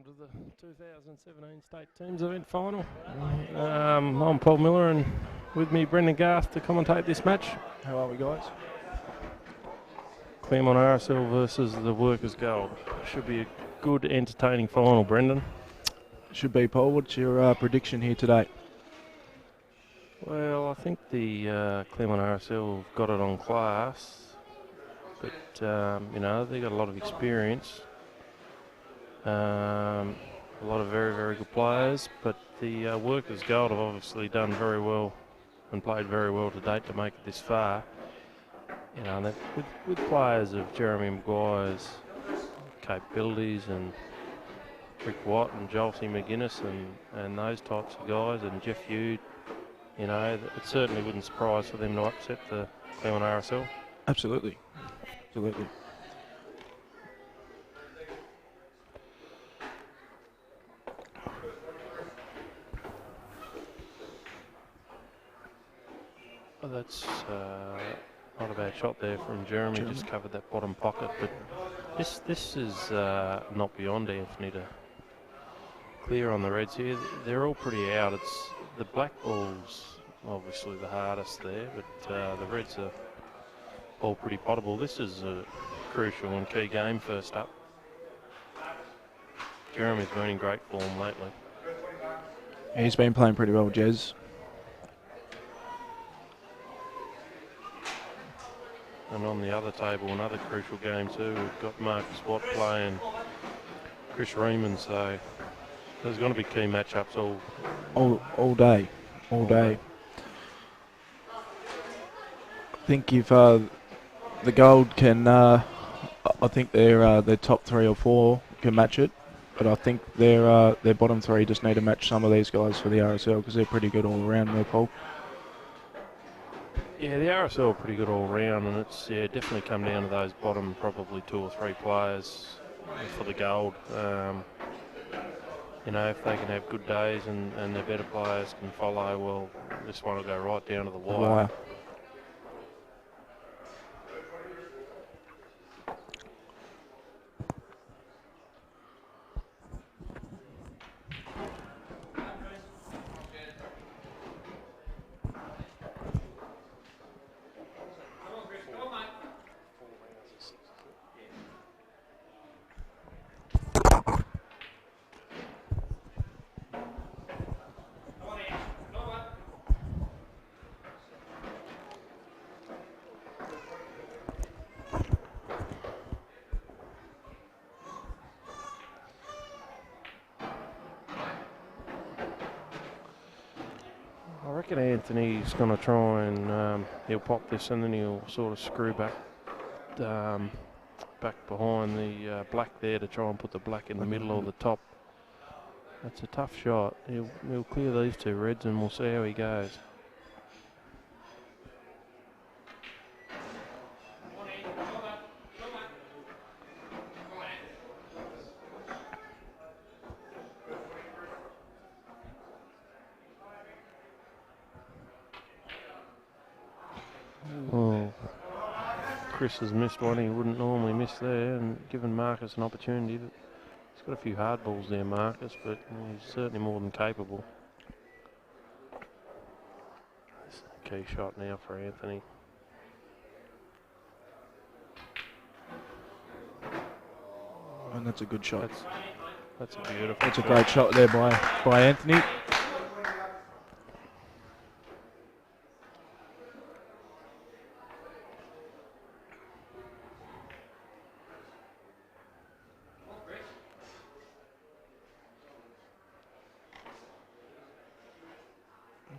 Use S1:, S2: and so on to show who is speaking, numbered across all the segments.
S1: welcome to the 2017 State Teams Event Final. I'm Paul Miller and with me Brendan Garth to commentate this match.
S2: How are we, guys?
S1: Claremont RSL versus the Workers Gold. Should be a good, entertaining final, Brendan.
S2: Should be, Paul. What's your prediction here today?
S1: Well, I think the Claremont RSL have got it on class, but they've got a lot of experience. A lot of very, very good players, but the Workers Gold have obviously done very well and played very well to date to make it this far. You know, and with players of Jeremy Maguire's capabilities and Rick Watt and Joel C. McGuinness and those types of guys and Jeff Hughes, you know, it certainly wouldn't surprise for them to upset the Claremont RSL.
S2: Absolutely. Absolutely.
S1: Well, that's not a bad shot there from Jeremy. Just covered that bottom pocket, but this is not beyond Anthony to clear on the Reds here. They're all pretty out. It's the black ball's obviously the hardest there, but the Reds are all pretty potable. This is a crucial and key game first up. Jeremy's been in great form lately.
S2: He's been playing pretty well, Jez.
S1: And on the other table, another crucial game too. We've got Marcus Watt playing Chris Riemann, so there's going to be key matchups
S2: all day. I think if the Gold can, I think their top 3 or 4 can match it, but I think their bottom 3 just need to match some of these guys for the RSL because they're pretty good all around there, Paul.
S1: Yeah, the RSL are pretty good all round, and it's definitely come down to those bottom probably 2 or 3 players for the Gold. You know, if they can have good days and their better players can follow, well, this one will go right down to the wire. I reckon Anthony's going to try and he'll pop this and then he'll sort of screw back behind the black there to try and put the black in the middle or the top. That's a tough shot. He'll clear these 2 Reds and we'll see how he goes. Oh, Chris has missed one he wouldn't normally miss there and given Marcus an opportunity. But he's got a few hard balls there, Marcus, but he's certainly more than capable. This is a key shot now for Anthony.
S2: And that's a good shot.
S1: That's a beautiful
S2: That's
S1: shot.
S2: a great shot there by Anthony.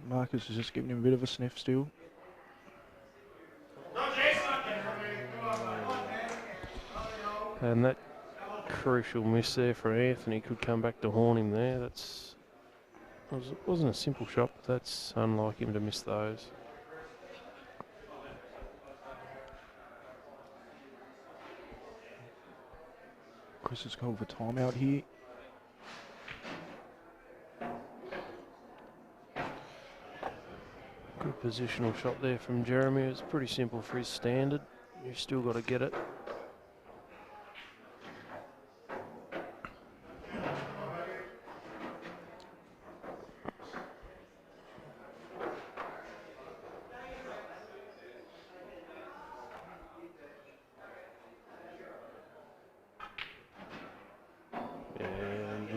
S2: Marcus is just giving him a bit of a sniff still.
S1: And that crucial miss there for Anthony could come back to haunt him there. It wasn't a simple shot, but that's unlike him to miss those.
S2: Chris has called for timeout here.
S1: Good positional shot there from Jeremy. It's pretty simple for his standard. You've still got to get it.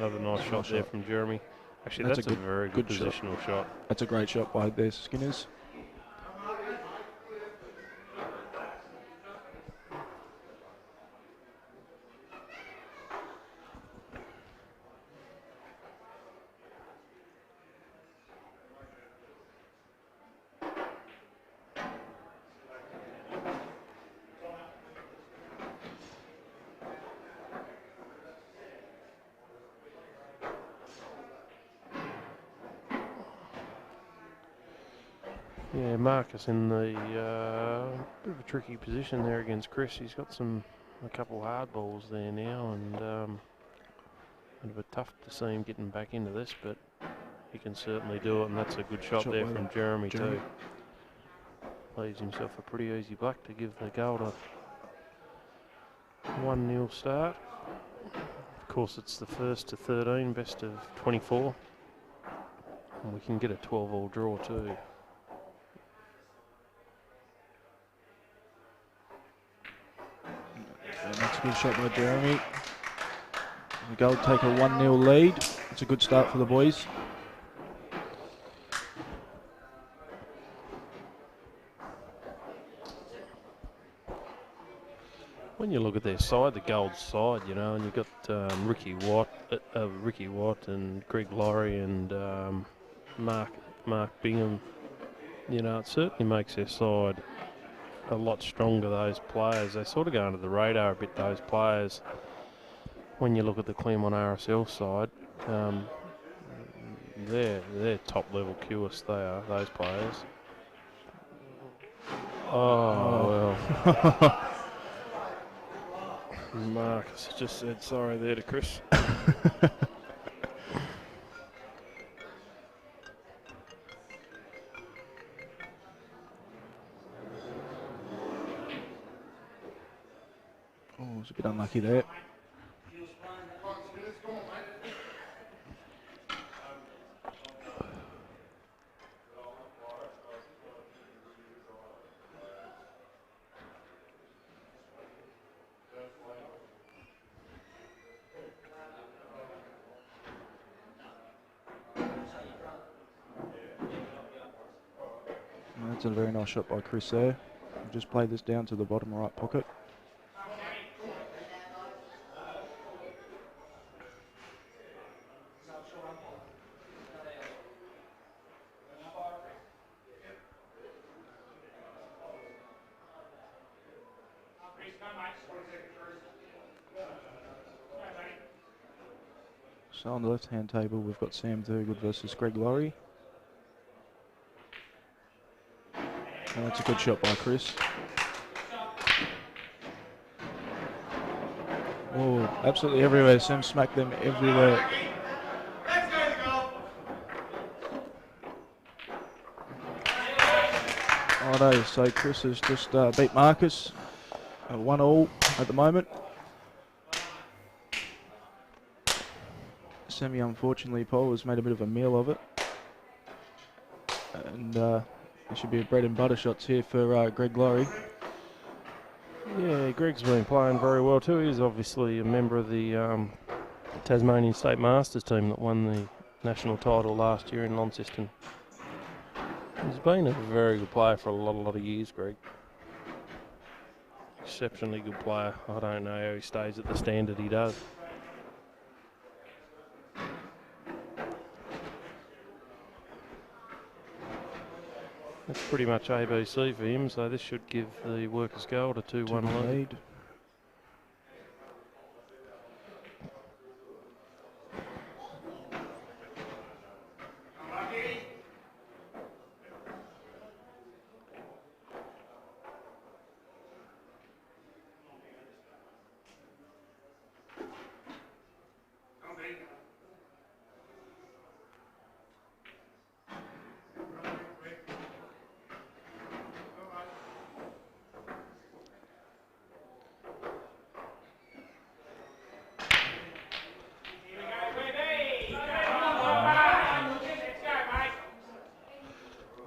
S1: Another nice shot there from Jeremy. Actually, that's a very good positional shot.
S2: That's a great shot by their Skinners.
S1: Yeah, Marcus in the bit of a tricky position there against Chris. He's got a couple hard balls there now, and a bit tough to see him getting back into this, but he can certainly do it, and that's a good shot there from Jeremy too. Leaves himself a pretty easy black to give the Gold a 1-0 start. Of course, it's the first to 13, best of 24, and we can get a 12-all draw too.
S2: And that's a good shot by Jeremy. The Gold take a 1-0 lead. It's a good start for the boys.
S1: When you look at their side, the Gold side, you know, and you've got Ricky Watt and Greg Laurie and Mark Bingham, you know, it certainly makes their side a lot stronger, those players. They sort of go under the radar a bit, those players. When you look at the Claremont RSL side, they're top level QS, they are, those players. Oh, well. Marcus just said sorry there to Chris.
S2: Oh, it's a bit unlucky there. That's a very nice shot by Chris there. Just play this down to the bottom right pocket. So on the left-hand table, we've got Sam Thurgood versus Greg Laurie. And that's a good shot by Chris. Oh, absolutely everywhere. Sam smacked them everywhere. Oh no, so Chris has just beat Marcus. 1-1 at the moment. Sammy, unfortunately, Paul has made a bit of a meal of it. And there should be bread and butter shots here for Greg Laurie.
S1: Yeah, Greg's been playing very well too. He's obviously a member of the Tasmanian State Masters team that won the national title last year in Launceston. He's been a very good player for a lot of years, Greg. Exceptionally good player. I don't know how he stays at the standard he does. That's pretty much ABC for him, so this should give the Workers' Gold a 2-1 lead.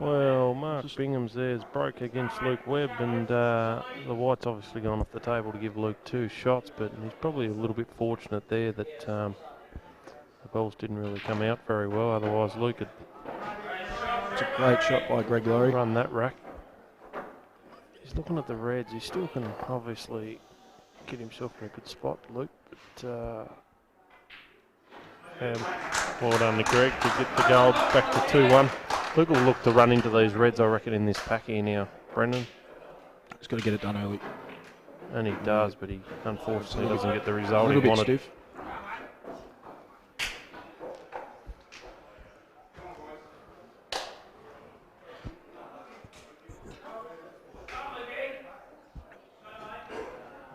S1: Well, Mark Bingham's there's broke against Luke Webb, and the white's obviously gone off the table to give Luke 2 shots, but he's probably a little bit fortunate there that The balls didn't really come out very well, otherwise Luke had
S2: It's a great shot by Greg Laurie.
S1: run that rack. He's looking at the reds. He still can obviously get himself in a good spot, Luke. But well done to Greg to get the gold back to 2-1. Luke will look to run into these reds, I reckon, in this pack here now. Brendan.
S2: He's got to get it done early.
S1: And he does, but he unfortunately doesn't get the result
S2: A little
S1: he
S2: bit
S1: wanted.
S2: stiff.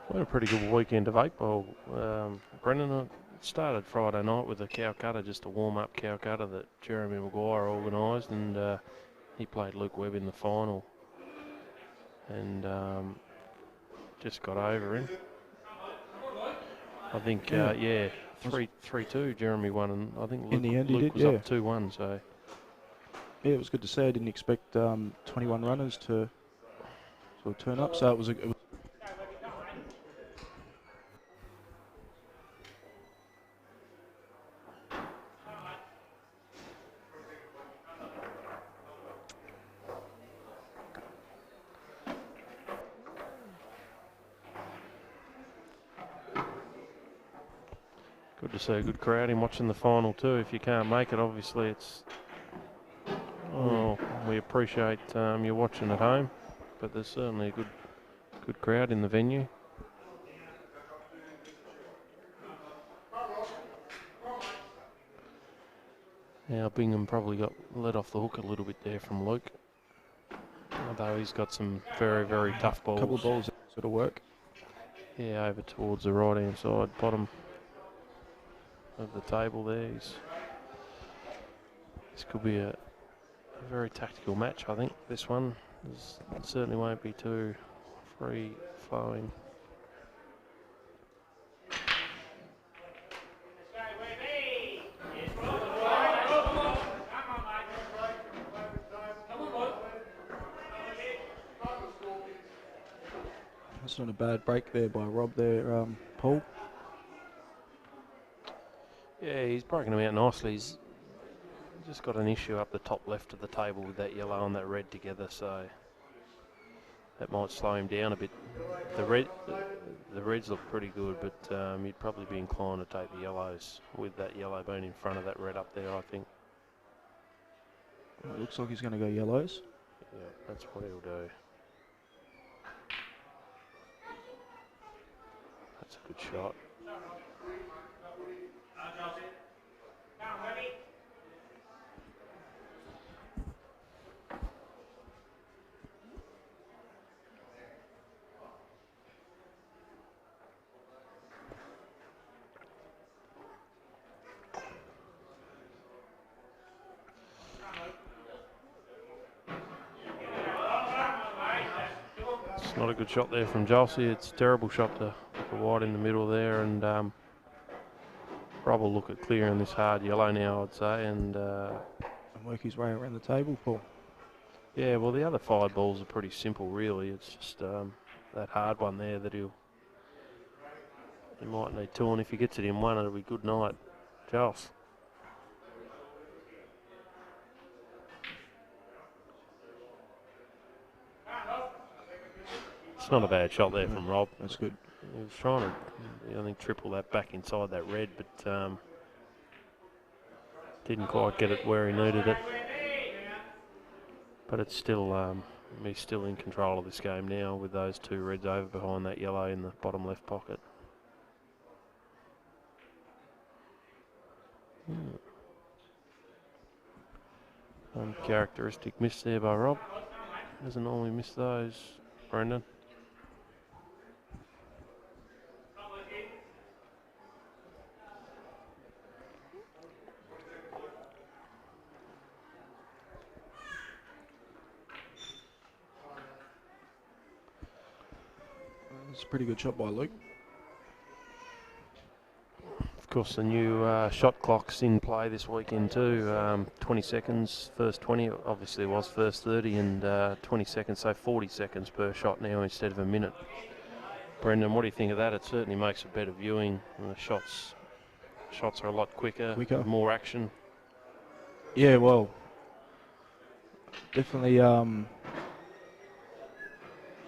S1: What a pretty good weekend of 8-ball. Brendan started Friday night with a Calcutta, just a warm-up Calcutta that Jeremy Maguire organised, and he played Luke Webb in the final. And just got over him. I think, 3-2 Jeremy won, and I think Luke was up 2-1, so...
S2: Yeah, it was good to see. I didn't expect 21 runners to sort of turn up, so it was
S1: Good to see a good crowd in watching the final too. If you can't make it, obviously it's... Oh, we appreciate you watching at home, but there's certainly a good crowd in the venue. Now Bingham probably got let off the hook a little bit there from Luke, although he's got some very, very tough balls.
S2: a couple of balls that sort of work.
S1: Yeah, over towards the right-hand side, bottom of the table there. This could be a very tactical match, I think. This one it certainly won't be too free-flowing.
S2: That's not a bad break there by Rob there, Paul.
S1: Yeah, he's broken them out nicely. He's just got an issue up the top left of the table with that yellow and that red together, so that might slow him down a bit. The reds look pretty good, but you'd probably be inclined to take the yellows with that yellow being in front of that red up there, I think.
S2: It looks like he's going to go yellows.
S1: Yeah, that's what he'll do. That's a good shot. It's not a good shot there from Jolsey. It's a terrible shot to put wide in the middle there, and Rob will look at clearing this hard yellow now, I'd say, and
S2: work his way around the table, Paul.
S1: Yeah, well, the other 5 balls are pretty simple, really. It's just that hard one there that he might need 2, and if he gets it in 1, it'll be good night. Jals. It's not a bad shot there from Rob.
S2: That's good.
S1: He was trying to, I think, triple that back inside that red, but didn't quite get it where he needed it. But it's still, he's still in control of this game now with those 2 reds over behind that yellow in the bottom left pocket. Uncharacteristic miss there by Rob. Doesn't normally miss those, Brendan.
S2: It's a pretty good shot by Luke.
S1: Of course, the new shot clock's in play this weekend too. 20 seconds, first 20, obviously it was first 30, and 20 seconds, so 40 seconds per shot now instead of a minute. Brendan, what do you think of that? It certainly makes it better viewing, and the shots shots are a lot quicker.
S2: Quicker.
S1: More action.
S2: Yeah, well, definitely,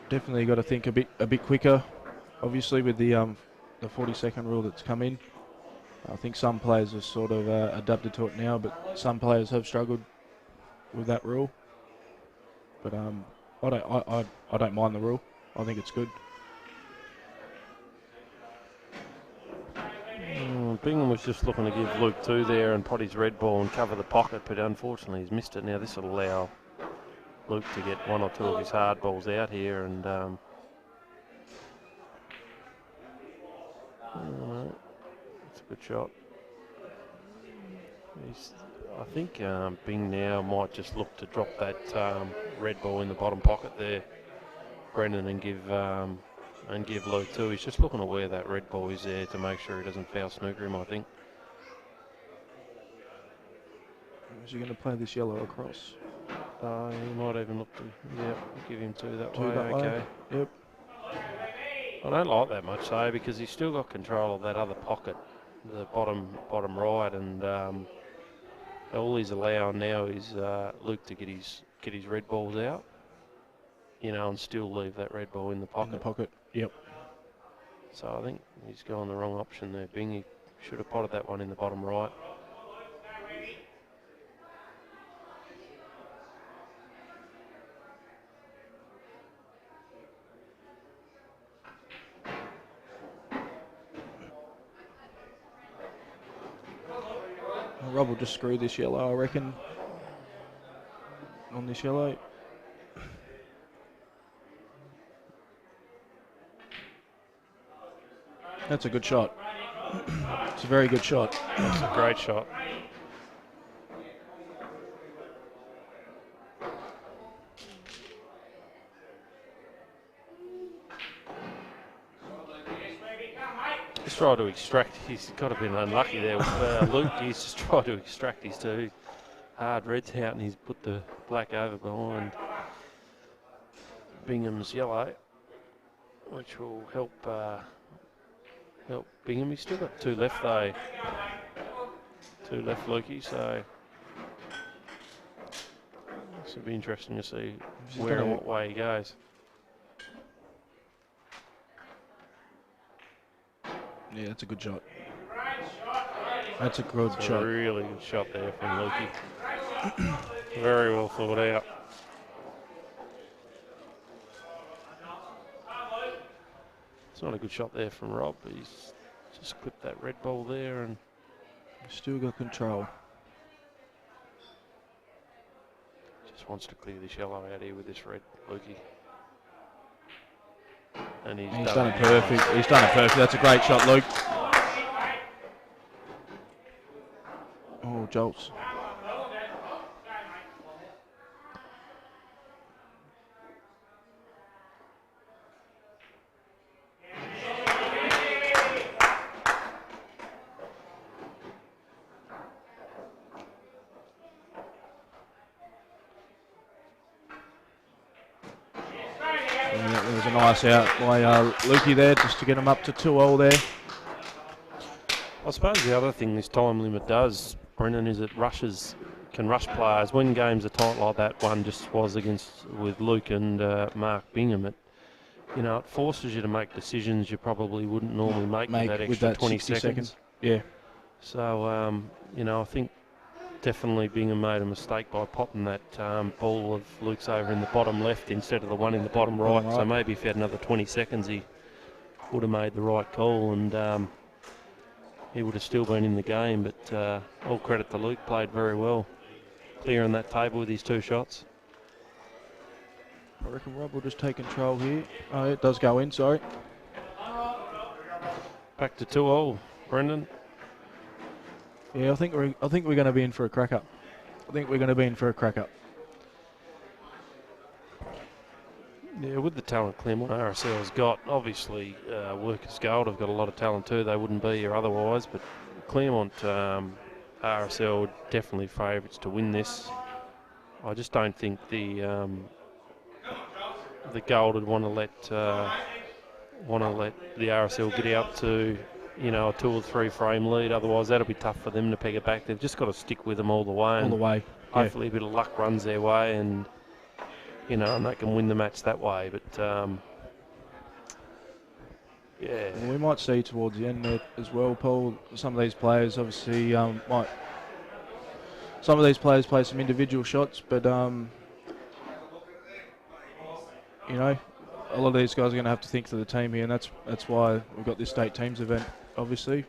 S2: definitely got to think a bit quicker. Obviously, with the 40-second rule that's come in, I think some players have sort of adapted to it now, but some players have struggled with that rule. But I don't mind the rule. I think it's good.
S1: Bingham was just looking to give Luke 2 there and pot his red ball and cover the pocket, but unfortunately he's missed it. Now this will allow Luke to get 1 or 2 of his hard balls out here, and it's a good shot. I think Bing now might just look to drop that red ball in the bottom pocket there, Brendan, and give Luke 2. He's just looking to where that red ball is there to make sure he doesn't foul snooker him, I think.
S2: Is he going to play this yellow across?
S1: He might even look to, give him 2 that
S2: 2
S1: way.
S2: that way? Yep.
S1: I don't like that much though, because he's still got control of that other pocket, the bottom right, and all he's allowing now is Luke to get his red balls out, and still leave that red ball in the pocket.
S2: In the pocket. Yep.
S1: So I think he's gone the wrong option there. Bingy should have potted that one in the bottom right.
S2: Rob will just screw this yellow, I reckon, on this yellow. That's a good shot. It's a very good shot.
S1: That's a great shot. He's tried to extract, he's got to be unlucky there with Luke. He's just tried to extract his 2 hard reds out, and he's put the black over behind Bingham's yellow, which will help Bingham. He's still got 2 left though. 2 left, Lukey, so this will be interesting to see where and what way he goes.
S2: Yeah, that's a good shot. That's a good shot.
S1: A really good shot there from Lukey. Very well thought out. It's not a good shot there from Rob. He's just clipped that red ball there and
S2: still got control.
S1: Just wants to clear this yellow out here with this red, Lukey. And he's
S2: done it perfect. He's done it perfect. That's a great shot, Luke. Oh, jolts. There was a nice out by Lukey there, just to get him up to 2-0 there.
S1: I suppose the other thing this time limit does, Brendan, is it can rush players. When games are tight like that one just was with Luke and Mark Bingham, it forces you to make decisions you probably wouldn't normally make with that extra 20 seconds.
S2: Yeah.
S1: So, I think definitely Bingham made a mistake by popping that ball of Luke's over in the bottom left instead of the one in the bottom right. So maybe if he had another 20 seconds, he would have made the right call, and he would have still been in the game. But all credit to Luke, played very well, clearing that table with his 2 shots.
S2: I reckon Rob will just take control here. Oh, it does go in, sorry.
S1: Back to 2-0, Brendan.
S2: Yeah, I think we're going to be in for a crack up.
S1: Yeah, with the talent Claremont RSL's got, obviously Workers Gold have got a lot of talent too. They wouldn't be here otherwise, but Claremont RSL definitely favourites to win this. I just don't think the Gold would want to let the RSL get out to you know, a 2 or 3 frame lead. Otherwise, that'll be tough for them to peg it back. They've just got to stick with them all the way.
S2: All the way. Yeah.
S1: Hopefully, a bit of luck runs their way, and you know, and they can win the match that way. But yeah,
S2: Well, we might see towards the end there as well, Paul. Some of these players obviously might. Some of these players play some individual shots, but you know, a lot of these guys are going to have to think for the team here, and that's why we've got this state teams event, obviously.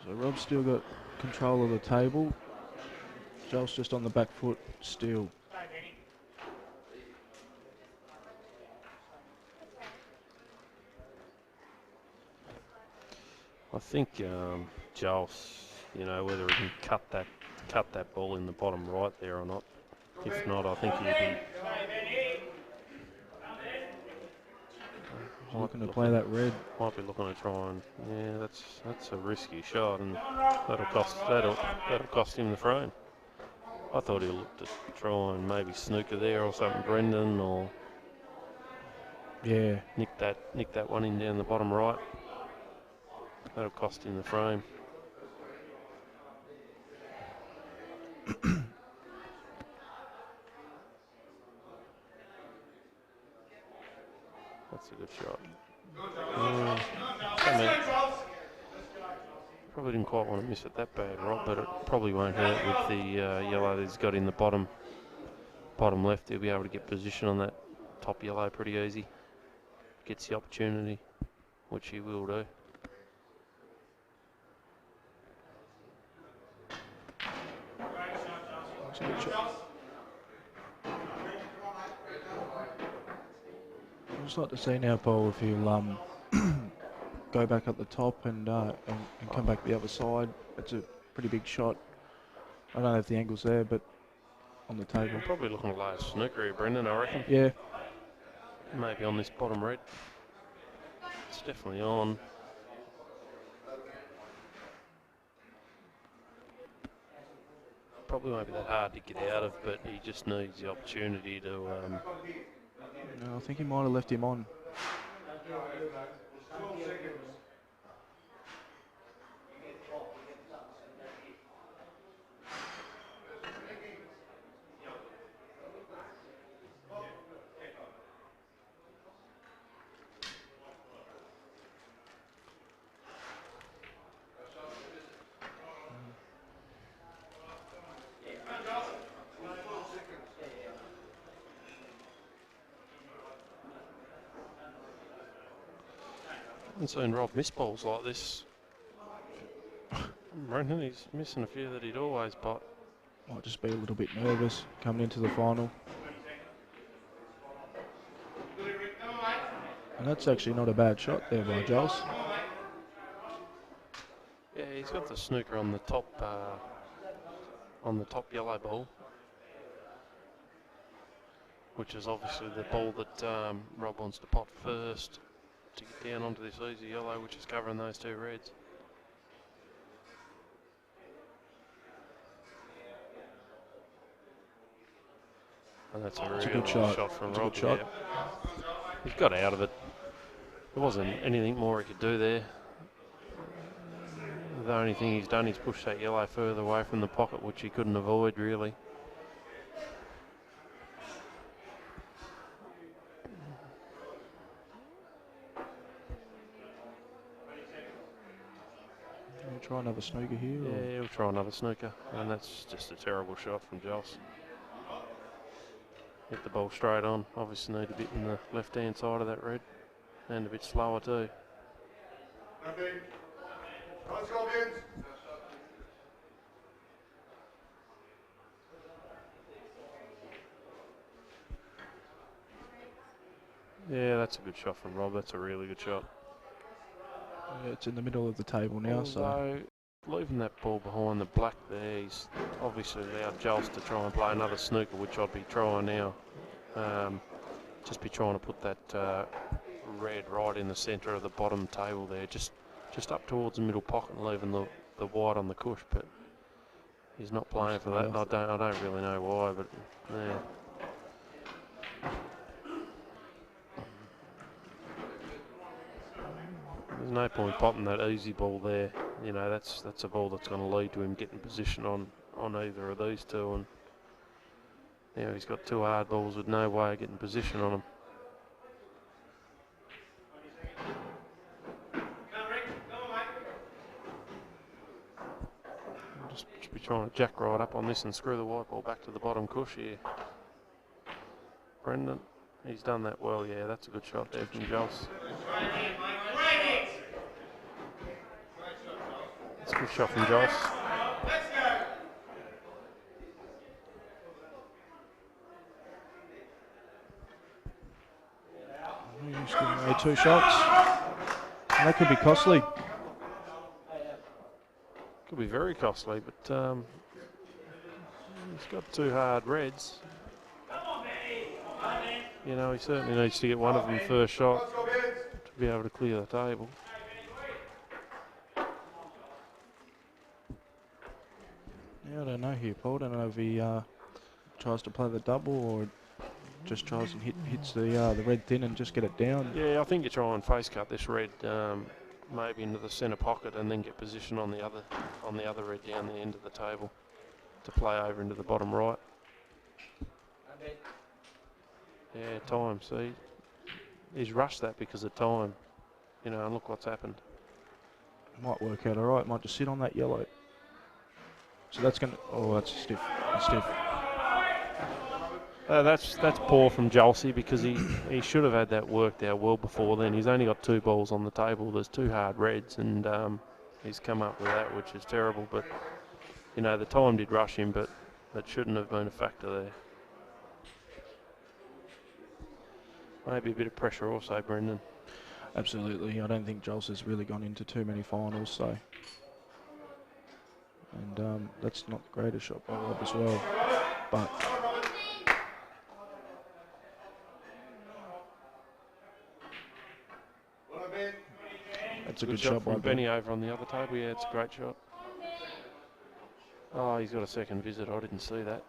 S2: So Rob's still got control of the table. Joel's just on the back foot still.
S1: I think Giles, you know, whether he can cut that ball in the bottom right there or not. If not, I think he'd be
S2: Looking to play that red.
S1: Might be looking to try and that's a risky shot, and that'll cost him the frame. I thought he looked to try and maybe snooker there or something, Brendan, or
S2: Yeah.
S1: nick that one in down the bottom right. That'll cost him the frame. That's a good shot. Probably didn't quite want to miss it that bad, Rob, but it probably won't hurt with the yellow that he's got in the bottom left. He'll be able to get position on that top yellow pretty easy. Gets the opportunity, which he will do.
S2: That's a good shot. I'd just like to see now, Paul, if he'll go back at the top and come back the other side. It's a pretty big shot. I don't know if the angle's there, but on the table.
S1: Probably looking to lay a snooker here, Brendan, I reckon.
S2: Yeah.
S1: Maybe on this bottom red. It's definitely on. Probably won't be that hard to get out of, but he just needs the opportunity to...
S2: No, I think he might have left him on.
S1: I haven't seen Rob miss balls like this. Brendan, he's missing a few that he'd always pot.
S2: Might just be a little bit nervous coming into the final. And that's actually not a bad shot there by Giles.
S1: Yeah, he's got the snooker on the top yellow ball, which is obviously the ball that Rob wants to pot first to get down onto this easy yellow, which is covering those two reds. And that's a really
S2: good shot.
S1: from
S2: That's a
S1: Rob.
S2: good shot.
S1: Yeah. He's got out of it. There wasn't anything more he could do there. The only thing he's done is push that yellow further away from the pocket, which he couldn't avoid really.
S2: We'll try another snooker here.
S1: Yeah, he'll try another snooker, and that's just a terrible shot from Joss. Hit the ball straight on. Obviously need a bit in the left-hand side of that red, and a bit slower too. Yeah, that's a good shot from Rob. That's a really good shot.
S2: Yeah, it's in the middle of the table now,
S1: Although, leaving that ball behind the black there, he's obviously allowed Giles to try and play another snooker, which I'd be trying now. just be trying to put that red right in the centre of the bottom table there, just up towards the middle pocket and leaving the white on the cush, but he's not playing for that, and I don't really know why, but yeah. There's no point popping that easy ball there. You know, that's a ball that's going to lead to him getting position on either of these two, and you know, he's got two hard balls with no way of getting position on them. Just be trying to jack right up on this and screw the white ball back to the bottom cush here. Brendan, he's done that well, yeah, that's a good shot there from Joss. That's a good shot from Joss.
S2: He's giving away 2 shots. And that could be costly.
S1: Could be very costly, but he's got 2 hard reds. You know, he certainly needs to get one of them first shot to be able to clear the table.
S2: Yeah, I don't know here, Paul. I don't know if he tries to play the double or just tries and hits the red thin and just get it down.
S1: Yeah, I think you try and face cut this red maybe into the centre pocket and then get position on the other red down the end of the table to play over into the bottom right. Yeah, time, see. He's rushed that because of time. You know, and look what's happened.
S2: Might work out all right. Might just sit on that yellow. So that's going to... Oh, that's stiff. That's stiff.
S1: That's poor from Jolsey because he should have had that worked out well before then. He's only got 2 balls on the table. There's 2 hard reds, and he's come up with that, which is terrible. But, you know, the time did rush him, but that shouldn't have been a factor there. Maybe a bit of pressure also, Brendan.
S2: Absolutely. I don't think Jols has really gone into too many finals, so... And that's not the greatest shot by Rob as well. But... That's a good shot
S1: from
S2: by
S1: Benny over on the other table. Yeah, it's a great shot. Oh, he's got a second visit. I didn't see that.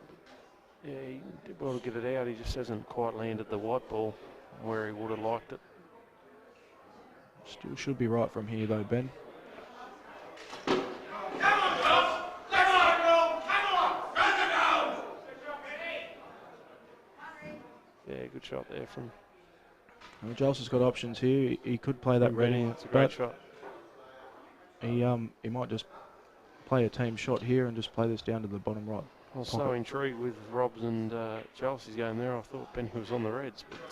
S1: Yeah, he did well to get it out. He just hasn't quite landed the white ball where he would have liked it.
S2: Still should be right from here though, Ben.
S1: Yeah, good shot there from...
S2: Giles has got options here. He could play that red.
S1: It's a great shot.
S2: He might just play a team shot here and just play this down to the bottom right.
S1: I was so intrigued with Rob's and Chelsea's game there. I thought Benny was on the Reds, but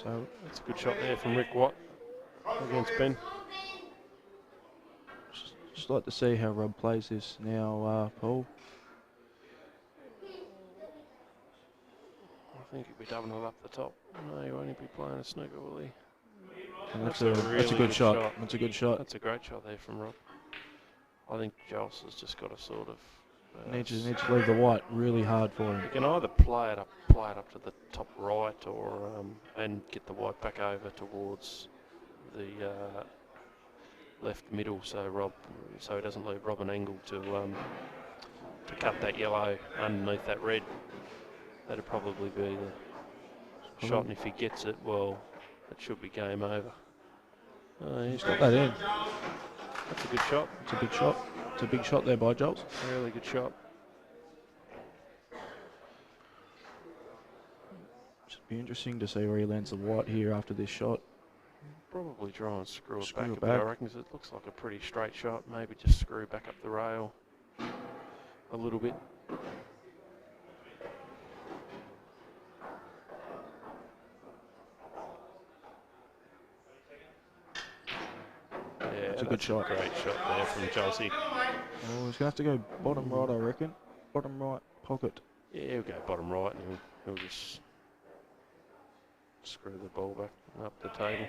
S1: so that's a good shot there from Rick Watt against Ben.
S2: Just like to see how Rob plays this now, Paul.
S1: I think he'll be doubling it up the top. No, he won't be playing a snooker, will he?
S2: And that's a good shot. That's a good shot.
S1: That's a great shot there from Rob. I think Joss has just got to sort of
S2: needs to leave the white really hard for him.
S1: You can either play it up to the top right, or and get the white back over towards the left middle, so he doesn't leave Rob an angle to cut that yellow underneath that red. That'd probably be the shot, and if he gets it, well, it should be game over.
S2: He's got that in.
S1: That's a good shot.
S2: It's a big shot. It's a big shot there by Jols.
S1: Really good shot.
S2: Should be interesting to see where he lands the white here after this shot.
S1: Probably try and screw it back a bit, I reckon, 'cause it looks like a pretty straight shot. Maybe just screw back up the rail a little bit.
S2: It's a good shot.
S1: Great shot there from Chelsea.
S2: Oh, he's going to have to go bottom right, I reckon. Bottom right pocket.
S1: Yeah, he'll go bottom right, and he'll just screw the ball back up the table.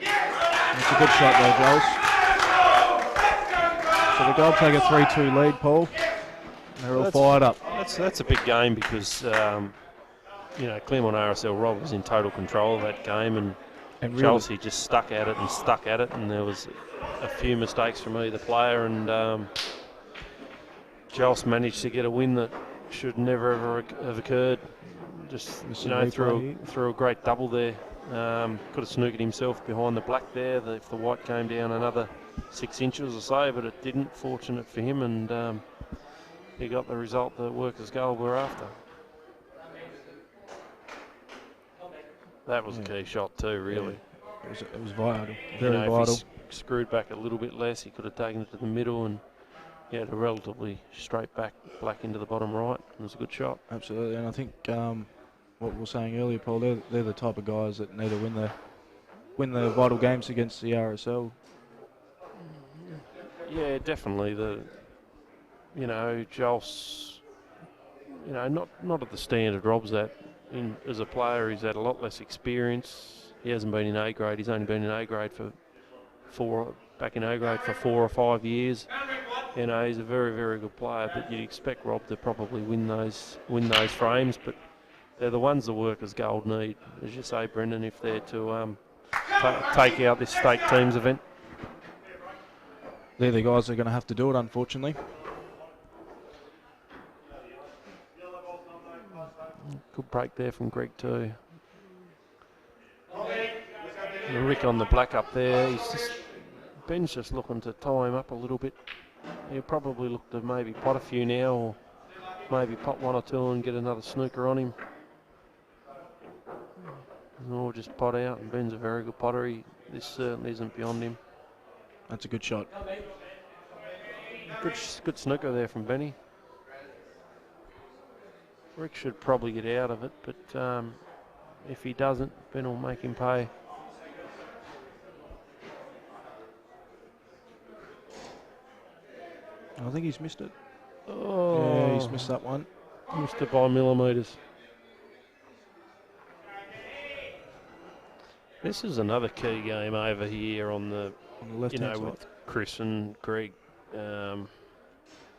S2: Yeah. It's a good shot there, Joels. So the Gold take a 3-2 lead, Paul. They're all fired up.
S1: That's a big game because, you know, Claremont RSL Rob was in total control of that game, and
S2: And really,
S1: Chelsea just stuck at it, and there was a few mistakes from either player, and Chelsea managed to get a win that should never ever have occurred. Just, you know, through a great double there. Could have snookered himself behind the black there if the white came down another 6 inches or so, but it didn't. Fortunate for him, and he got the result that Workers' Gold were after. That was a key shot too, really.
S2: Yeah. It was vital, very vital.
S1: If he screwed back a little bit less, he could have taken it to the middle, and he had a relatively straight back black into the bottom right. It was a good shot.
S2: Absolutely, and I think what we were saying earlier, Paul, they're the type of guys that need to win the vital games against the RSL.
S1: Yeah, definitely. Joel's, not at the standard Rob's at. As a player, he's had a lot less experience. He hasn't been in A grade. He's only been in A grade for 4 or 5 years. You know, he's a very, very good player. But you'd expect Rob to probably win those frames. But they're the ones the Workers' Gold need, as you say, Brendan, if they're to take out this state teams event.
S2: They're the guys that are going to have to do it, unfortunately.
S1: Good break there from Greg too. And Rick on the black up there. Ben's just looking to tie him up a little bit. He'll probably look to maybe pot a few now, or maybe pot 1 or 2 and get another snooker on him. Or just pot out, and Ben's a very good potter. This certainly isn't beyond him.
S2: That's a good shot.
S1: Good snooker there from Benny. Rick should probably get out of it, but if he doesn't, Ben will make him pay.
S2: I think he's missed it.
S1: Oh,
S2: yeah, he's missed that one.
S1: Missed it by millimetres. This is another key game over here on the
S2: left-hand side.
S1: With Chris and Greg.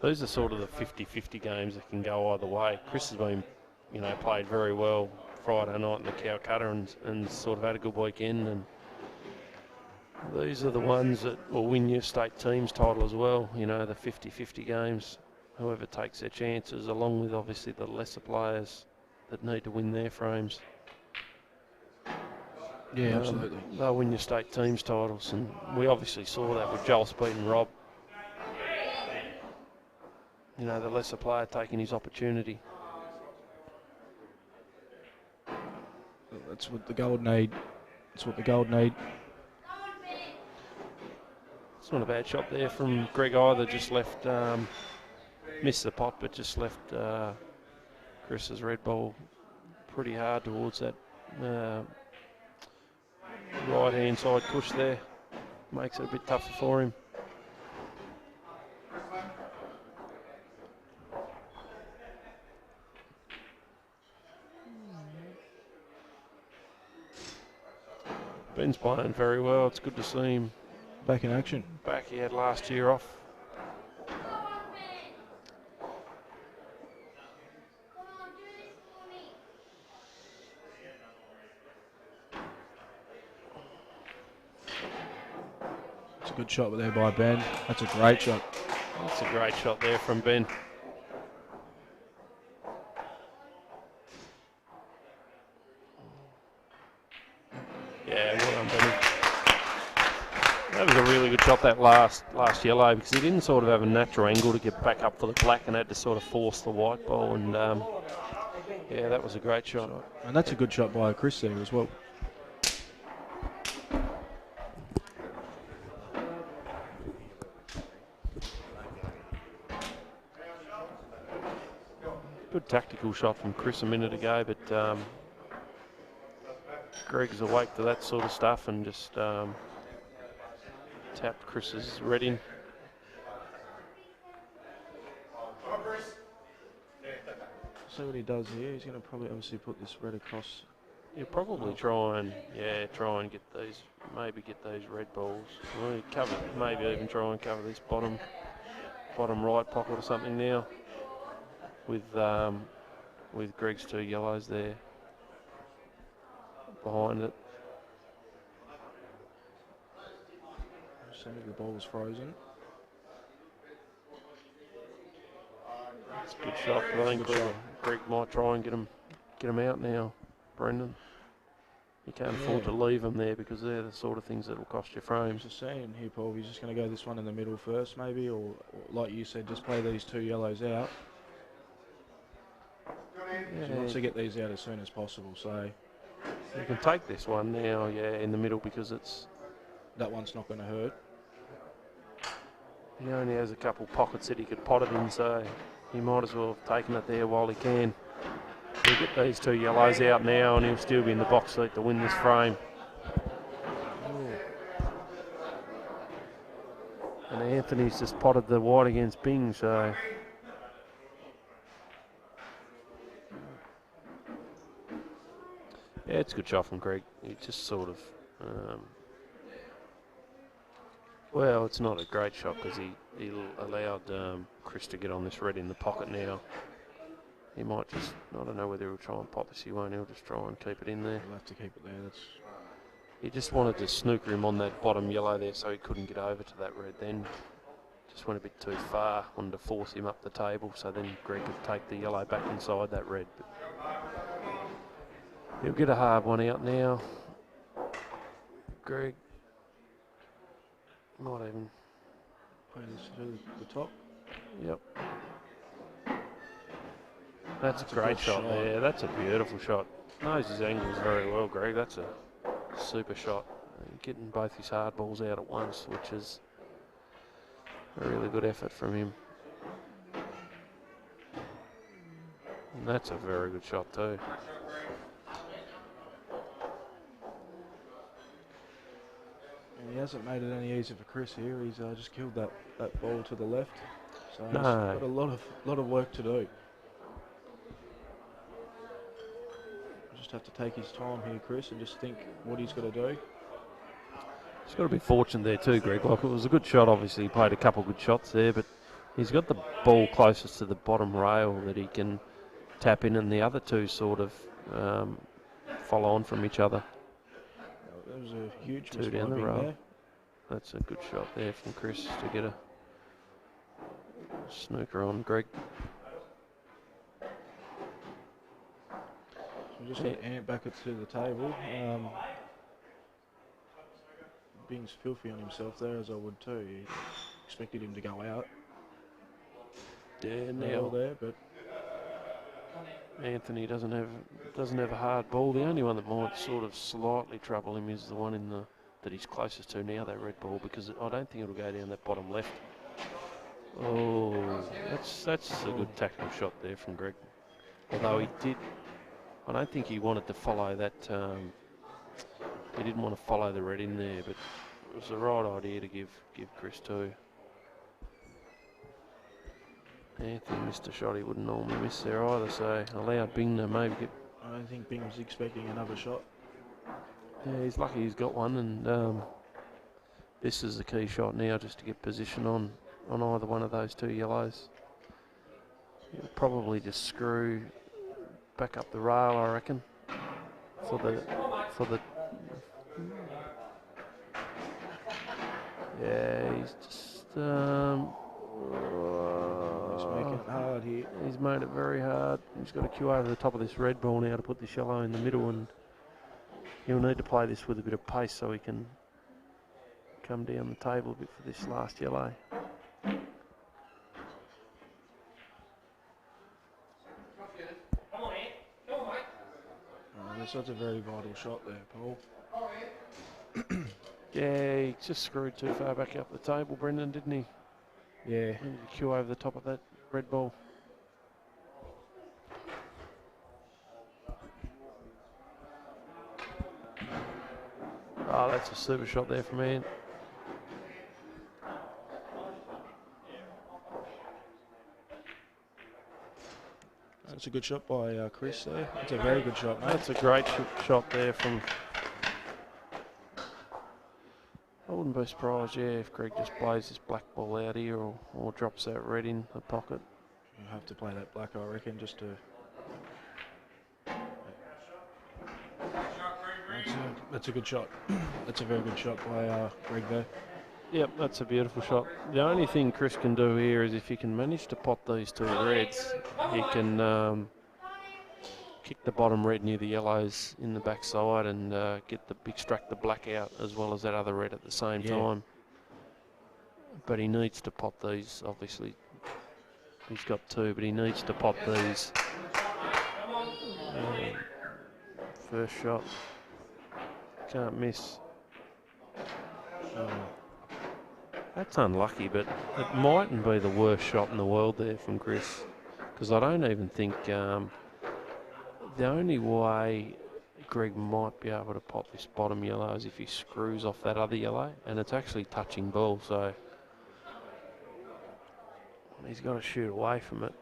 S1: These are sort of the 50-50 games that can go either way. Chris has been, played very well Friday night in the Calcutta and sort of had a good weekend. And these are the ones that will win your state teams title as well. The 50-50 games. Whoever takes their chances, along with obviously the lesser players that need to win their frames.
S2: Yeah, absolutely.
S1: They'll win your state teams titles, and we obviously saw that with Joel Speed and Rob. The lesser player taking his opportunity.
S2: That's what the Gold need. That's what the Gold need.
S1: It's not a bad shot there from Greg either. Just left, missed the pot, but just left Chris's red ball pretty hard towards that right-hand side push there. Makes it a bit tougher for him. Ben's playing very well. It's good to see him
S2: back in action.
S1: Back, he had last year off.
S2: It's a good shot there by Ben. That's a great shot.
S1: That's a great shot there from Ben. Yeah, well done, Benny. That was a really good shot, that last yellow, because he didn't sort of have a natural angle to get back up for the black and had to sort of force the white ball. And yeah, that was a great shot.
S2: And that's a good shot by Chris there as well.
S1: Good tactical shot from Chris a minute ago, but Greg's awake to that sort of stuff and just tapped Chris's red in.
S2: See what he does here. He's going to probably obviously put this red across
S1: You probably try and get these, maybe get those red balls. Well, cover, maybe even try and cover this bottom right pocket or something now with Greg's 2 yellows there behind it.
S2: Some of the ball's frozen.
S1: It's a good shot. I think Greg might try and get him out now, Brendan. You can't afford to leave them there because they're the sort of things that will cost you frames.
S2: Just saying here, Paul, he's just going to go this one in the middle first, maybe, or like you said, just play these 2 yellows out.
S1: Yeah.
S2: He wants to get these out as soon as possible, so
S1: you can take this one now, in the middle because
S2: that one's not going to hurt.
S1: He only has a couple pockets that he could pot it in, so he might as well have taken it there while he can. He'll get these 2 yellows out now and he'll still be in the box seat to win this frame. And Anthony's just potted the white against Bing, so... Yeah, it's a good shot from Greg. He just sort of... well, it's not a great shot because he allowed Chris to get on this red in the pocket now. He might just... I don't know whether he'll try and pot this. He won't. He'll just try and keep it in there.
S2: He'll have to keep it there.
S1: He just wanted to snooker him on that bottom yellow there so he couldn't get over to that red then. Just went a bit too far. Wanted to force him up the table so then Greg could take the yellow back inside that red. But he'll get a hard one out now. Greg might even
S2: play this to the top.
S1: Yep. That's a great shot there. That's a beautiful shot. Knows his angles very well, Greg. That's a super shot. Getting both his hard balls out at once, which is a really good effort from him. And that's a very good shot too.
S2: And he hasn't made it any easier for Chris here. He's just killed that ball to the left. So
S1: No.
S2: he's got a lot of work to do. Just have to take his time here, Chris, and just think what he's got to do.
S1: He's got to be fortunate there too, Greg. Like, it was a good shot, obviously. He played a couple good shots there, but he's got the ball closest to the bottom rail that he can tap in, and the other 2 sort of follow on from each other.
S2: That was a huge
S1: 2 down the rail.
S2: there.
S1: That's a good shot there from Chris to get a snooker on Greg.
S2: We just got Ant back to the table. Bing's filthy on himself there, as I would too. He expected him to go out.
S1: Yeah, now
S2: there, but
S1: Anthony doesn't have a hard ball. The only one that might sort of slightly trouble him is the one that he's closest to now, that red ball, because I don't think it'll go down that bottom left. Oh, that's a good tactical shot there from Greg. Although I don't think he wanted to follow that. He didn't want to follow the red in there, but it was the right idea to give Chris 2. Anthony missed a shot he wouldn't normally miss there either, so allowed Bing to maybe get...
S2: I don't think Bing was expecting another shot.
S1: Yeah, he's lucky he's got one, and this is the key shot now, just to get position on either one of those 2 yellows. He'll probably just screw back up the rail, I reckon, for the yeah, he's just
S2: He's making it hard here.
S1: He's made it very hard. He's got to queue over the top of this red ball now to put this yellow in the middle, and he'll need to play this with a bit of pace so he can come down the table a bit for this last yellow.
S2: That's a very vital shot there, Paul.
S1: Yeah, he just screwed too far back up the table, Brendan, didn't he?
S2: Yeah.
S1: He needed to queue over the top of that red ball. Oh, that's a super shot there from Ant.
S2: That's a good shot by Chris there. That's a very good shot, mate.
S1: That's a great shot there from... I wouldn't be surprised, yeah, if Greg just plays this black ball out here or drops that red in the pocket.
S2: You have to play that black, I reckon, just to... That's a good shot. That's a very good shot by Greg there.
S1: Yep, that's a beautiful shot. The only thing Chris can do here is if he can manage to pot these two reds, he can kick the bottom red near the yellows in the backside and extract the black out as well as that other red at the same time. But he needs to pot these, obviously. He's got two, but he needs to pot these. First shot. Can't miss. That's unlucky, but it mightn't be the worst shot in the world there from Chris. Because I don't even think the only way Greg might be able to pot this bottom yellow is if he screws off that other yellow, and it's actually touching ball, so he's got to shoot away from it.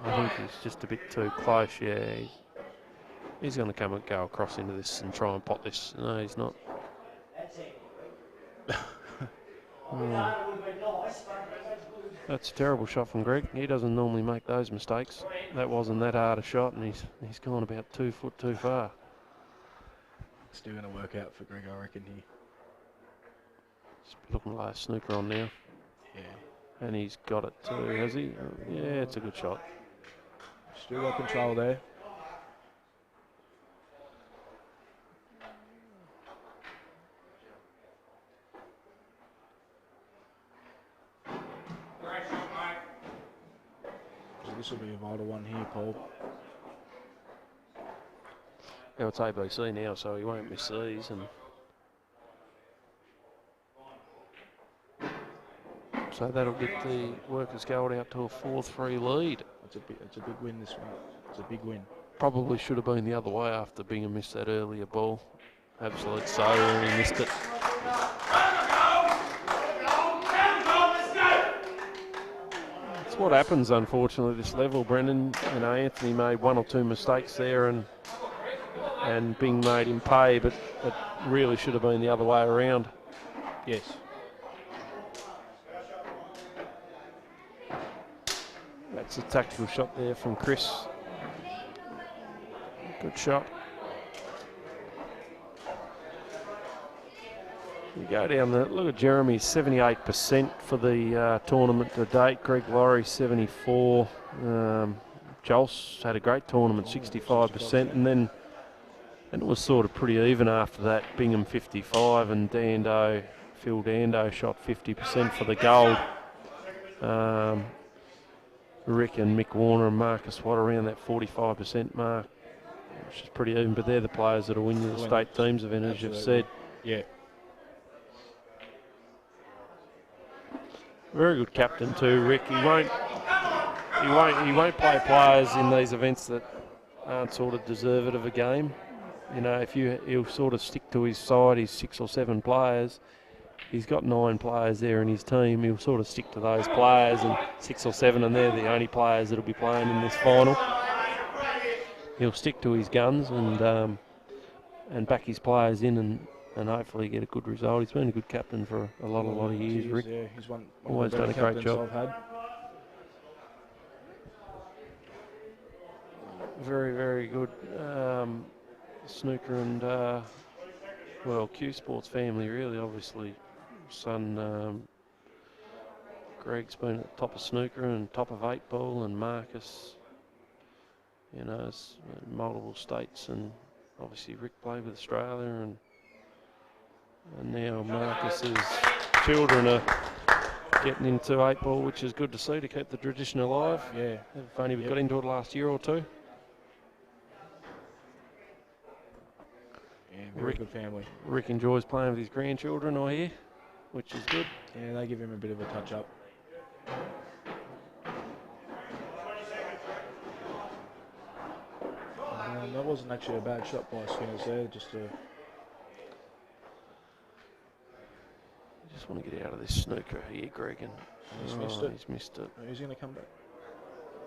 S1: I think he's just a bit too close, yeah. He's going to go across into this and try and pot this. No, he's not. That's a terrible shot from Greg. He doesn't normally make those mistakes. That wasn't that hard a shot, and he's gone about 2 foot too far.
S2: Still going to work out for Greg, I reckon.
S1: He's looking like a snooker on now.
S2: Yeah.
S1: And he's got it too, has he? Yeah, it's a good shot.
S2: Still got control there. This will be a vital one here, Paul.
S1: Yeah, it's ABC now, so he won't miss these. And so that'll get the Workers Gold out to a 4-3 lead.
S2: It's a big win this one. It's a big win.
S1: Probably should have been the other way after Bingham missed that earlier ball. Absolute soda, and he missed it. That's what happens, unfortunately, this level, Brendan. You know, Anthony made 1 or 2 mistakes there, and Bing made him pay, but it really should have been the other way around.
S2: Yes.
S1: That's a tactical shot there from Chris. Good shot. You go down there, look at Jeremy, 78% for the tournament to date. Greg Laurie, 74. Jols had a great tournament, 65%. And then it was sort of pretty even after that. Bingham, 55, and Phil Dando shot 50% for the gold. Rick and Mick Warner and Marcus Watt around that 45% mark, which is pretty even, but they're the players that are winning the state teams event, as you've said.
S2: Yeah.
S1: Very good captain too, Rick. He won't play players in these events that aren't sort of deserving of a game. You know, he'll sort of stick to his side, his 6 or 7 players. He's got 9 players there in his team. He'll sort of stick to those players, and 6 or 7, and they're the only players that'll be playing in this final. He'll stick to his guns and back his players in and hopefully get a good result. He's been a good captain for a lot of years, Rick.
S2: Yeah, he's
S1: always done a great job.
S2: I've had.
S1: Very, very good snooker and, Q Sports family, really, obviously. Son Greg's been at the top of snooker and top of 8 ball, and Marcus, you know, multiple states, and obviously Rick played with Australia, and now Marcus's children are getting into 8 ball, which is good to see, to keep the tradition alive.
S2: Yeah.
S1: They've only got into it last year or 2.
S2: Yeah, very good family.
S1: Rick enjoys playing with his grandchildren, I hear, which is good.
S2: Yeah, they give him a bit of a touch-up. That wasn't actually a bad shot by Skinners there, just a...
S1: I just want to get out of this snooker here, Greg. And
S2: he's missed it.
S1: He's missed it.
S2: Who's going to come back?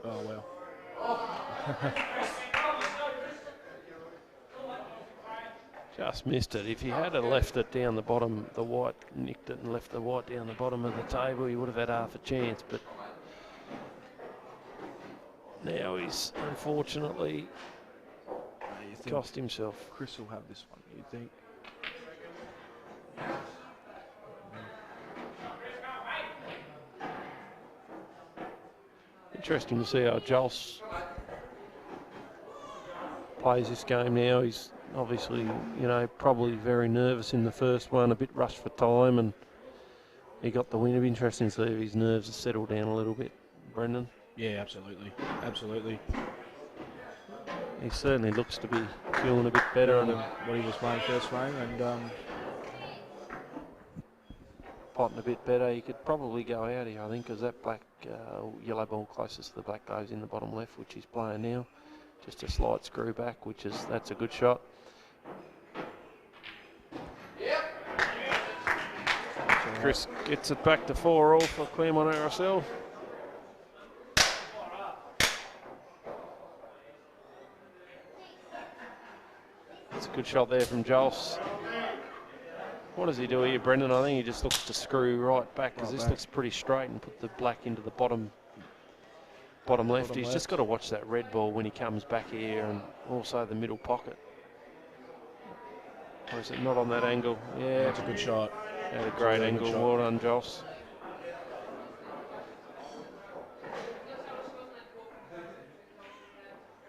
S2: Oh, well.
S1: Just missed it. If he had left it down the bottom, the white, nicked it and left the white down the bottom of the table, he would have had half a chance. But now he's unfortunately cost himself.
S2: Chris will have this one, you think?
S1: Interesting to see how Jols plays this game now. He's obviously, you know, probably very nervous in the first one, a bit rushed for time, and he got the win. It'd be interesting to see if his nerves have settled down a little bit, Brendan.
S2: Yeah, absolutely. Absolutely.
S1: He certainly looks to be feeling a bit better
S2: than what he was playing first frame, and
S1: potting a bit better. He could probably go out here, I think, because that black, yellow ball closest to the black goes in the bottom left, which he's playing now. Just a slight screw back, that's a good shot. Chris gets it back to 4-all for Claremont RSL. That's a good shot there from Jols. What does he do here, Brendan? I think he just looks to screw right back, because this looks pretty straight, and put the black into the bottom left. He's just got to watch that red ball when he comes back here, and also the middle pocket. Or is it not on that angle? Yeah,
S2: that's a good shot.
S1: At a great angle. Well done, Joss.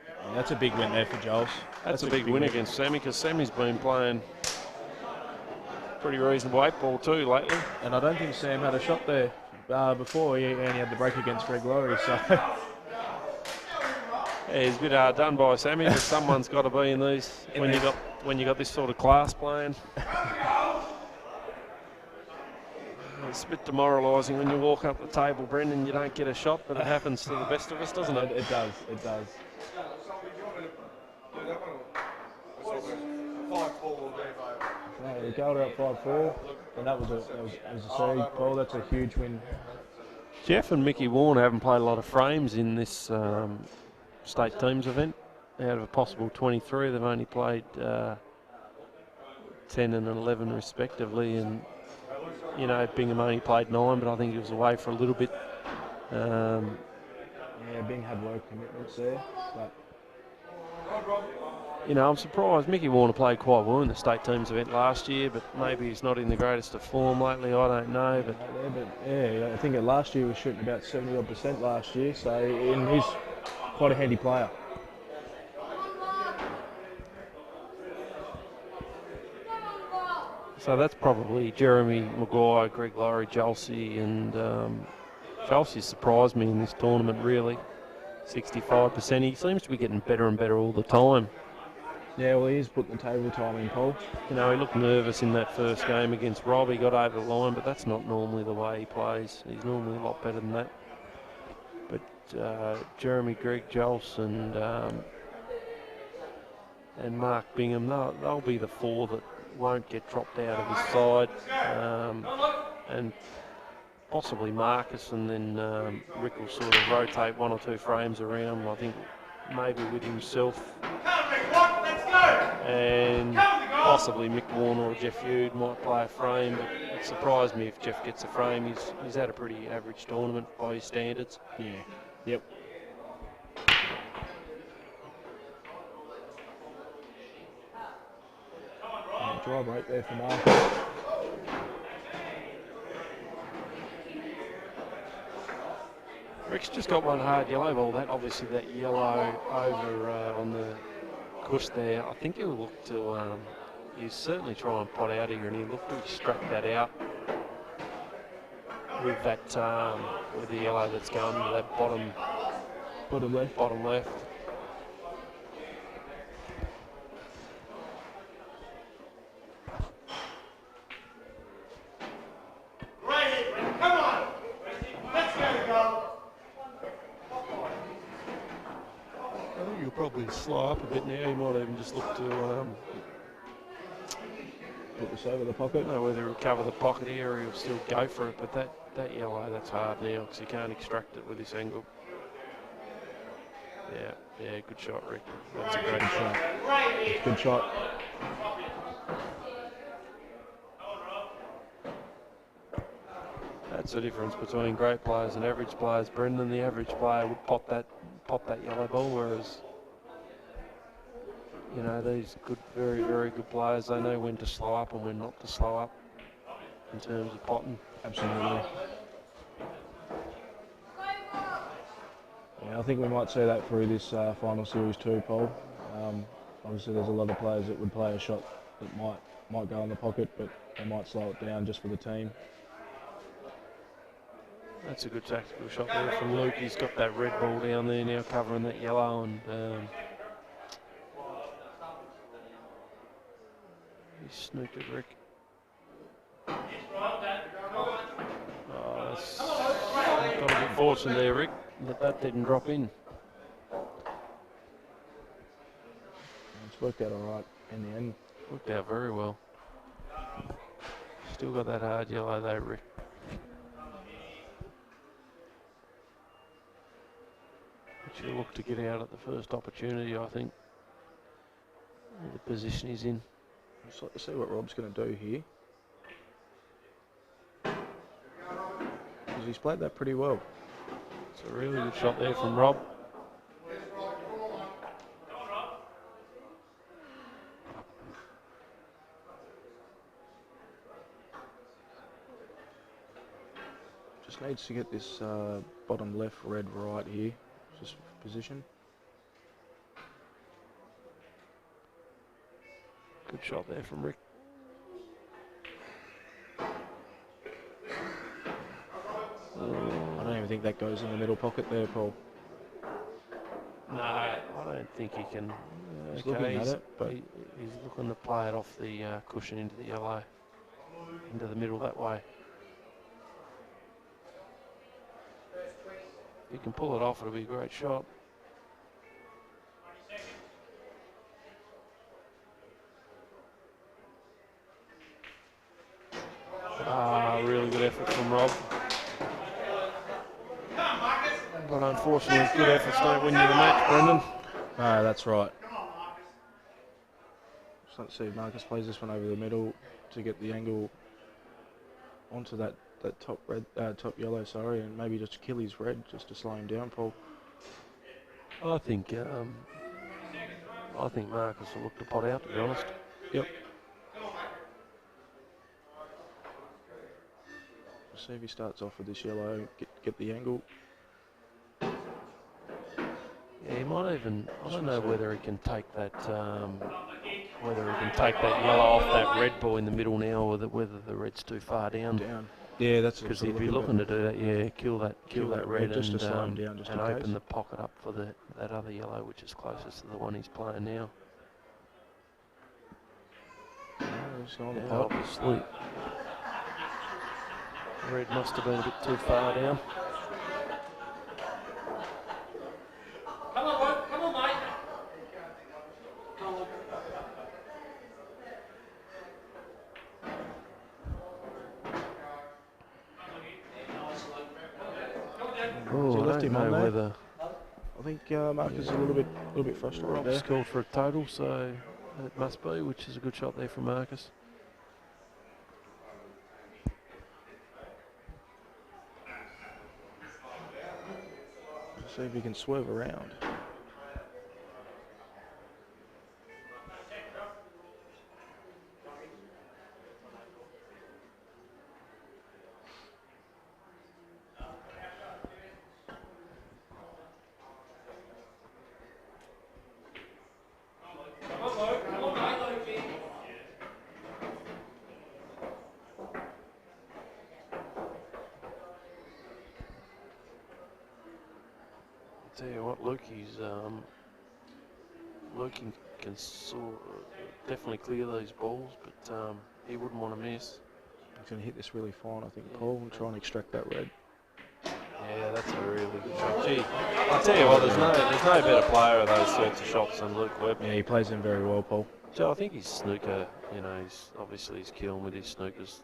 S2: Yeah, that's a big win there for Jols.
S1: That's a big win against Sammy, because Sammy's been playing pretty reasonable 8-ball too lately.
S2: And I don't think Sam had a shot there before. He only had the break against Greg Laurie, so...
S1: Yeah, he's a bit hard done by Sammy, but someone's got to be in these when you got this sort of class playing. It's a bit demoralising when you walk up the table, Brendan. You don't get a shot, but it happens to the best of us, doesn't it?
S2: It does. It does. The Golder up 5-4, and that was a series. Well, that's a huge win.
S1: Jeff and Mickey Warner haven't played a lot of frames in this state teams event. Out of a possible 23, they've only played 10 and 11 respectively, and you know, Bingham only played 9, but I think he was away for a little bit.
S2: Yeah, Bing had work commitments there, but
S1: you know, I'm surprised. Mickey Warner played quite well in the state teams event last year, but maybe he's not in the greatest of form lately. I don't know, but
S2: yeah, I think last year he was shooting about 70% last year, so he's quite a handy player.
S1: So that's probably Jeremy Maguire, Greg Laurie, Jelsey, and Jelsey surprised me in this tournament, really. 65%. He seems to be getting better and better all the time.
S2: Yeah, well, he's putting the table time in, Paul.
S1: You know, he looked nervous in that first game against Rob. He got over the line, but that's not normally the way he plays. He's normally a lot better than that. But Jeremy, Greg, Jols, and Mark Bingham, they'll be the 4 that won't get dropped out of his side, and possibly Marcus, and then Rick will sort of rotate 1 or 2 frames around, I think maybe with himself, and possibly Mick Warner or Jeff Hughes might play a frame, but it surprised me if Jeff gets a frame. He's had a pretty average tournament by his standards.
S2: Yeah, yep. Drive right there for Marcus.
S1: Rick's just got one hard yellow ball. That obviously that yellow over on the cush there. I think he'll look to. He'll certainly try and pot out here, and he'll look to extract that out with that with the yellow that's going into that bottom left. Bottom left. Probably slow up a bit now. He might even just look to
S2: put this over the pocket.
S1: I don't know whether he'll cover the pocket here or he'll still go for it, but that yellow, that's hard now because he can't extract it with this angle. Yeah, good shot, Rick. That's a great shot.
S2: Good shot.
S1: That's the difference between great players and average players. Brendan, the average player, would pop that yellow ball, whereas you know these very very good players, they know when to slow up and when not to slow up in terms of potting.
S2: Absolutely. Yeah, I think we might see that through this final series too, Paul. Obviously, there's a lot of players that would play a shot that might go in the pocket, but they might slow it down just for the team.
S1: That's a good tactical shot there from Luke. He's got that red ball down there now, covering that yellow, and he's snooked it, Rick. Oh, that's got a bit fortunate there, Rick, that didn't drop in.
S2: It's worked out all right in the end.
S1: Worked out very well. Still got that hard yellow though, Rick. Should look to get out at the first opportunity, I think. The position he's in.
S2: Just like to see what Rob's going to do here. Because he's played that pretty well.
S1: It's a really good shot there from Rob.
S2: Just needs to get this bottom left, red, right here. Just position.
S1: Good shot there from Rick.
S2: I don't even think that goes in the middle pocket there, Paul.
S1: No, I don't think he can.
S2: He's looking at it, but
S1: he's looking to play it off the cushion into the yellow, into the middle that way. If you can pull it off, it'll be a great shot. Really good effort from Rob. But unfortunately, good efforts don't win you the match, Brendan.
S2: no, that's right. Just let's see if Marcus plays this one over the middle to get the angle onto that top red, top yellow, sorry, and maybe just kill his red just to slow him down, Paul.
S1: I think Marcus will look to pot out, to be honest.
S2: Yep. See if he starts off with this yellow, get the angle.
S1: Yeah, he might even. I don't know whether he can take that. Yellow off that red ball in the middle now, or whether the red's too far down.
S2: Yeah, that's
S1: because he'd be looking to do that. Yeah, kill that red
S2: just
S1: and
S2: to slow him down, just
S1: and
S2: in
S1: open
S2: case.
S1: the pocket up for that other yellow, which is closest to the one he's playing now. Obviously, red must have been a bit too far down.
S3: Come on, mate.
S1: Oh, I
S2: left
S1: don't
S2: him on
S1: know
S2: there?
S1: whether
S2: I think Marcus is a little bit frustrated
S1: Rob's
S2: there.
S1: called for a total, so it must be, which is a good shot there from Marcus.
S2: See if he can swerve around.
S1: Tell you what, Luke can definitely clear those balls, but he wouldn't want to miss.
S2: He's going to hit this really fine, I think, Paul, and try and extract that red.
S1: Yeah, that's a really good shot. Gee, I'll tell you what, there's no better player of those sorts of shots than Luke Webb.
S2: Yeah, he plays them very well, Paul.
S1: So I think his snooker, his killing with his snookers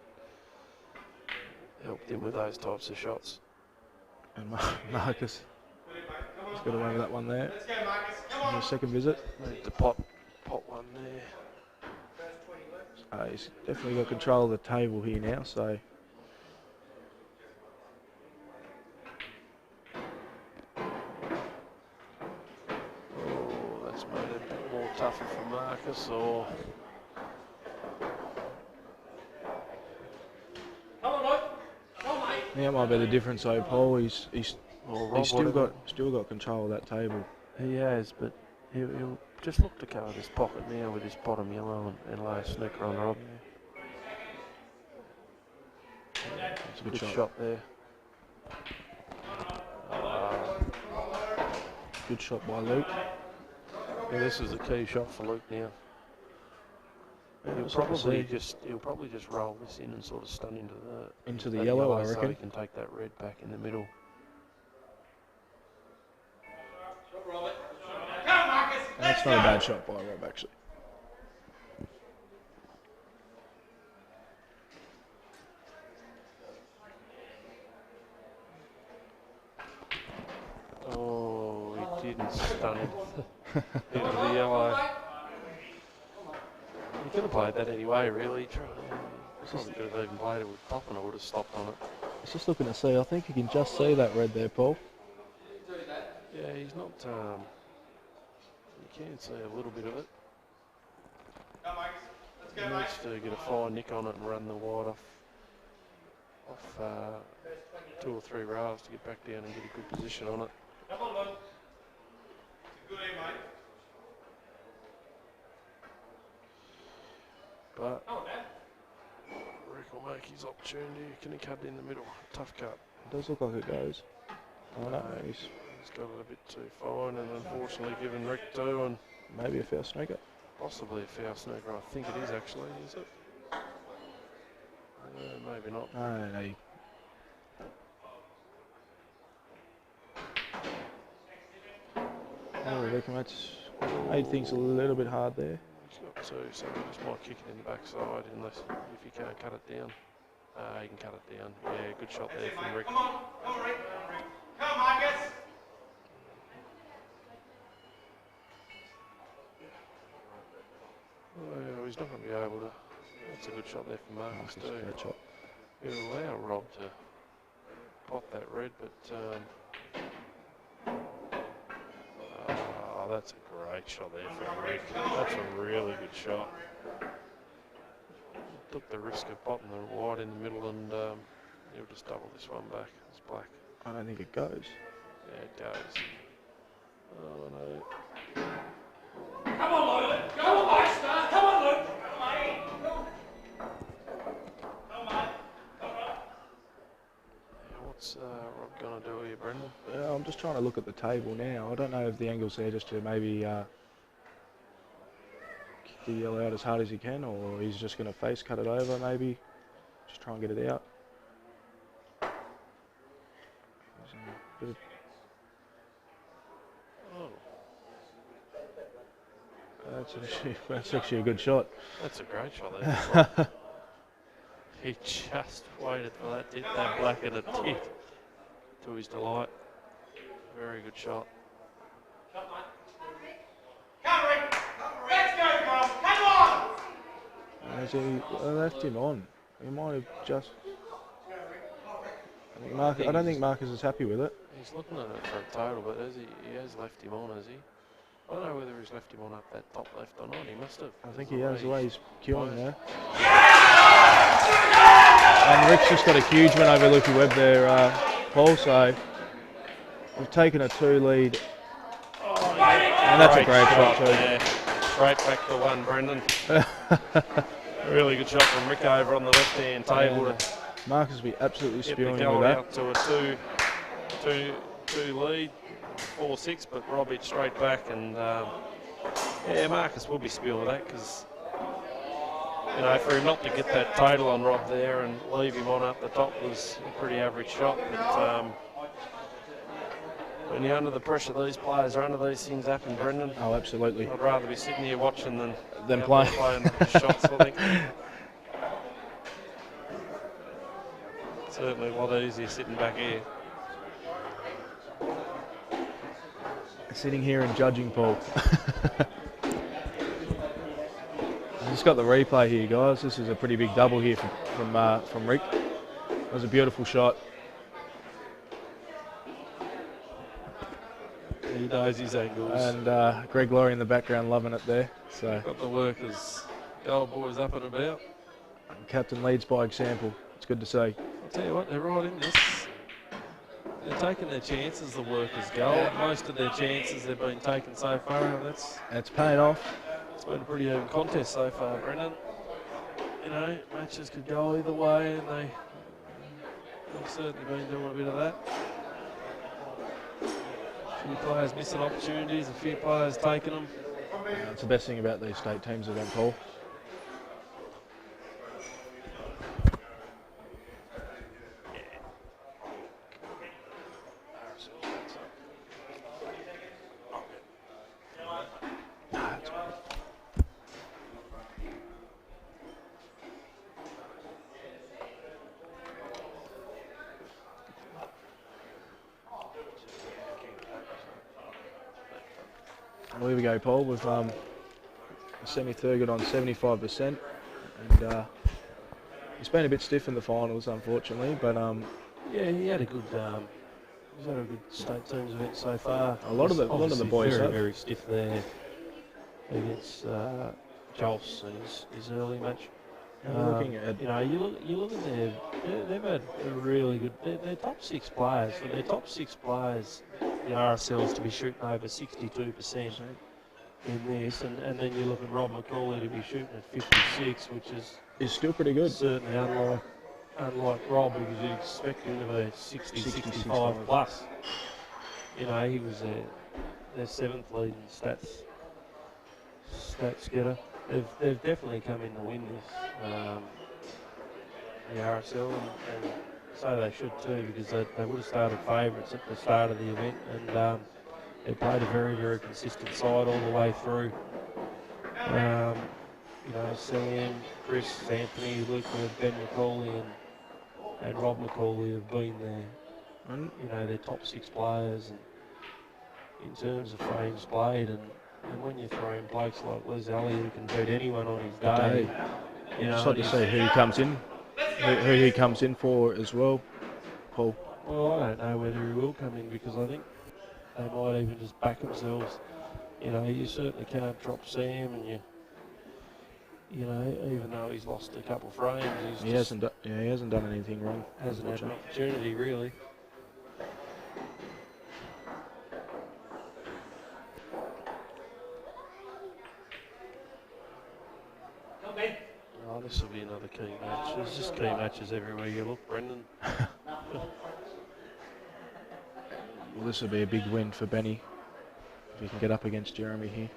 S1: helped him with those types of shots.
S2: And Marcus He's got away with that one there. On his second visit.
S1: Need to pot one there.
S2: He's definitely got control of the table here now, so.
S1: Oh, that's made it a bit more tougher for Marcus, or
S3: Come on, Luke. Come on, mate.
S2: That might be the difference, though, Paul. He's
S1: Rob,
S2: still got control of that table.
S1: He has, but he'll just look to cover this pocket now with his bottom yellow and lay a snooker on Rob.
S2: It's a
S1: Good shot there.
S2: Good shot by Luke.
S1: Yeah, this is a key shot for Luke now. He'll probably just roll this in and sort of stun into
S2: the
S1: that
S2: yellow, I
S1: so
S2: reckon.
S1: he can take that red back in the middle.
S2: And it's not a bad shot by Rob, actually.
S1: Oh, he didn't stun him into the yellow. He could have played that anyway, really. Probably could have even played it with top and I would have stopped on it.
S2: I was just looking to see. I think you can just see that red there, Paul.
S1: Yeah, he's not. You can see a little bit of it. He needs to get a fine nick on it and run the wide off 2 or 3 rails to get back down and get a good position on it.
S3: Come on, Luke. Good aim, mate.
S1: But
S3: Come on, man.
S1: Rick will make his opportunity. Can he cut it in the middle? Tough cut.
S2: It does look like it goes. Oh, no,
S1: He's got it a bit too fine and unfortunately given Rick 2 and
S2: maybe a foul snooker.
S1: possibly a foul snooker. I think it is actually, is it? Maybe not.
S2: No. Oh, I reckon that's made things a little bit hard there.
S1: He's got 2, so he just might kick it in the backside unless if he can't cut it down. He can cut it down. Yeah, good shot there from Rick.
S3: Come on, Rick. Come on, Marcus.
S1: Oh, he's not going to be able to. That's a good shot there from Marcus too.
S2: Great shot.
S1: It'll allow Rob to pot that red, but that's a great shot there from Rick. That's a really good shot. Took the risk of potting the wide in the middle and he'll just double this one back. It's black.
S2: I don't think it goes.
S1: Yeah, it goes. Oh no.
S3: Come on, Luke. Come on, mate. Start. Come on, Luke.
S1: What's Rob going to do here, Brendan?
S2: I'm just trying to look at the table now. I don't know if the angle's there just to maybe kick the yellow out as hard as he can, or he's just going to face cut it over maybe. Just try and get it out. That's actually a good shot.
S1: That's a great shot there. He just waited for that to hit that black and it did, to his delight. Very good shot.
S3: Come, Rick. Let's go, Rob. Come on.
S2: As he left him on. He might have just. I don't think Marcus is happy with it.
S1: He's looking at it for a total, but he has left him on, has he? I don't know whether he's left him on up that top left or not. He must have.
S2: I think he has the way he's queuing there. And Rick's just got a huge win over Lukey Webb there, Paul. So we've taken a 2 lead. And that's a great shot too.
S1: There. Straight back to 1, Brendan. Really good shot from Rick over on the left-hand table.
S2: Yeah. Marcus will be absolutely
S1: Get the
S2: spewing
S1: goal
S2: with that.
S1: out to a 2 lead, 4-6, but Rob hit straight back, and yeah, Marcus will be spewing with that because for him not to get that total on Rob there and leave him on up the top was a pretty average shot. But when you're under the pressure, these players are under, these things happen, Brendan.
S2: Oh, absolutely.
S1: I'd rather be sitting here watching than
S2: playing
S1: the shots, I think. Certainly a lot easier sitting back here.
S2: sitting here and judging Paul. I just got the replay here, guys. This is a pretty big double here from Rick. It was a beautiful shot.
S1: He knows his angles.
S2: And Greg Laurie in the background loving it there. So
S1: Got the workers, gold boys up and about.
S2: Captain leads by example. It's good to see.
S1: I'll tell you what, they're right in this. They're taking their chances, the workers go. Most of their chances they've been taken so far, and
S2: It's paying off.
S1: it's been a pretty even contest so far, Brendan. You know, matches could go either way, and they've certainly been doing a bit of that. A few players missing opportunities, a few players taking them.
S2: It's the best thing about these state teams, event, Paul. Well, here we go, Paul, with semi-Thurgood on 75%, and he's been a bit stiff in the finals, unfortunately, but
S1: Yeah, he had a good state teams event so far.
S2: a lot of the boys
S1: very,
S2: have.
S1: very stiff there against Jols his early match.
S2: Looking at
S1: you know, you look at they've had a really good. They're top 6 players. For their top 6 players, the RSLs to be shooting over 62% in this, and then you look at Rob McCauley to be shooting at 56, which is
S2: still pretty good.
S1: certainly unlike Rob, because you'd expect him to be 60, 65 plus. You know, he was their 7th leading stats getter. They've definitely come in to win this, the RSL, and so they should too, because they would have started favourites at the start of the event, and they played a very, very consistent side all the way through. You know, Sam, Chris, Anthony, Luke, Ben McCauley, and Rob McCauley have been there. You know, they're top 6 players, and in terms of frames played, and when you throw in blokes like Liz Alley who can beat anyone on his day, you know,
S2: Just like to see who he comes in, who he comes in for as well, Paul.
S1: well, I don't know whether he will come in, because I think they might even just back themselves. You know, you certainly can't drop Sam, and you know, even though he's lost a couple of frames,
S2: He hasn't done anything wrong.
S1: hasn't had an opportunity really. Oh, this will be another key match. There's just key matches everywhere you look, Brendan.
S2: Well, this will be a big win for Benny if he can get up against Jeremy here.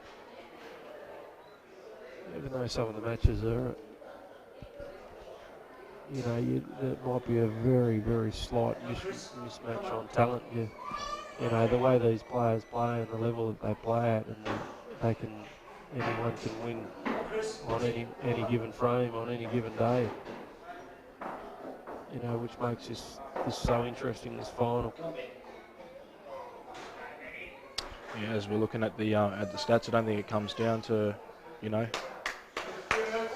S1: Even though some of the matches are, you know, there might be a very, very slight mismatch on talent. You know, the way these players play and the level that they play at, and anyone can win on any given frame on any given day. You know, which makes this so interesting, this final.
S2: Yeah, as we're looking at the stats, I don't think it comes down to, you know,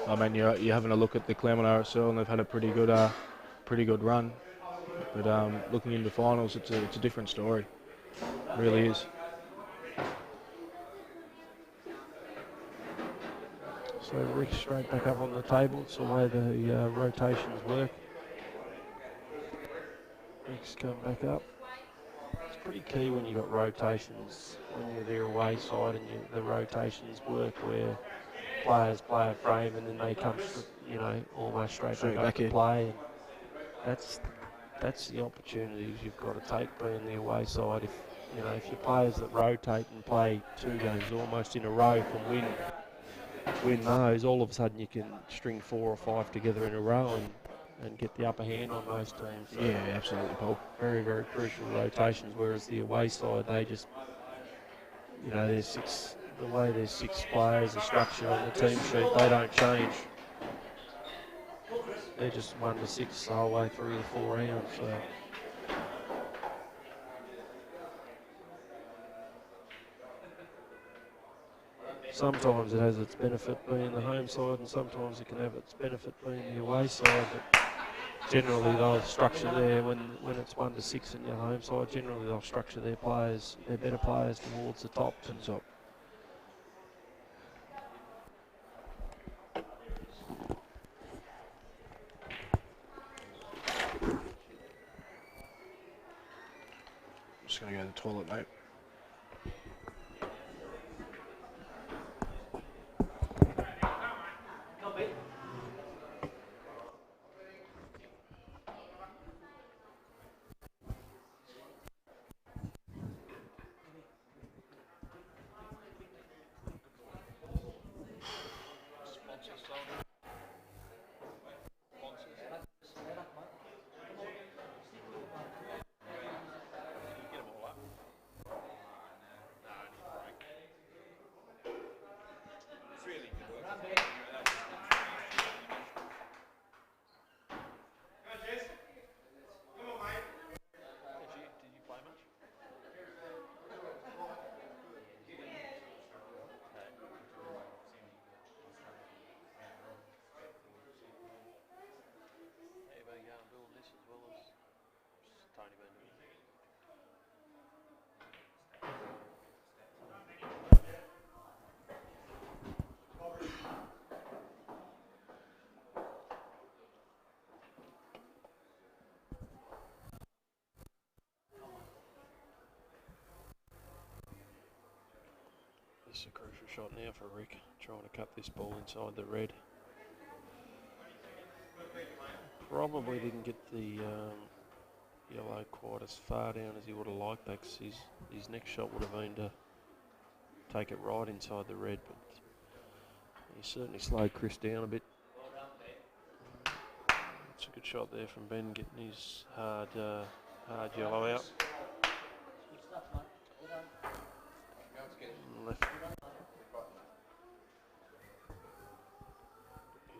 S2: I mean, you're having a look at the Claremont RSL, and they've had a pretty good run. But looking into finals, it's a different story. It really is.
S1: So Rick straight back up on the table. It's the way the rotations work. Rick's come back up. It's pretty key when you've got rotations, when you're their away side, and the rotations work where players play a frame and then they come, you know, almost straight back up to play. And that's the opportunities you've got to take being the away side. If your players that rotate and play 2 games almost in a row can win those, all of a sudden you can string 4 or 5 together in a row and get the upper hand on most teams. So
S2: yeah, absolutely, Paul.
S1: very, very crucial rotations, whereas the away side, they just, you know, the way there's 6 players are structured on the team sheet, they don't change. They're just 1 to 6 the whole way through the 4 rounds. So sometimes it has its benefit being the home side, and sometimes it can have its benefit being the away side. But generally, they'll structure there when it's 1-6 in your home side. Generally, they'll structure their players, their better players, towards the top. And
S2: top. Just gonna go to the toilet, mate.
S1: This is a crucial shot now for Rick, trying to cut this ball inside the red. Probably didn't get the yellow quite as far down as he would have liked that, 'cause his next shot would have been to take it right inside the red, but he certainly slowed Chris down a bit. It's a good shot there from Ben, getting his hard yellow out. Left.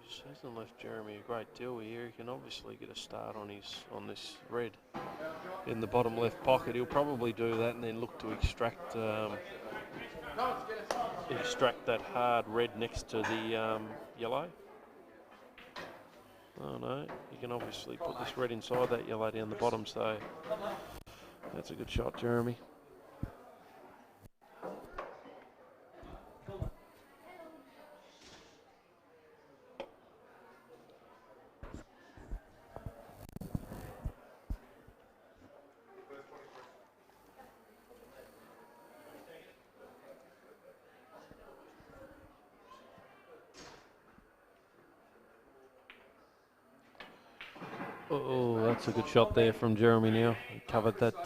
S1: He hasn't left Jeremy a great deal here. He can obviously get a start on this red in the bottom left pocket. He'll probably do that and then look to extract that hard red next to the yellow. Oh no, you can obviously put this red inside that yellow down the bottom, so that's a good shot, Jeremy. Oh, that's a good shot there from Jeremy now. He covered that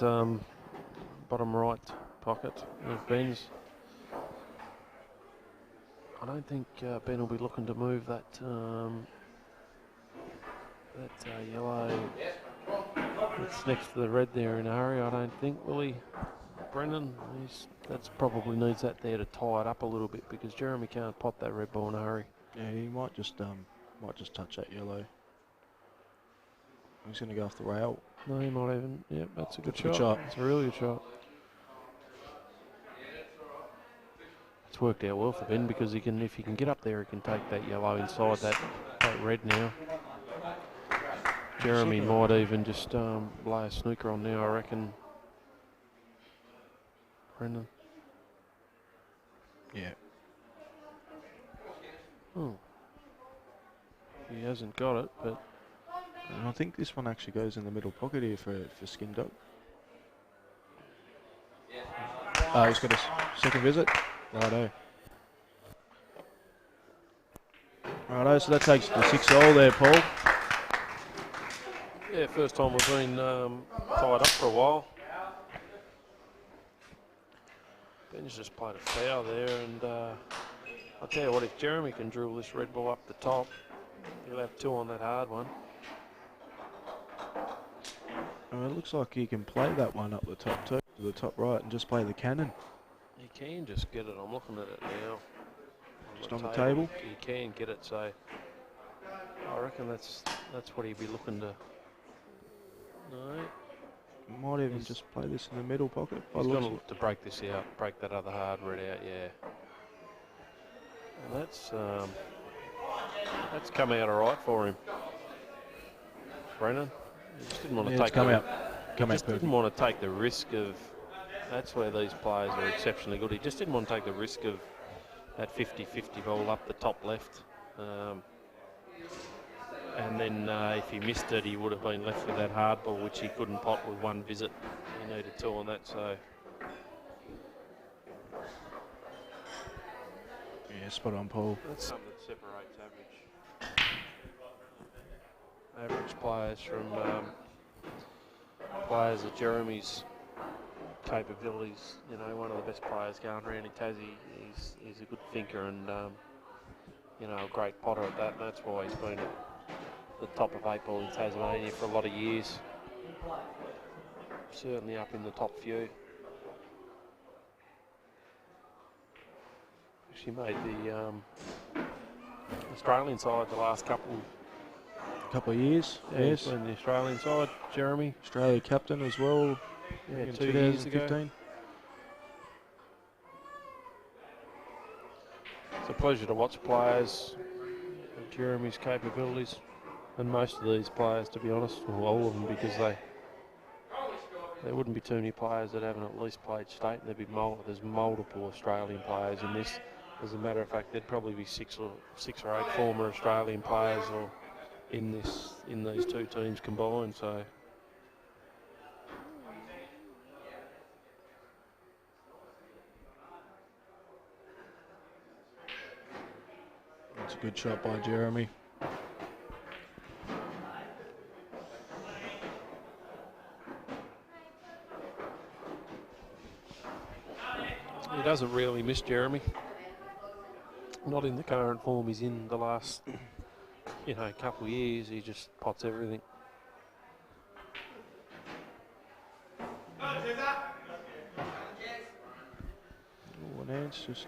S1: bottom right pocket of Ben's. I don't think Ben will be looking to move that yellow that's next to the red there in a hurry. I don't think, will he? Brendan, that's probably needs that there to tie it up a little bit, because Jeremy can't pot that red ball in a hurry.
S2: Yeah, he might just touch that yellow. He's going to go off the rail.
S1: No, he might even. Yep, that's a good
S2: Good shot.
S1: It's a really good shot. It's worked out well for Ben, because if he can get up there, he can take that yellow inside that red now. Jeremy might even just lay a snooker on now, I reckon. Brendan.
S2: Yeah.
S1: Oh. He hasn't got it, but
S2: And I think this one actually goes in the middle pocket here for Skin Dog. He's got a second visit. Righto. Righto, so that takes the 6-all there, Paul.
S1: yeah, first time we've been tied up for a while. Ben's just played a foul there, and I'll tell you what, if Jeremy can drill this red ball up the top, he'll have 2 on that hard one.
S2: It looks like he can play that one up the top too, to the top right, and just play the cannon.
S1: He can just get it. I'm looking at it now.
S2: Just on the table.
S1: He can get it, so I reckon that's what he'd be looking to. No.
S2: Might even just play this in the middle pocket.
S1: He's going to look to break this out, break that other hard red out, yeah. And that's come out all right for him, Brennan. He just didn't want to
S2: Yeah, it's
S1: take
S2: come
S1: the,
S2: out
S1: just
S2: perfect.
S1: didn't want to take the risk of. That's where these players are exceptionally good. He just didn't want to take the risk of that 50-50 ball up the top left. And then if he missed it, he would have been left with that hard ball, which he couldn't pot with one visit. He needed two on that, so.
S2: Yeah, spot on, Paul.
S1: That's something that separates average players from players of Jeremy's capabilities. You know, one of the best players going around in Tassie. He's a good thinker and, you know, a great potter at that. And that's why he's been at the top of 8 ball in Tasmania for a lot of years. Certainly up in the top few. She made the Australian side the last couple
S2: Couple of years,
S1: Yeah,
S2: yes.
S1: he's been the Australian side, Jeremy.
S2: Australia captain as well.
S1: Yeah,
S2: in
S1: 2 years ago.
S2: 2015.
S1: It's a pleasure to watch players of Jeremy's capabilities, and most of these players, to be honest, well, all of them, because there wouldn't be too many players that haven't at least played state, and there's multiple Australian players in this. As a matter of fact, there'd probably be six or 8 former Australian players or in these two teams combined. So.
S2: That's a good shot by Jeremy.
S1: He doesn't really miss Jeremy. Not in the current form he's in the last, couple of years. He just pots everything.
S2: And it's just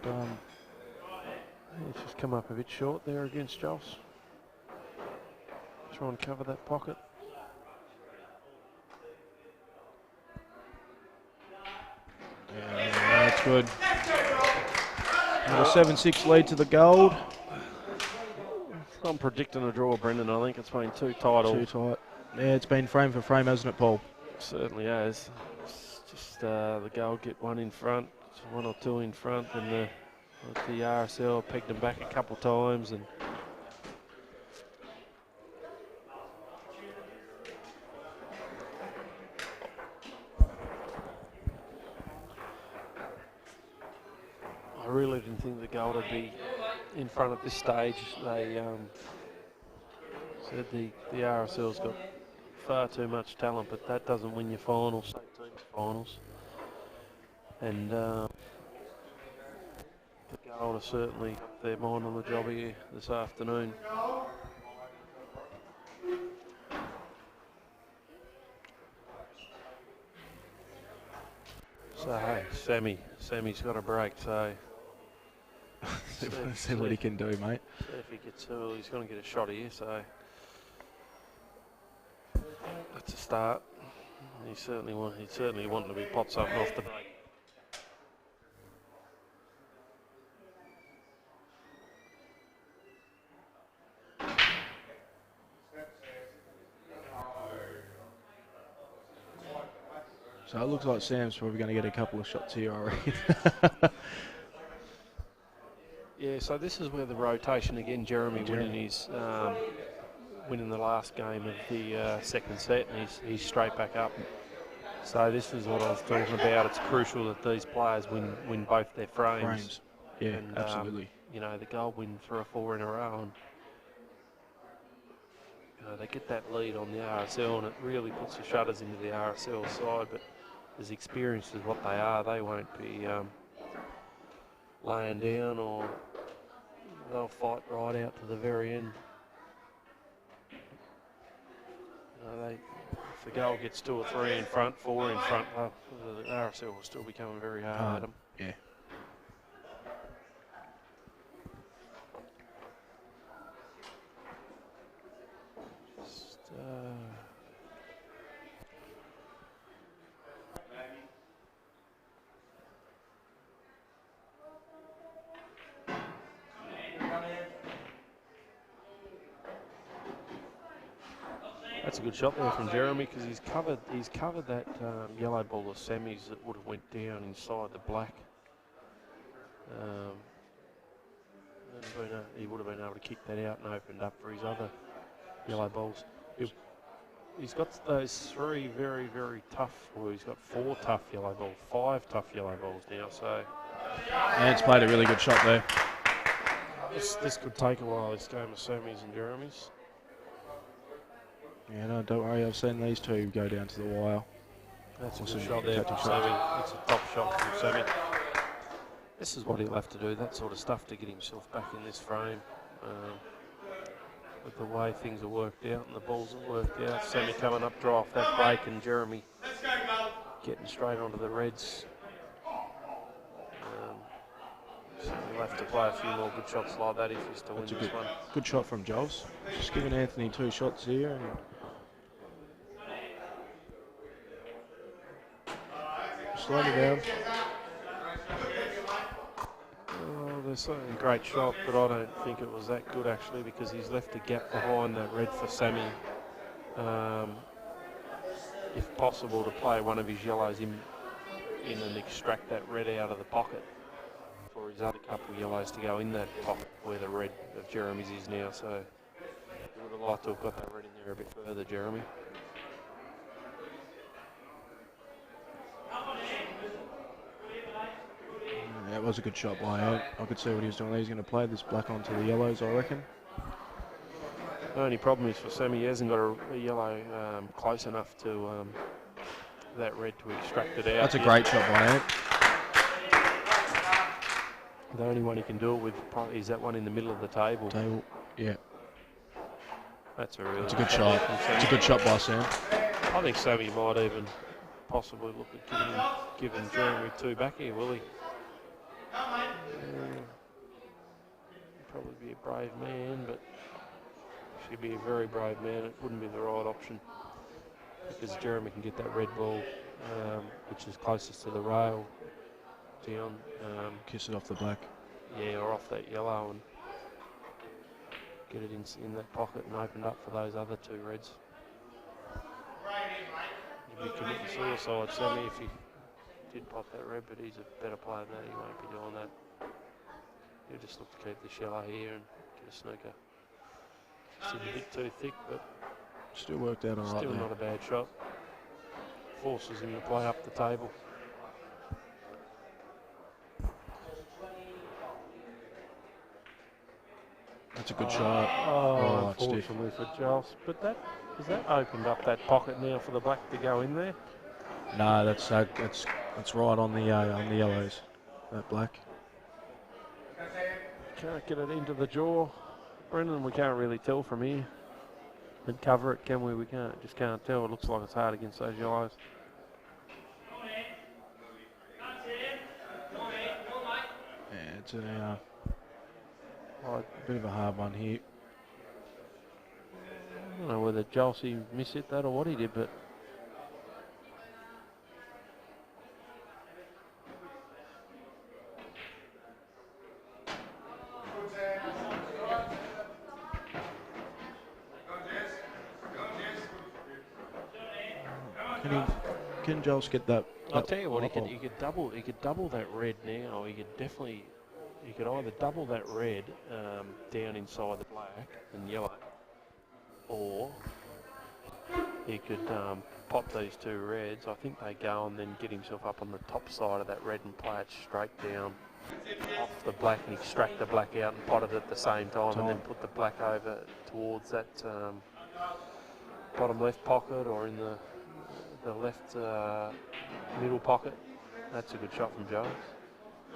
S1: He's just come up a bit short there against Joss. Try and cover that pocket.
S2: yeah, that's good. And a 7-6 lead to the gold.
S1: I'm predicting a draw, Brendan. I think it's been too tight.
S2: Too tight. Yeah, it's been frame for frame, hasn't it, Paul?
S1: Certainly has. It's just the goal get one in front, one or two in front, and the RSL pegged them back a couple of times, and I really didn't think the goal would be in front at this stage. They said the RSL's got far too much talent, but that doesn't win your finals, state teams finals. And the goal are certainly up their mind on the job here this afternoon. So hey, Sammy's got a break, so
S2: See what he can do, mate.
S1: if he gets he's going to get a shot here, so that's a start. He'd certainly want to be pot something off the break.
S2: So it looks like Sam's probably going to get a couple of shots here, I reckon.
S1: Yeah, so this is where the rotation again. Jeremy winning the last game of the second set, and he's straight back up. So this is what I was talking about. It's crucial that these players win both their frames.
S2: Yeah,
S1: And,
S2: absolutely.
S1: The goal win 3 or 4 in a row, and they get that lead on the RSL, and it really puts the shutters into the RSL side. But as experienced as what they are, they won't be laying down, or they'll fight right out to the very end. If the goal gets 2 or 3 in front, 4 in front, the RSL will still be coming very hard at them.
S2: Yeah.
S1: Just, That's a good shot there from Jeremy because he's covered that yellow ball of semis that would have went down inside the black. He would have been able to kick that out and opened up for his other yellow balls. He's got those three very, very tough, well, he's got 4 tough yellow balls, 5 tough yellow balls now, so.
S2: And it's played a really good shot there.
S1: This could take a while, this game of semis and Jeremy's.
S2: Yeah, no, don't worry, I've seen these two go down to the wire.
S1: That's a
S2: Awesome
S1: good shot there from
S2: tactic shot.
S1: Sammy. It's a top shot from Sammy. This is what he'll have to do, that sort of stuff, to get himself back in this frame. With the way things are worked out and the balls are worked out. Sammy coming up dry off that break and Jeremy getting straight onto the reds. So he'll have to play a few more good shots like that if he's to win this one.
S2: Good shot from Giles. Just giving Anthony 2 shots here. And slow me down.
S1: Oh, they're saying great shot, but I don't think it was that good actually, because he's left a gap behind that red for Sammy. If possible, to play one of his yellows in and extract that red out of the pocket for his other couple of yellows to go in that pocket where the red of Jeremy's is now. So he would have liked to have got that red in there a bit further, Jeremy.
S2: That was a good shot by Ant. I could see what he was doing. He's going to play this black onto the yellows, I reckon.
S1: The only problem is for Sammy, he hasn't got a yellow close enough to that red to extract it out.
S2: That's a great shot by Ant.
S1: The only one he can do it with is that one in the middle of the table.
S2: Yeah.
S1: That's a really
S2: good shot. It's a good shot by Sam.
S1: I think Sammy might even possibly look at giving Jeremy 2 back here, will he? Probably be a brave man, but if he'd be a very brave man, it wouldn't be the right option, because Jeremy can get that red ball, which is closest to the rail, down.
S2: Kiss it off the black.
S1: Yeah, or off that yellow, and get it in that pocket and opened up for those other 2 reds. He'd be committing suicide, Sammy, if he did pop that red, but he's a better player than that. He won't be doing that. He'll just look to keep this yellow here and get a snooker. It's a bit too thick, but
S2: still worked out all right.
S1: Still not a bad shot. Forces him to play up the table.
S2: That's a good shot.
S1: Oh, unfortunately for Giles. But has that opened up that pocket now for the black to go in there?
S2: No, that's right on the yellows. That black.
S1: Can't get it into the jaw. Brendan, we can't really tell from here. And cover it, can we? We just can't tell. It looks like it's hard against those yellows.
S2: Yeah, it's a bit of a hard one here.
S1: I don't know whether Jelsey mishit that or what he did, but
S2: can Giles get that?
S1: I'll tell you what, he could double that red now. He could either double that red down inside the black and yellow, or he could pop these 2 reds. I think they go and then get himself up on the top side of that red and play it straight down off the black and extract the black out and pot it at the same time, and then put the black over towards that bottom left pocket or in the left middle pocket. That's a good shot from Jones.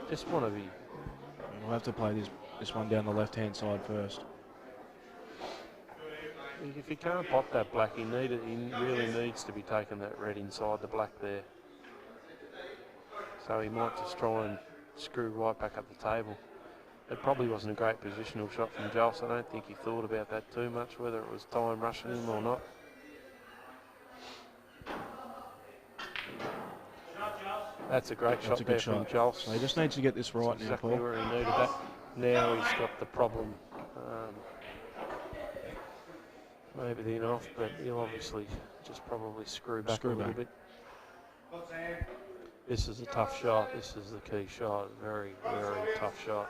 S1: Just want to be...
S2: We'll have to play this one down the left-hand side first.
S1: If he can't pop that black, he really needs to be taking that red inside the black there. So he might just try and screw right back up the table. It probably wasn't a great positional shot from Giles. I don't think he thought about that too much, whether it was time rushing him or not. That's a great shot there from Giles.
S2: So he just needs to get this right now,
S1: exactly
S2: Paul.
S1: Where he needed that. Now he's got the problem. maybe the off, but he'll obviously just probably screw back a little bit. This is a tough shot. This is the key shot. Very, very tough shot.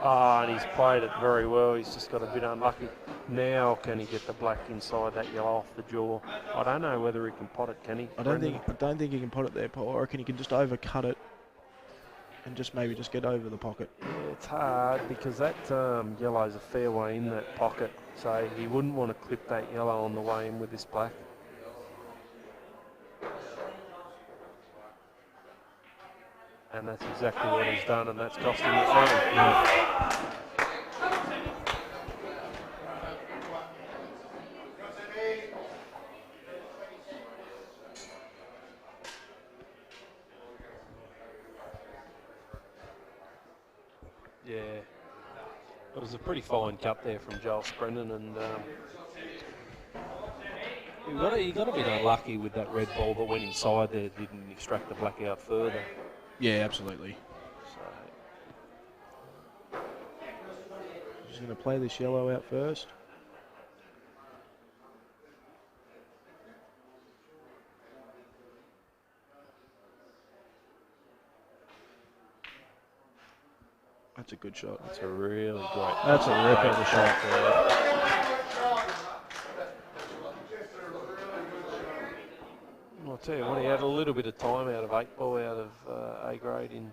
S1: And he's played it very well. He's just got a bit unlucky. Now can he get the black inside that yellow off the jaw? I don't know whether he can pot it, can he?
S2: I don't think he can pot it there, Paul. I reckon he can just overcut it and just maybe just get over the pocket.
S1: Yeah, it's hard because that yellow's a fair way in that pocket, so he wouldn't want to clip that yellow on the way in with this black. And that's exactly what he's done, and that's cost him the front. Yeah, it was a pretty fine cut there from Joel Sprennan, and he got a bit unlucky with that red ball that went inside there, didn't extract the black out further.
S2: Yeah, absolutely.
S1: So
S2: Just going to play this yellow out first. That's a good shot.
S1: that's a really great.
S2: That's a rip of a shot.
S1: I'll tell you what, he had a little bit of time out of 8 ball out of A grade in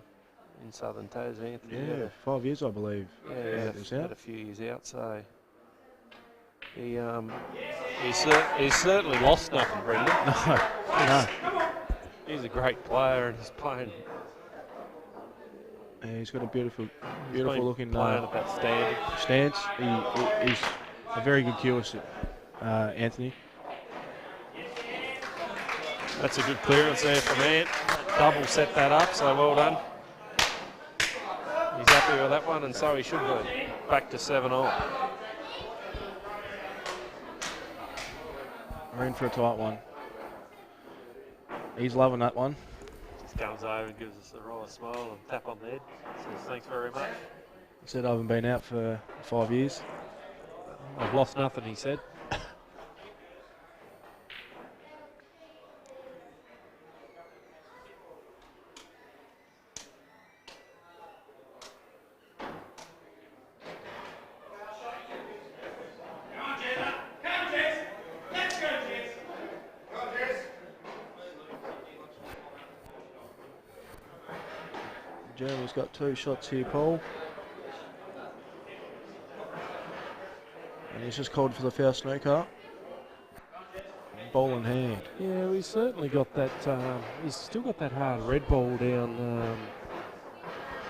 S1: Southern Tasmania.
S2: Yeah, 5 years I believe.
S1: Yeah,
S2: he's
S1: had
S2: out.
S1: a few years out, so he's certainly lost nothing, Brendan.
S2: No.
S1: He's a great player and he's playing.
S2: Yeah, he's got a beautiful
S1: He's been
S2: looking
S1: playing at that standard.
S2: stance. He's a very good cue, Anthony.
S1: That's a good clearance there from Ant. Double set that up, so well done. He's happy with that one, and so he should be. Back to 7-all.
S2: We're in for a tight one. He's loving that one.
S1: Just comes over and gives us a royal smile and tap on the head. Says thanks very much.
S2: He said I haven't been out for 5 years.
S1: I've lost nothing, he said.
S2: Jeremy's got 2 shots here, Paul. And he's just called for the foul snooker. Ball in hand.
S1: Yeah, we certainly got that. He's still got that hard red ball down.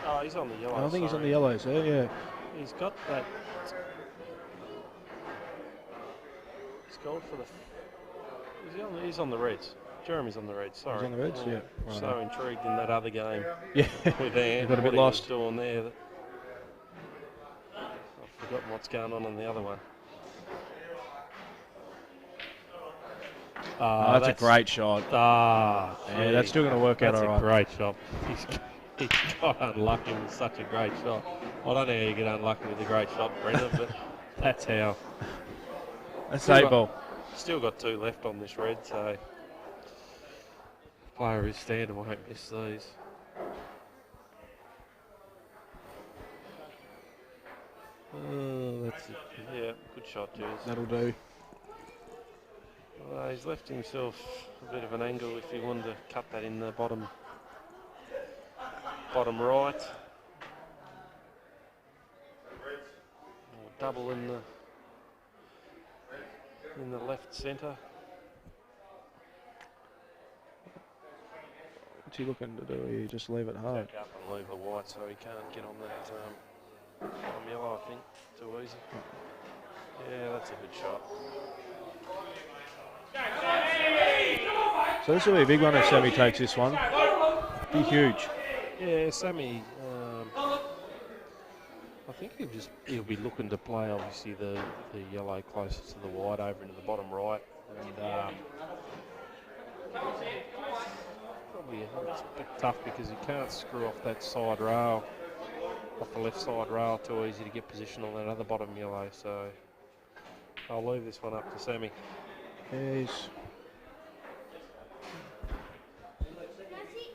S1: Oh, he's on the yellow.
S2: I think he's on the yellows there, yeah.
S1: He's got that. He's gone for the. He's on the reds. Jeremy's on the reds. Sorry.
S2: He's on the reds, yeah. Right.
S1: So intrigued in that other game.
S2: Yeah.
S1: With Ant,
S2: got a bit
S1: what he
S2: lost.
S1: was doing there. I've forgotten what's going on in the other one.
S2: That's a great shot. Yeah, that's still going to work out all right.
S1: That's a great shot. He's got unlucky with such a great shot. I don't know how you get unlucky with a great shot, Brendan, but that's how.
S2: That's 8 ball.
S1: Still got 2 left on this red, so player who's standing won't miss these. That's it. Yeah, good shot, Jez.
S2: That'll do.
S1: He's left himself a bit of an angle if he wanted to cut that in the bottom right. Or double in the left centre.
S2: What's he looking to do? You just leave it hard.
S1: Back up and leave the white so he can't get on that bottom yellow, I think. Too easy. Yeah, that's a good shot.
S2: So this will be a big one if Sammy takes this one. Be huge.
S1: Yeah, Sammy. I think he'll be looking to play obviously the yellow closest to the white over into the bottom right, and probably it's a bit tough because he can't screw off that side rail off the left side rail, too easy to get position on that other bottom yellow. So I'll leave this one up to Sammy.
S2: Yeah,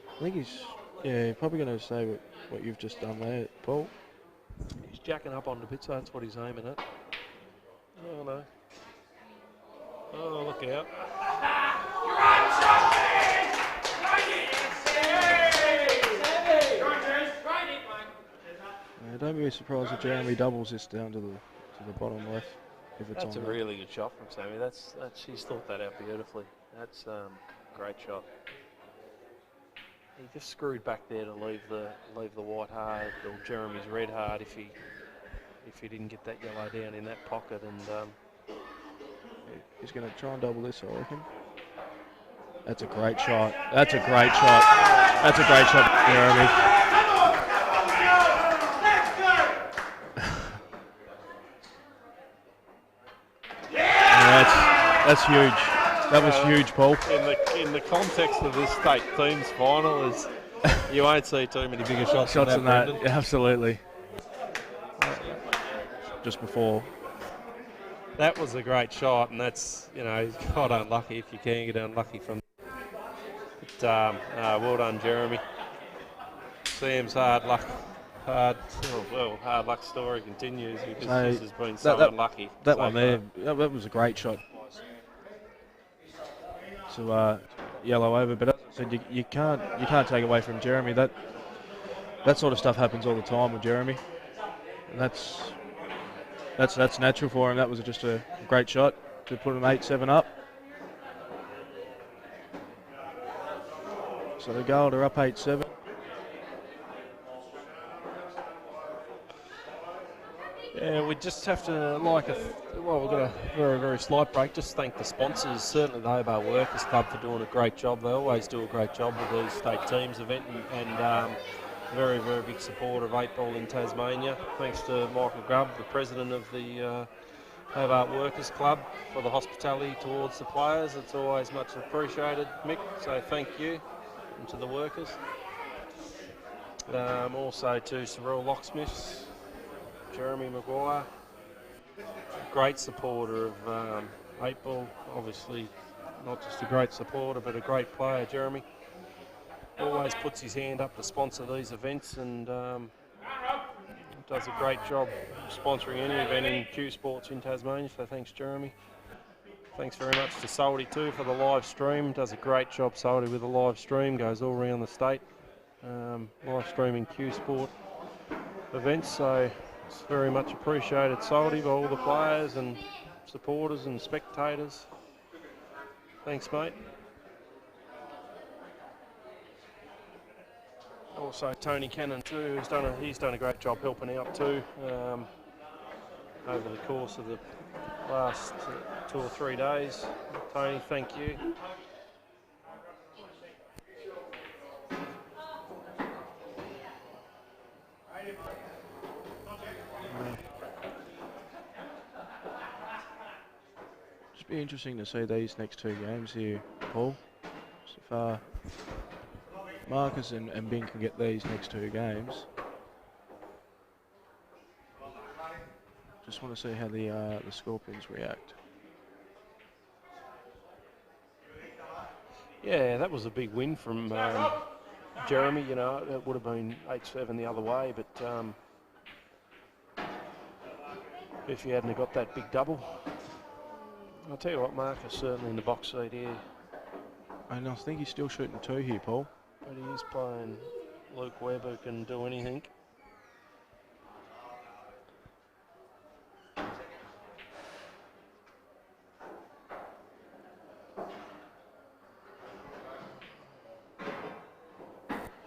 S2: I think he's probably going to say what you've just done there, Paul.
S1: He's jacking up on the bit, so that's what he's aiming at. Oh no. Oh, look out.
S2: Don't be surprised if Jeremy doubles this down to the bottom left if it's
S1: That's a
S2: on there.
S1: really good shot from Sammy. That's she's thought that out beautifully. That's great shot. He just screwed back there to leave the white hard or Jeremy's red hard if he didn't get that yellow down in that pocket, and
S2: he's going to try and double this, I reckon. That's a great shot. That's a great shot. That's a great shot, Jeremy. That's huge. That was huge, Paul.
S1: In the context of this state team's final, is you won't see too many bigger shots
S2: than that.
S1: Brendan.
S2: Absolutely. Just before.
S1: That was a great shot, and that's, he's got unlucky if you can get unlucky from. But well done, Jeremy. Sam's hard luck story continues because this has been so unlucky.
S2: That one there, that was a great shot. To yellow over, but as I said, you can't take away from Jeremy. That sort of stuff happens all the time with Jeremy, and that's natural for him. That was just a great shot to put him 8-7 up. So the Gold are up 8-7.
S1: Yeah, we just have to, we've got a very, very slight break. Just thank the sponsors, certainly the Hobart Workers Club, for doing a great job. They always do a great job with these state teams event, and very, very big supporter of 8 Ball in Tasmania. Thanks to Michael Grubb, the president of the Hobart Workers Club, for the hospitality towards the players. It's always much appreciated, Mick, so thank you, and to the workers. Also to Sorrel Locksmiths, Jeremy Maguire, great supporter of 8 Ball, obviously not just a great supporter but a great player. Jeremy always puts his hand up to sponsor these events, and does a great job sponsoring any event in Q Sports in Tasmania, so thanks Jeremy. Thanks very much to Salty too for the live stream, does a great job Salty with the live stream, goes all around the state, live streaming Q Sport events, so it's very much appreciated, Salty, by all the players and supporters and spectators. Thanks, mate. Also, Tony Cannon too, he's done a great job helping out too over the course of the last 2 or 3 days. Tony, thank you.
S2: Just be interesting to see these next 2 games here, Paul. So if Marcus and Bing can get these next 2 games. Just want to see how the Scorpions react.
S1: Yeah, that was a big win from Jeremy. It would have been 8-7 the other way, but if you hadn't have got that big double. I'll tell you what, Marcus certainly in the box seat here.
S2: And I think he's still shooting 2 here, Paul.
S1: But he is playing Luke Webb, who can do anything.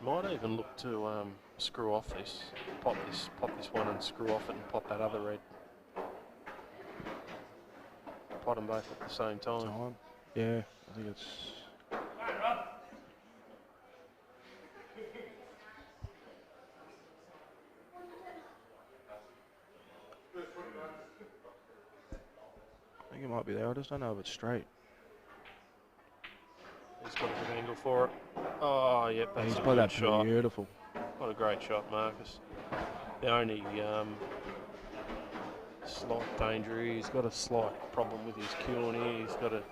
S1: Might even look to screw off this, pop this one and screw off it and pop that other red. Pot them both at the same time.
S2: Yeah, I think it's... I think it might be there, I just don't know if it's straight.
S1: He's got a good angle for it. Oh, yep, that's
S2: he's
S1: a
S2: played
S1: good
S2: that
S1: shot.
S2: beautiful.
S1: What a great shot, Marcus. The only slight danger, he's got a slight problem with his cueing here. He's got to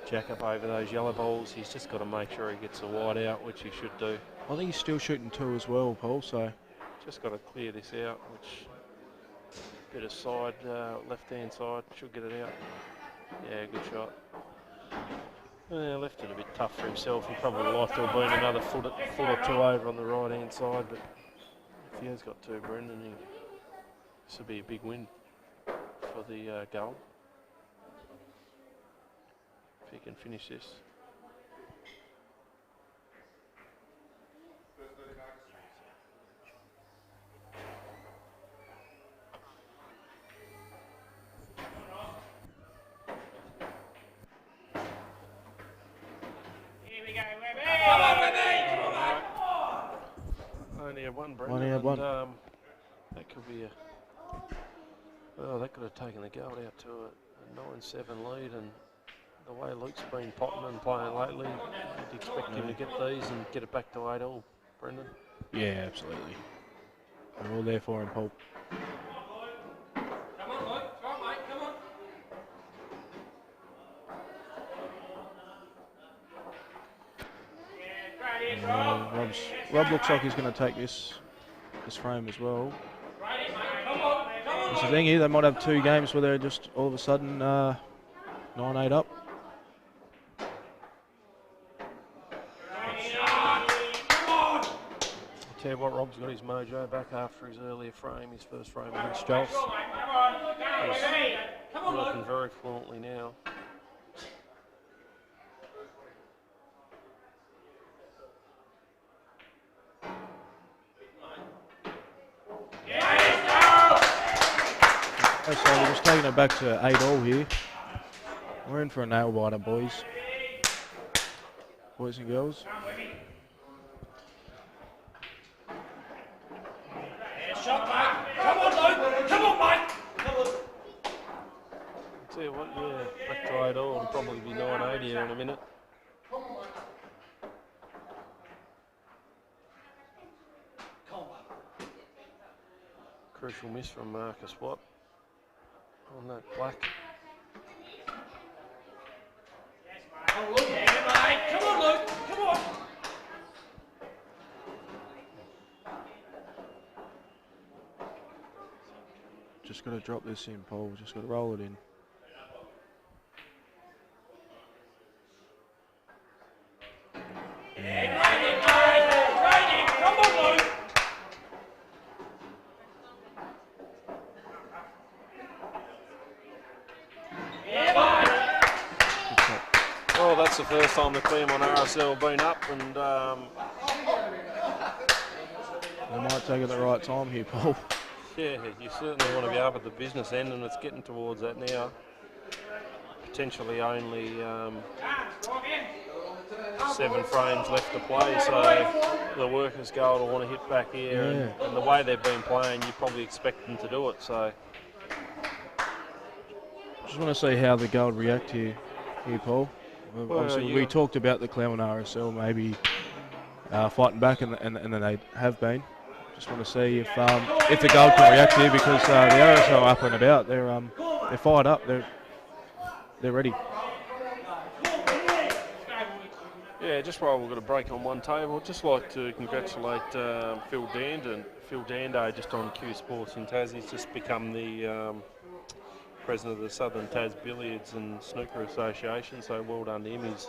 S1: jack up over those yellow balls. He's just got to make sure he gets a wide out, which he should do.
S2: I think he's still shooting 2 as well, Paul, so...
S1: Just got to clear this out, which bit of side, left-hand side, should get it out. Yeah, good shot. Left it a bit tough for himself. He probably would like to have been another foot or 2 over on the right-hand side, but if he has got 2, Brendan, this will be a big win for the goal. If he can finish this. Only had one, Brendan.
S2: Only had one.
S1: That could be well, that could have taken the goal out to a 9-7 lead, and the way Luke's been potting and playing lately, you'd expect him to get these and get it back to 8-all, Brendan.
S2: Yeah, absolutely. We're all there for him, Paul.
S3: Come on, Luke. Come on, mate. Come on.
S2: Rob looks like he's going to take this frame as well. That's the thing here, they might have 2 games where they're just all of a sudden 9-8 up.
S1: I'll tell you what, Rob's got his mojo back after his earlier frame, his first frame against Jolts. He's working very fluently now.
S2: So we're just taking it back to 8-all here. We're in for a nail biter, boys and girls.
S3: Shot, mate. Come on, Luke. Come on, mate. Come on.
S1: I'll tell you what, yeah, back to 8-all, it'll probably be 9-8 here in a minute. Crucial miss from Marcus Watt on that black.
S3: Oh, Luke. Yeah, mate. Come on, Luke. Come on.
S2: Just got to drop this in, Paul. Just got to roll it in.
S3: Come on, Luke.
S1: Well, that's the first time the Claremont RSL have been up, and
S2: They might take it at the right time here, Paul.
S1: yeah, you certainly want to be up at the business end, and it's getting towards that now. Potentially only 7 frames left to play, so the workers' goal will want to hit back here, and the way they've been playing, you probably expect them to do it. So
S2: Just want to see how the goal react here, Paul.
S1: Well,
S2: obviously, we talked about the Claremont RSL maybe fighting back, and then they have been. Just want to see if the goal can react here, because the RSL are up and about. They're fired up. They're ready.
S1: yeah, just while we've got a break on one table, I'd just like to congratulate Phil Dando, just on Q Sports in Tassie. He's just become the president of the Southern Tas Billiards and Snooker Association, so well done to him. He's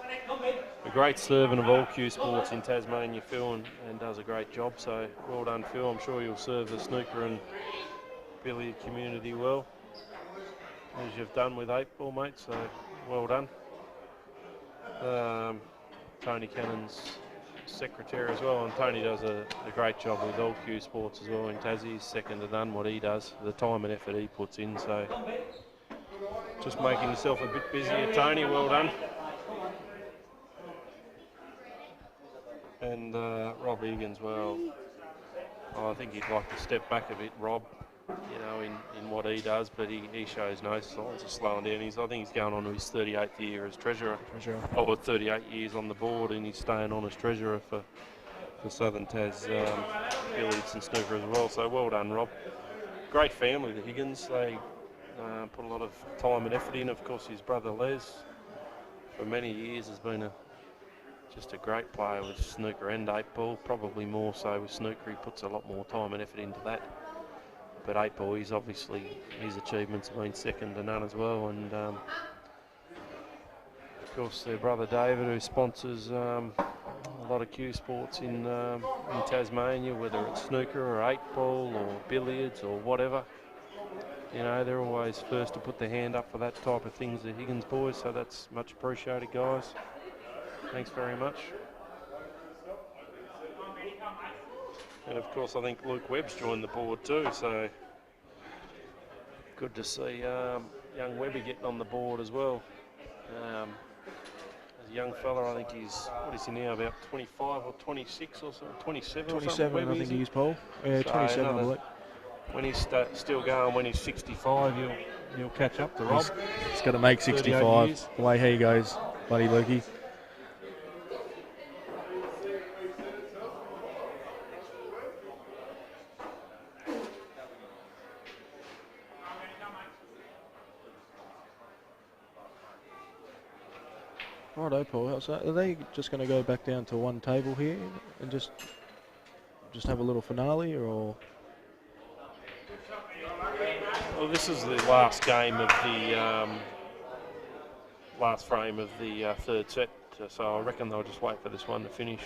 S1: a great servant of all Q Sports in Tasmania, Phil, and does a great job, so well done, Phil. I'm sure you'll serve the snooker and billiard community well, as you've done with 8-ball, mate, so well done. Tony Cannon's secretary as well, and Tony does a great job with all Q Sports as well in Tassie. He's second to none what he does, the time and effort he puts in, so just making yourself a bit busier, Tony, well done. And Rob Egan's, well, I think he'd like to step back a bit, Rob, you know, in what he does, but he shows no signs of slowing down. I think he's going on to his 38th year as treasurer. Or 38 years on the board, and he's staying on as treasurer for the Southern Tas billiards and snooker as well. So well done, Rob. Great family, the Higgins. They put a lot of time and effort in. Of course, his brother Les, for many years, has been just a great player with snooker and 8-ball. Probably more so with snooker. He puts a lot more time and effort into that. But 8-ball, he's obviously, his achievements have been second to none as well. And of course, their brother David, who sponsors a lot of Q sports in Tasmania, whether it's snooker or 8-ball or billiards or whatever. You know, they're always first to put their hand up for that type of things, the Higgins boys. So that's much appreciated, guys. Thanks very much. And of course, I think Luke Webb's joined the board too, so good to see young Webby getting on the board as well. As a young fella, I think he's, what is he now, about 25 or 26 or something, 27 or something?
S2: 27, I think he is, Paul. Yeah,
S1: So
S2: 27, I believe.
S1: When he's still going, when he's 65, he'll catch up to Rob.
S2: He's got to make 65. The way he goes, buddy Lukey. Righto, Paul. How's that? Are they just going to go back down to one table here and just have a little finale, or?
S1: Well, this is the last game of the last frame of the third set, so I reckon they'll just wait for this one to finish,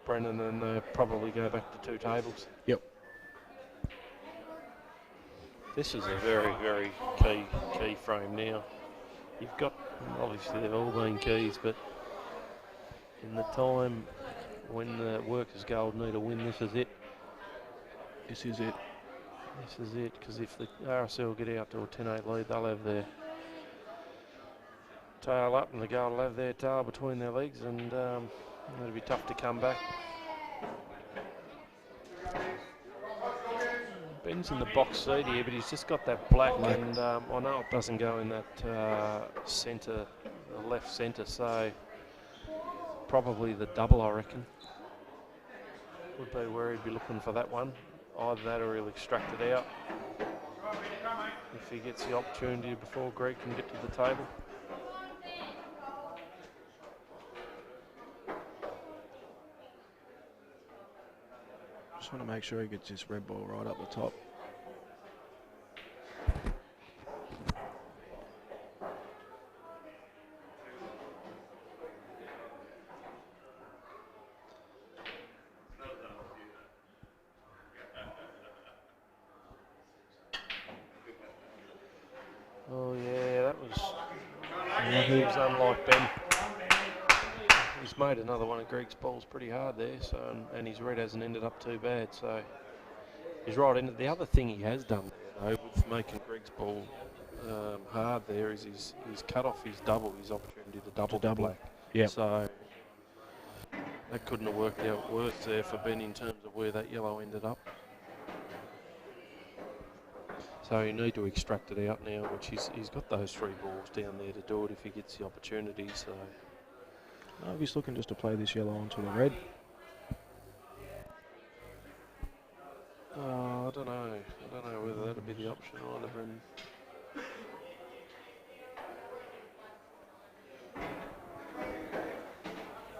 S1: Brendan, and probably go back to two tables.
S2: Yep.
S1: This is a very, very key frame now. You've got, obviously they've all been keys, but in the time when the workers gold need a win, this is it.
S2: This is it.
S1: This is it, because if the RSL get out to a 10-8 lead, they'll have their tail up and the gold will have their tail between their legs, and it'll be tough to come back. Ben's in the box seat here, but he's just got that black. And I know it doesn't go in that centre, the left centre, so probably the double, I reckon, would be where he'd be looking for that one. Either that or he'll extract it out if he gets the opportunity before Greg can get to the table.
S2: Just want to make sure he gets this red ball right up the top.
S1: Oh yeah, that was unlike Ben. He's made another one of Greg's balls pretty hard there, so and his red hasn't ended up too bad, so he's right in it. The other thing he has done though with making Greg's ball hard there is he's cut off his double, his opportunity to double the black.
S2: Yeah.
S1: So that couldn't have worked out worse there for Ben in terms of where that yellow ended up. So you need to extract it out now, which he's got those three balls down there to do it if he gets the opportunity. So
S2: he's looking just to play this yellow onto the red.
S1: I don't know. I don't know whether that'll be the option either. And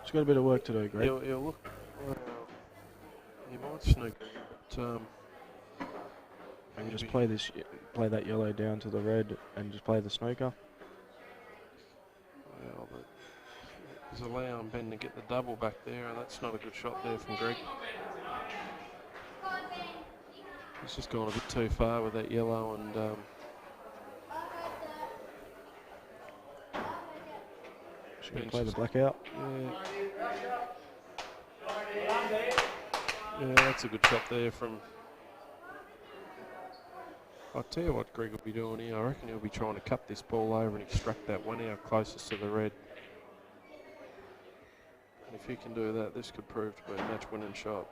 S2: He's got a bit of work to do, Greg.
S1: he'll look. Well, he might sneak, but
S2: and just play that yellow down to the red and just play the snooker.
S1: Well, he's allowing Ben to get the double back there, and that's not a good shot there from Greg. He's just gone a bit too far with that yellow, and
S2: Should we play the black out?
S1: Yeah, that's a good shot there from. I'll tell you what Greg will be doing here. I reckon he'll be trying to cut this ball over and extract that one out closest to the red. And if he can do that, this could prove to be a match-winning shot.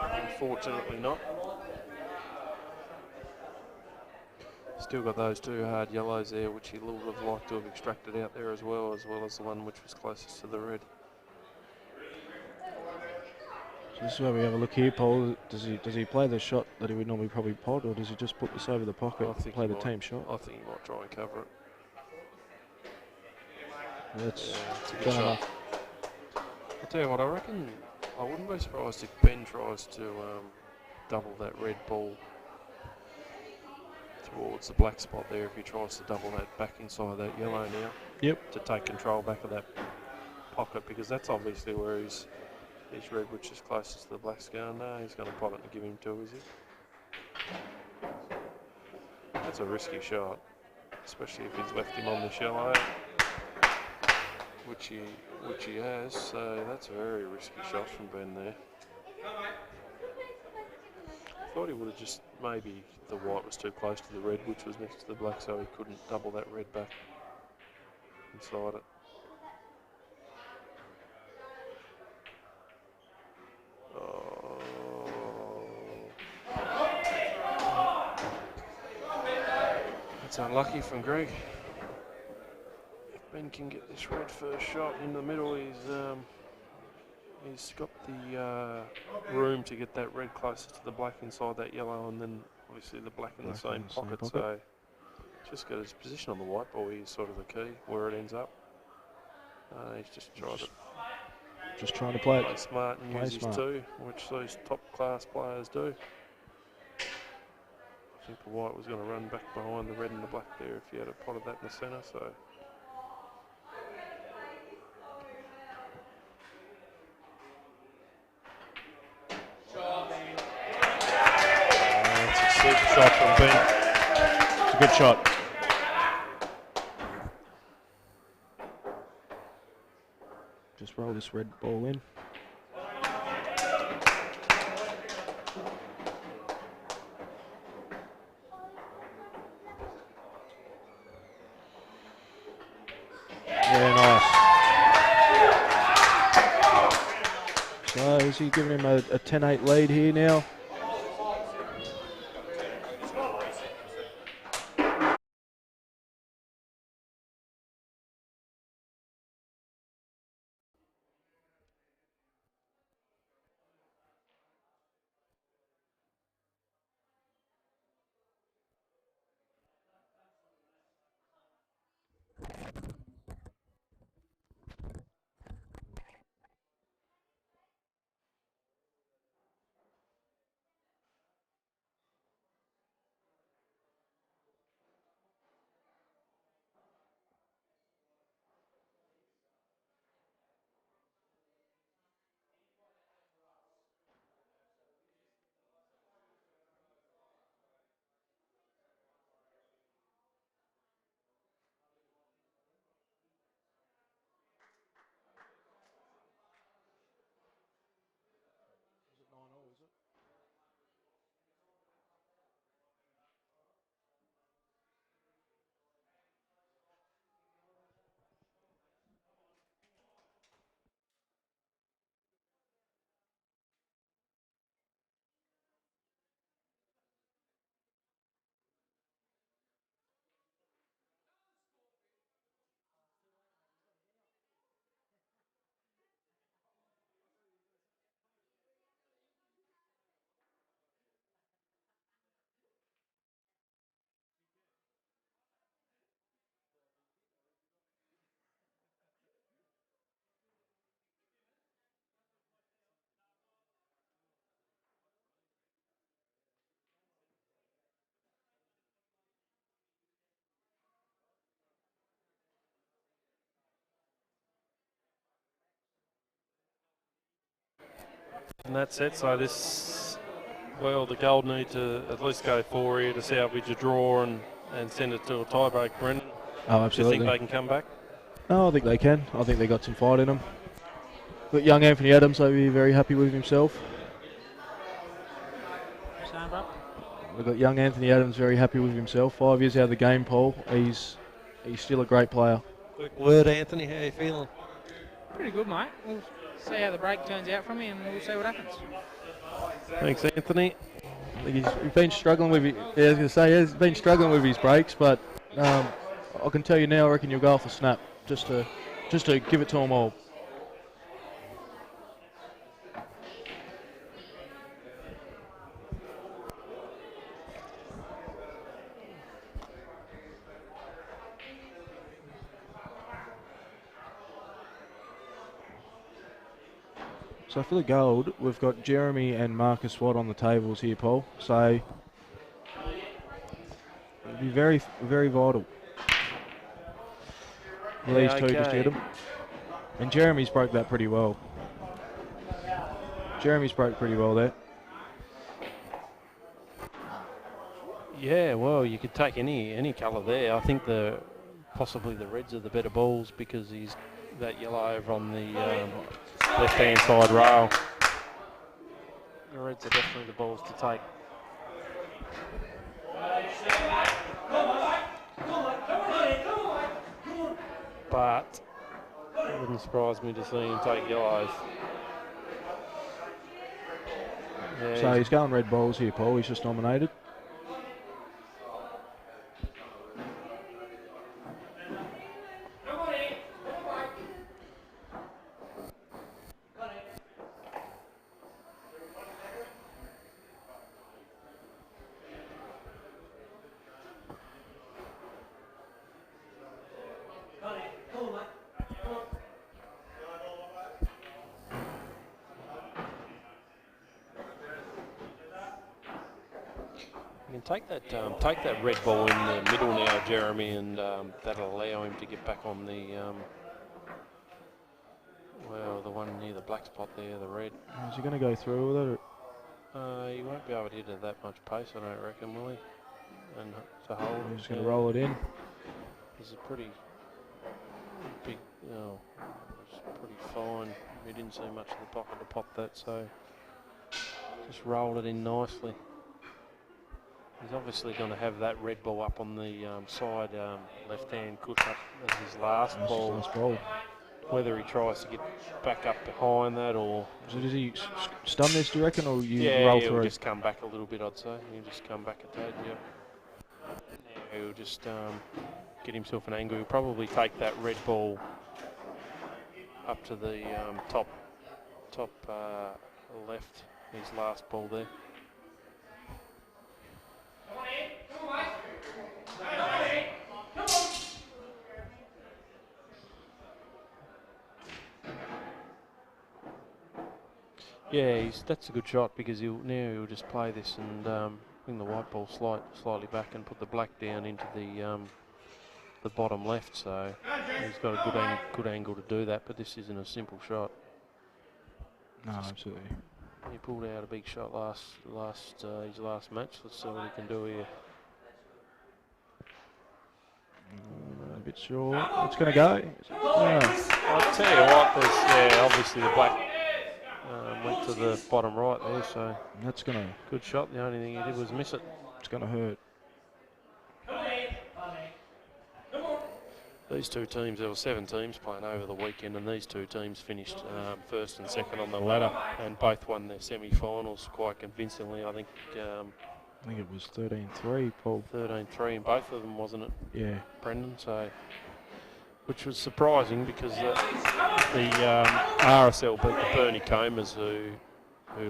S1: Unfortunately not. Still got those two hard yellows there, which he would have liked to have extracted out there as well as the one which was closest to the red.
S2: So this is where we have a look here, Paul. Does he play the shot that he would normally probably pod, or does he just put this over the pocket and play the team shot?
S1: I think he might try and cover it.
S2: That's
S1: it's a good shot. I'll tell you what, I reckon I wouldn't be surprised if Ben tries to double that red ball towards the black spot there, if he tries to double that back inside that yellow now.
S2: Yep.
S1: To take control back of that pocket, because that's obviously where his red, which is closest to the black's going. No, he's going to pot it and give him two, is he? That's a risky shot, especially if he's left him on the yellow, which he has. So that's a very risky shot from Ben there. I thought he would have just, maybe the white was too close to the red, which was next to the black, so he couldn't double that red back inside it. That's unlucky from Greg. If Ben can get this red first shot in the middle, he's got the room to get that red closer to the black inside that yellow, and then obviously the black in the same pocket. So just got his position on the white ball is sort of the key where it ends up. He's just
S2: trying to play
S1: smart and use his two, which those top class players do. I think the white was going to run back behind the red and the black there if he had a pot of that in the centre. So. That's a super shot from Ben.
S2: It's a good shot. Just roll this red ball in. Yeah, nice. So is he giving him a 10-8 lead here now?
S1: And that's it. So the Gold need to at least go 4 here to salvage a draw and send it to a tie break, Brendan.
S2: Oh, absolutely.
S1: Do you think they can come back?
S2: No, I think they can. I think they got some fight in them. But young Anthony Adams, I'll be very happy with himself. We've got young Anthony Adams very happy with himself. 5 years out of the game, Paul. He's still a great player.
S4: Quick word, Anthony. How are you feeling?
S5: Pretty good, mate. We'll see how the break turns out for me, and we'll see what happens.
S1: Thanks, Anthony.
S6: think he's been struggling with. Yeah, I was going to say he's been struggling with his breaks, but I can tell you now, I reckon you'll go off the snap just to give it to them all.
S2: So for the gold, we've got Jeremy and Marcus Watt on the tables here, Paul. So it'll be very, very vital for these two just to get them. And Jeremy's broke that pretty well. Jeremy's broke pretty well there.
S1: Yeah, well, you could take any colour there. I think possibly the reds are the better balls because he's that yellow over on the left-hand side rail. The reds are definitely the balls to take. But it wouldn't surprise me to see him take yellows. Yeah,
S2: So he's going red balls here, Paul. He's just nominated.
S1: You can take that red ball in the middle now, Jeremy, and that'll allow him to get back on the well, the one near the black spot there, the red.
S2: Is he going to go through with it?
S1: He won't be able to hit at that much pace, I don't reckon, will he? And to hold.
S2: He's just going to roll it in.
S1: This is pretty big. Oh, it's pretty fine. He didn't see much of the pocket to pop that, so just rolled it in nicely. He's obviously going to have that red ball up on the side left-hand cush up as his last ball. Whether he tries to get back up behind that or...
S2: So does he stun this, do you reckon, or you
S1: yeah,
S2: roll
S1: he'll
S2: through?
S1: Just come back a little bit, I'd say. He'll just come back a tad, yeah. Now he'll just get himself an angle. He'll probably take that red ball up to the top left, his last ball there. Yeah, that's a good shot because he'll just play this and bring the white ball slightly back and put the black down into the bottom left. So he's got a good angle to do that. But this isn't a simple shot.
S2: No, absolutely.
S1: He pulled out a big shot his last match. Let's see what he can do here.
S2: A bit short. It's going to go. Yeah.
S1: I'll tell you what, obviously the black went to the bottom right there, so
S2: that's going to...
S1: Good shot. The only thing he did was miss it.
S2: It's going to hurt.
S1: These two teams, there were 7 teams playing over the weekend, and these two teams finished first and second on the ladder, and both won their semi-finals quite convincingly. I think
S2: it was 13-3, Paul.
S1: 13-3 in both of them, wasn't it?
S2: Yeah.
S1: Brendan, so which was surprising because the RSL beat the Burnie Combers who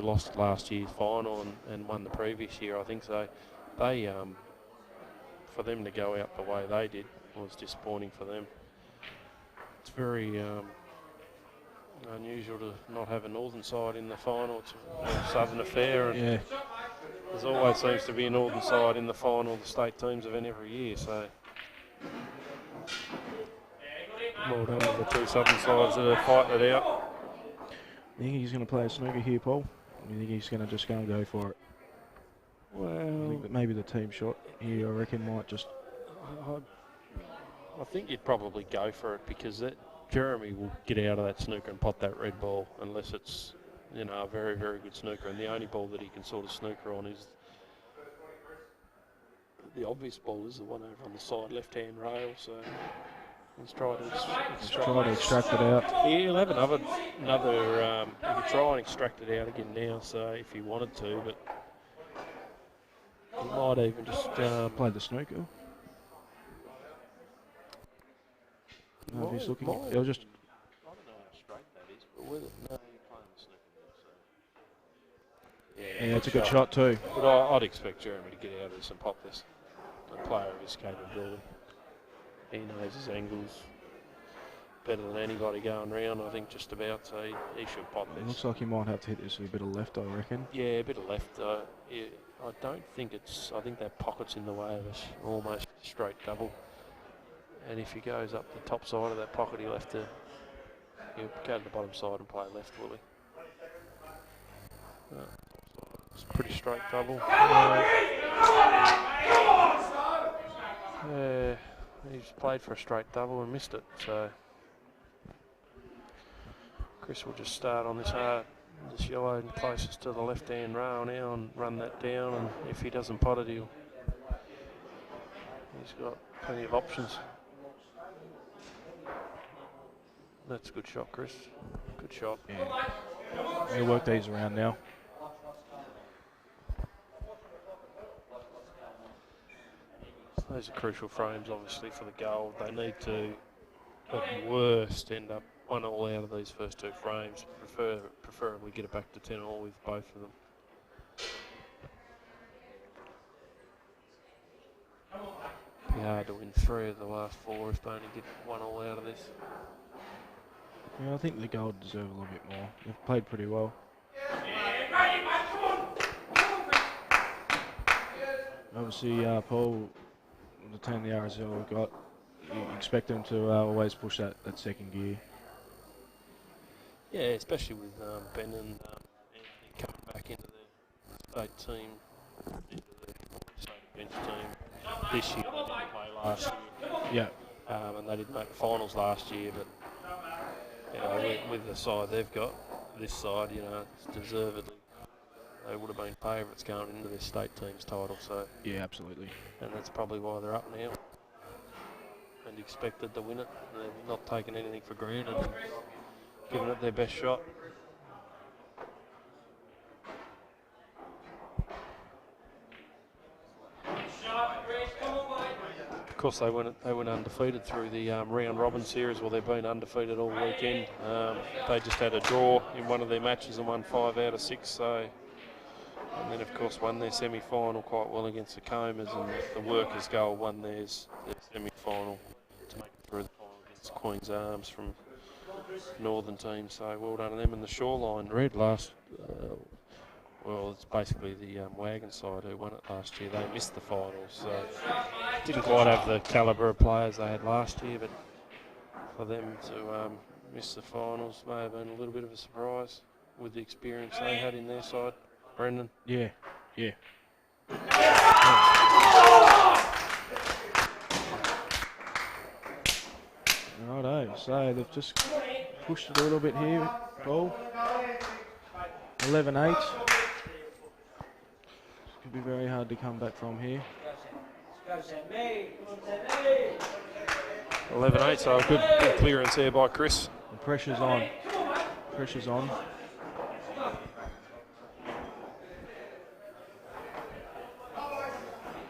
S1: lost last year's final and won the previous year, I think. So they for them to go out the way they did was disappointing for them. It's very unusual to not have a northern side in the final. It's a southern affair, and
S2: yeah.
S1: There's always seems to be a northern side in the final. The state teams event every year, so well done to the two southern sides that are fighting it out.
S2: You think he's going to play a snooker here, Paul? Or do you think he's going to just go and go for it?
S1: Well,
S2: I think that maybe the team shot here, I reckon, might just...
S1: I think you'd probably go for it because Jeremy will get out of that snooker and pot that red ball unless it's, a very, very good snooker. And the only ball that he can sort of snooker on is the obvious ball is the one over on the side left-hand rail. So he's trying to
S2: extract it out.
S1: He'll have another. He could try and extract it out again now. So if he wanted to, but might even just
S2: Play the snooker. No, if he's looking, he'll just.
S1: I don't know how straight that is, but with it, no, you're playing the snooker. So.
S2: Yeah, it's a good shot too.
S1: But I'd expect Jeremy to get out of this and pop this. A player of his capability. He knows his angles better than anybody going round, I think, just about, so he should pop
S2: It
S1: this.
S2: looks like he might have to hit this with a bit of left, I reckon.
S1: Yeah, a bit of left. Yeah, I don't think it's. I think that pocket's in the way of us. Almost straight double. And if he goes up the top side of that pocket, he'll have to. He'll go to the bottom side and play left, will he? It's a pretty straight double. Yeah, he's played for a straight double and missed it. So Chris will just start on this hard. This yellow closest to the left-hand rail now and run that down, and if he doesn't pot it, he's got plenty of options. That's a good shot, Chris. Good shot.
S2: Yeah. He'll work these around now.
S1: Those are crucial frames, obviously, for the goal. They need to, at worst, end up 1-all out of these first two frames. Preferably get it back to 10-all with both of them. Be hard to win 3 of the last 4 if they only get 1-all out of this.
S2: Yeah, I think the Gold deserve a little bit more. They've played pretty well. Obviously, Paul, the team the RSL have got, you expect them to always push that second gear.
S1: Yeah, especially with Ben and Anthony coming back into the state team, into the state bench team this year. They didn't play last year.
S2: Yeah.
S1: And they didn't make the finals last year, but you know, with the side they've got, this side, you know, it's deservedly, they would have been favourites going into this state team's title. So
S2: Yeah, absolutely.
S1: and that's probably why they're up now and expected to win it. They've not taken anything for granted and given it their best shot. Of course, they went undefeated through the round robin series. Well, they've been undefeated all weekend. They just had a draw in one of their matches and won 5 out of 6. So, and then of course won their semi-final quite well against the Comas, and the Workers Gold won their semi-final to make it through the final against Queen's Arms from Northern team. So well done to them. And the Shoreline Red last. Well, it's basically the Wagon side who won it last year. They missed the finals, so didn't quite have the calibre of players they had last year, but for them to miss the finals may have been a little bit of a surprise with the experience they had in their side. Brendan?
S2: Yeah. Righto, so they've just pushed it a little bit here, Paul. 11-8. Could be very hard to come back from here.
S1: 11-8, so a good clearance there by Chris.
S2: The pressure's on. Pressure's on.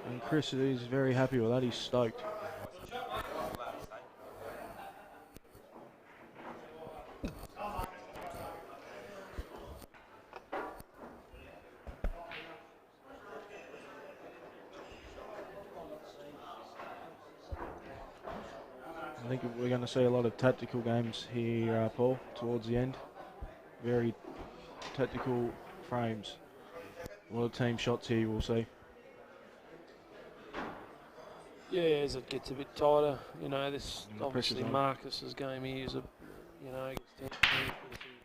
S2: And Chris is very happy with that. He's stoked. I think we're going to see a lot of tactical games here, Paul, towards the end. Very tactical frames. A lot of team shots here, we'll see.
S1: Yeah, as it gets a bit tighter, you know, this
S2: And the
S1: obviously
S2: pressure's on.
S1: Marcus's game here is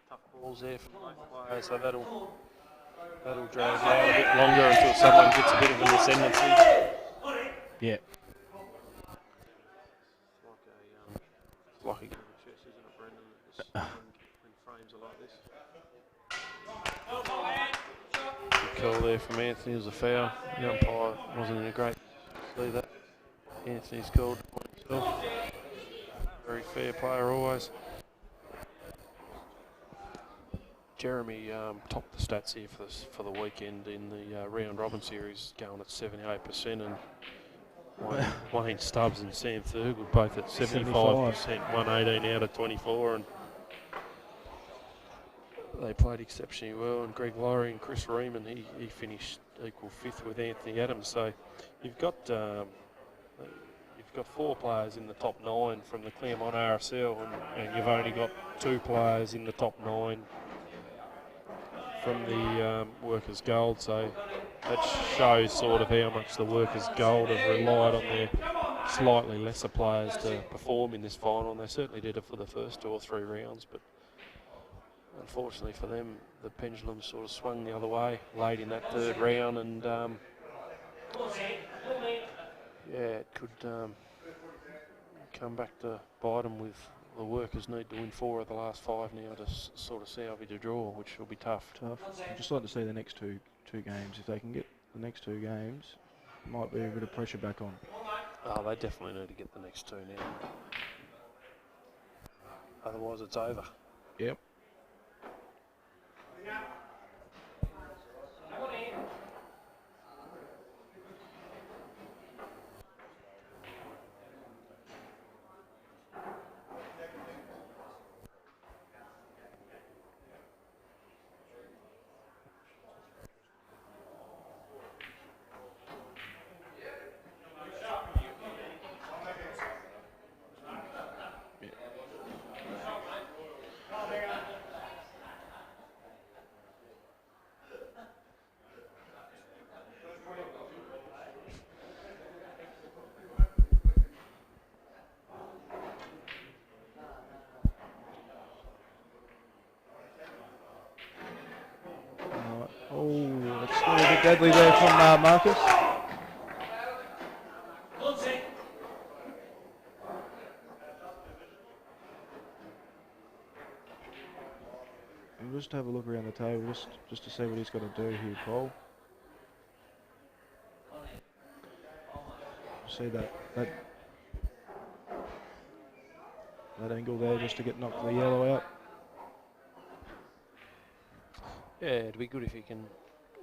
S1: tough balls there from both players, so that'll drag out a bit longer until someone gets a bit of an ascendancy.
S2: Yeah.
S1: It's like a game of chess, isn't it, Brendan? When frames are like this. Good call there from Anthony. It was a foul. The umpire wasn't in a great see that. Anthony's called himself. Very fair player always. Jeremy topped the stats here for the weekend in the round robin series, going at 78%, and Wayne Stubbs and Sam Thurgood both at 75%, 118 out of 24, and they played exceptionally well. And Greg Laurie and Chris Reeman, he finished equal fifth with Anthony Adams. So you've got 4 players in the top 9 from the Claremont RSL, and you've only got 2 players in the top 9 from the Workers Gold. So that shows sort of how much the Workers Gold have relied on their slightly lesser players to perform in this final. And they certainly did it for the first 2 or 3 rounds, but unfortunately for them, the pendulum sort of swung the other way late in that 3rd round, and it could come back to bite them, with the Workers need to win 4 of the last 5 now to sort of salvage a draw, which will be tough.
S2: I'd just like to see the next two games. If they can get the next 2 games, might be a bit of pressure back on.
S1: Oh, they definitely need to get the next 2 now. Otherwise, it's over.
S2: Yep. Oh, it's a little bit deadly there from Marcus. We'll just have a look around the table just to see what he's got to do here, Paul. See that angle there just to get knocked the yellow out.
S1: Yeah, it'd be good if you can.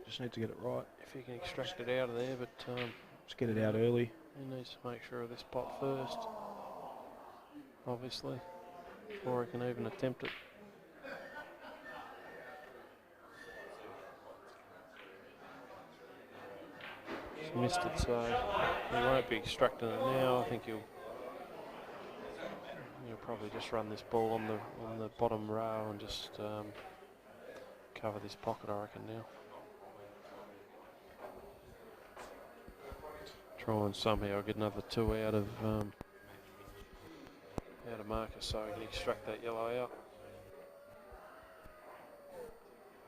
S2: Just need to get it right.
S1: If you can extract it out of there, but
S2: Just get it out early.
S1: he needs to make sure of this pot first, obviously, before he can even attempt it. He's missed it, so he won't be extracting it now. I think he'll probably just run this ball on the bottom row and just cover this pocket, I reckon, now. Try and somehow get another 2 out of Marcus so he can extract that yellow out.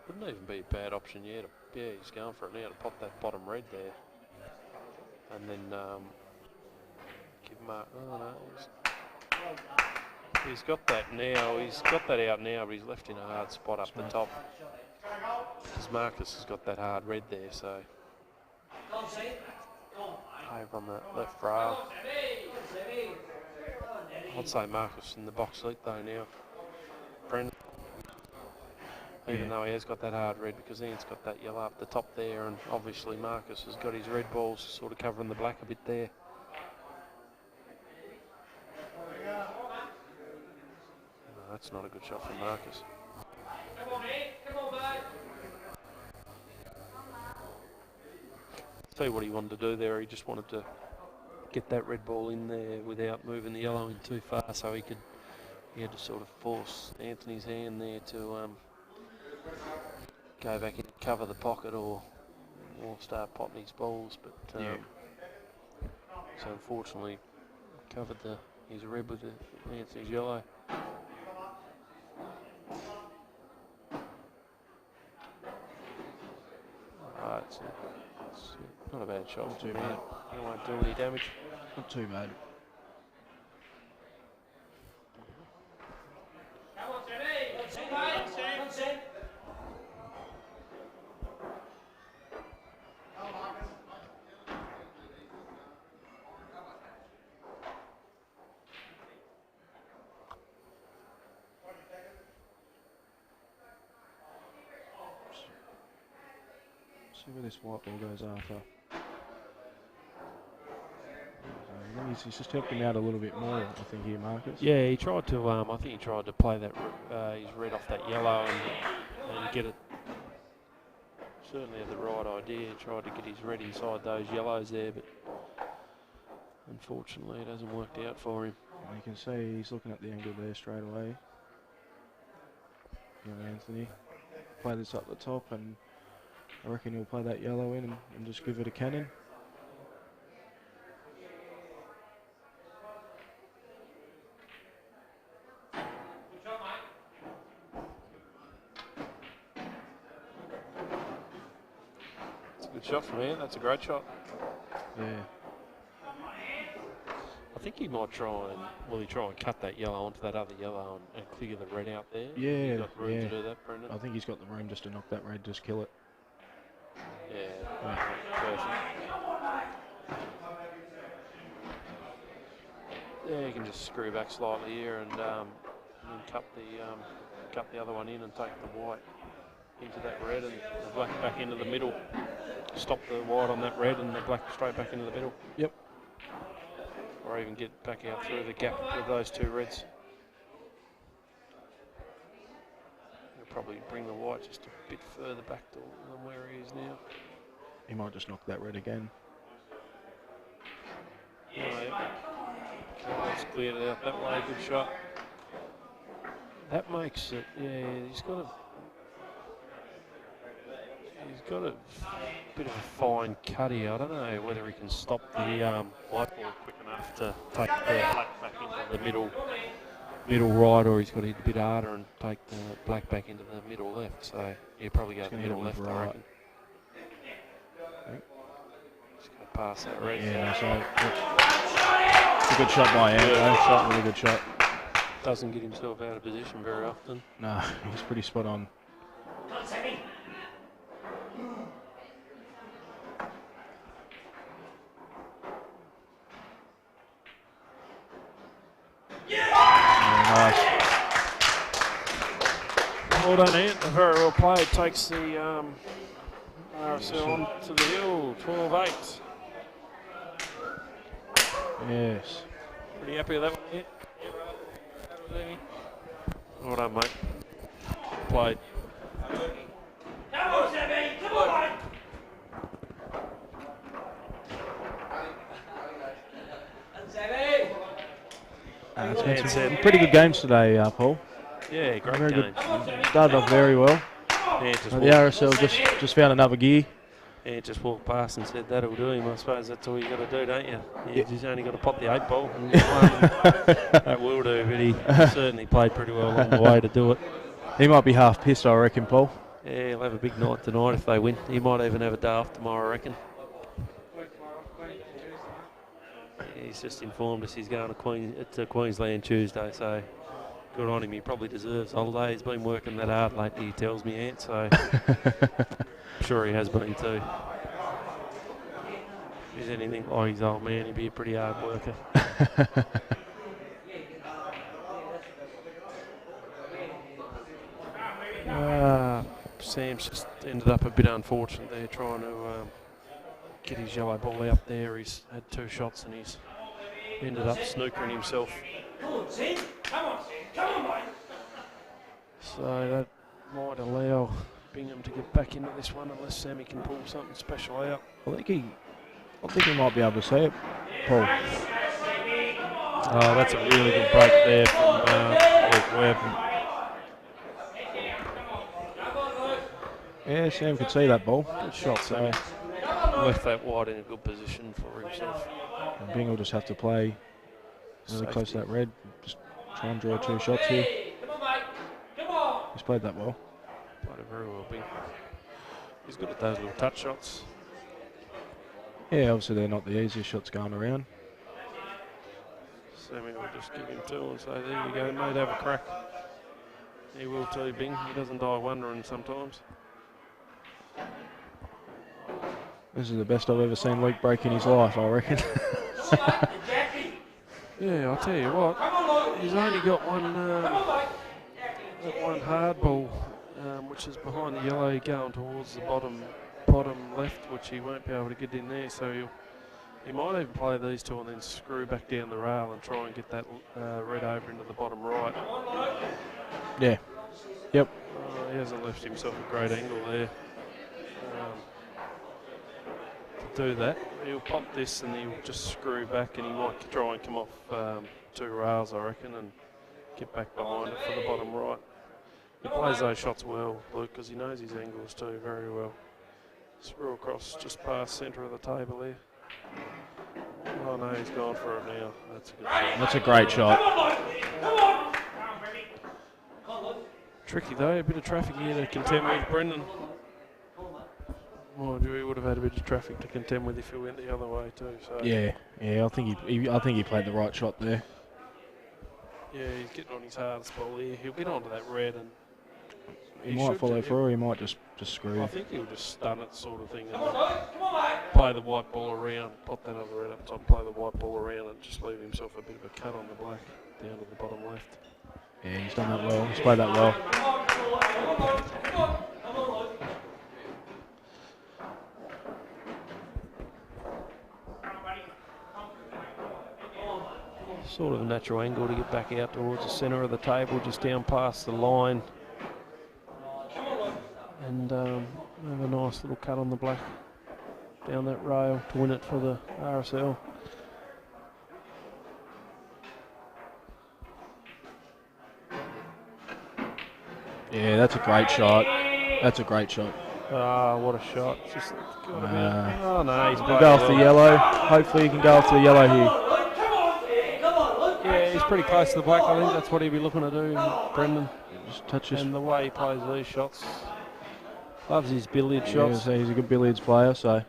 S1: Wouldn't even be a bad option, yeah. He's going for it now to pop that bottom red there, and then give Mark. Oh no, he's got that now. He's got that out now, but he's left in a hard spot up the top. Because Marcus has got that hard red there, so over on the left row. I'd say Marcus in the box seat though now. Brendan. Even though he has got that hard red, because Ian's got that yellow up the top there, and obviously Marcus has got his red balls sort of covering the black a bit there. No, that's not a good shot from Marcus.
S3: Come on, mate. Come on, mate.
S1: See what he wanted to do there. He just wanted to get that red ball in there without moving the yellow in too far, so he had to sort of force Anthony's hand there to go back and cover the pocket or start potting his balls, but so unfortunately covered his red with Anthony's yellow. It's not a bad shot. Not too bad. It won't do any damage.
S2: Not too bad.
S3: Come on, Sammy. Come on, Sam.
S2: See where this white ball goes after. I think he's just helped him out a little bit more, I think, here, Marcus.
S1: Yeah, he tried to. I think he tried to play that his red off that yellow and get it. Certainly had the right idea. Tried to get his red inside those yellows there, but unfortunately it hasn't worked out for him.
S2: And you can see he's looking at the angle there straight away. Anthony. Play this up the top, and I reckon he'll play that yellow in and just give it a cannon.
S1: Good shot from here. That's a great shot.
S2: Yeah.
S1: I think he might try and cut that yellow onto that other yellow and clear the red out there.
S2: Yeah,
S1: He's got room to do that, Brendan.
S2: I think he's got the room just to knock that red, just kill it.
S1: Yeah, perfect. Yeah, you can just screw back slightly here and cut the other one in and take the white into that red and the black back into the middle. Stop the white on that red and the black straight back into the middle.
S2: Yep.
S1: Or even get back out through the gap with those two reds. You'll probably bring the white just a bit further back than where he is now.
S2: He might just knock that red again.
S1: Oh, yep. Okay, that's cleared it out that way. Good shot. That makes it. Yeah, he's got a bit of a fine cut here. I don't know whether he can stop the white ball quick enough to take the black back into the middle right, or he's got to hit a bit harder and take the black back into the middle left. So he'll probably go to the middle left, I reckon. Just going to pass that red.
S2: Yeah, so it's a good shot by Ant. Really good shot.
S1: Doesn't get himself out of position very often.
S2: No, he's pretty spot on. Nice.
S1: Well done, Ant. Very well played. Takes the RSL on to the hill. 12-8.
S2: Yes.
S1: Pretty happy with that one, Ant. Well done, mate. Played.
S3: Come on, Sammy! Come on, mate!
S2: It's been some pretty good games today, Paul.
S1: Yeah, great
S2: Very
S1: game.
S2: good. Started off very well.
S1: Yeah,
S2: The RSL just found another gear.
S1: Yeah, just walked past and said that'll do him. I suppose that's all you got to do, don't you? You just only got to pop the 8 ball. And that will do, but he certainly played pretty well along the way to do it.
S2: He might be half pissed, I reckon, Paul.
S1: Yeah, he'll have a big night tonight if they win. He might even have a day off tomorrow, I reckon. Yeah, he's just informed us he's going to Queensland Tuesday, so good on him. He probably deserves holiday. He's been working that hard lately, he tells me, Ant, so I'm sure he has been too. If he's anything like his old man, he'd be a pretty hard worker. Sam's just ended up a bit unfortunate there trying to get his yellow ball out there. He's had 2 shots and he's ended up snookering himself.
S3: Come on, Sam! Come on, Sam! Come on, mate!
S1: So that might allow Bingham to get back into this one unless Sammy can pull something special out.
S2: I think he might be able to see it, Paul.
S1: Oh, that's a really good break there from Luke Webb.
S2: Yeah, Sam could see that ball.
S1: Good shot, Sammy. Left that wide in a good position for himself.
S2: And Bing will just have to play really close to that red. Just try and draw 2 shots here.
S3: Come on, mate! Come on!
S2: He's played that well.
S1: Played it very well, Bing. He's good at those little touch shots.
S2: Yeah, obviously they're not the easiest shots going around.
S1: Sammy will just give him 2 and say, there you go, mate, have a crack. He will too, Bing. He doesn't die wondering sometimes.
S2: This is the best I've ever seen Luke break in his life, I reckon.
S1: Yeah, I'll tell you what, he's only got one hard ball, which is behind the yellow going towards the bottom bottom left, which he won't be able to get in there. So he might even play these two and then screw back down the rail and try and get that red over into the bottom right.
S6: Yeah. Yep.
S1: He hasn't left himself a great angle there. To do that, he'll pop this and he'll just screw back, and he might try and come off 2 rails, I reckon, and get back behind it for the bottom right. He plays those shots well, Luke, because he knows his angles too very well. Screw across just past centre of the table here. Oh no, he's gone for it now. That's a good shot.
S6: That's a great shot.
S1: Tricky though, a bit of traffic here to contend with Brendan. Mind you, he would have had a bit of traffic to contend with if he went the other way too. So
S6: Yeah. I think he played the right shot there.
S1: yeah, he's getting on his hardest ball here. He'll get onto that red, and
S6: He might follow through, or he might just screw.
S1: I think he'll just stun it, sort of thing, and play the white ball around, pop that other red up top, play the white ball around, and just leave himself a bit of a cut on the black down to the bottom left.
S6: Yeah, he's done that well. He's played that well.
S1: Sort of a natural angle to get back out towards the centre of the table, just down past the line. And have a nice little cut on the black down that rail to win it for the RSL.
S6: Yeah, that's a great shot. That's a great shot.
S1: Ah, what a shot. Just oh no, he's
S6: He'll go off the yellow. Hopefully he can go off the yellow here.
S1: Yeah, he's pretty close to the black. I think that's what he'd be looking to do, Brendan.
S6: Just touch this.
S1: And the way he plays these shots. Loves his billiard
S6: Yeah,
S1: shots.
S6: so he's a good billiards player, so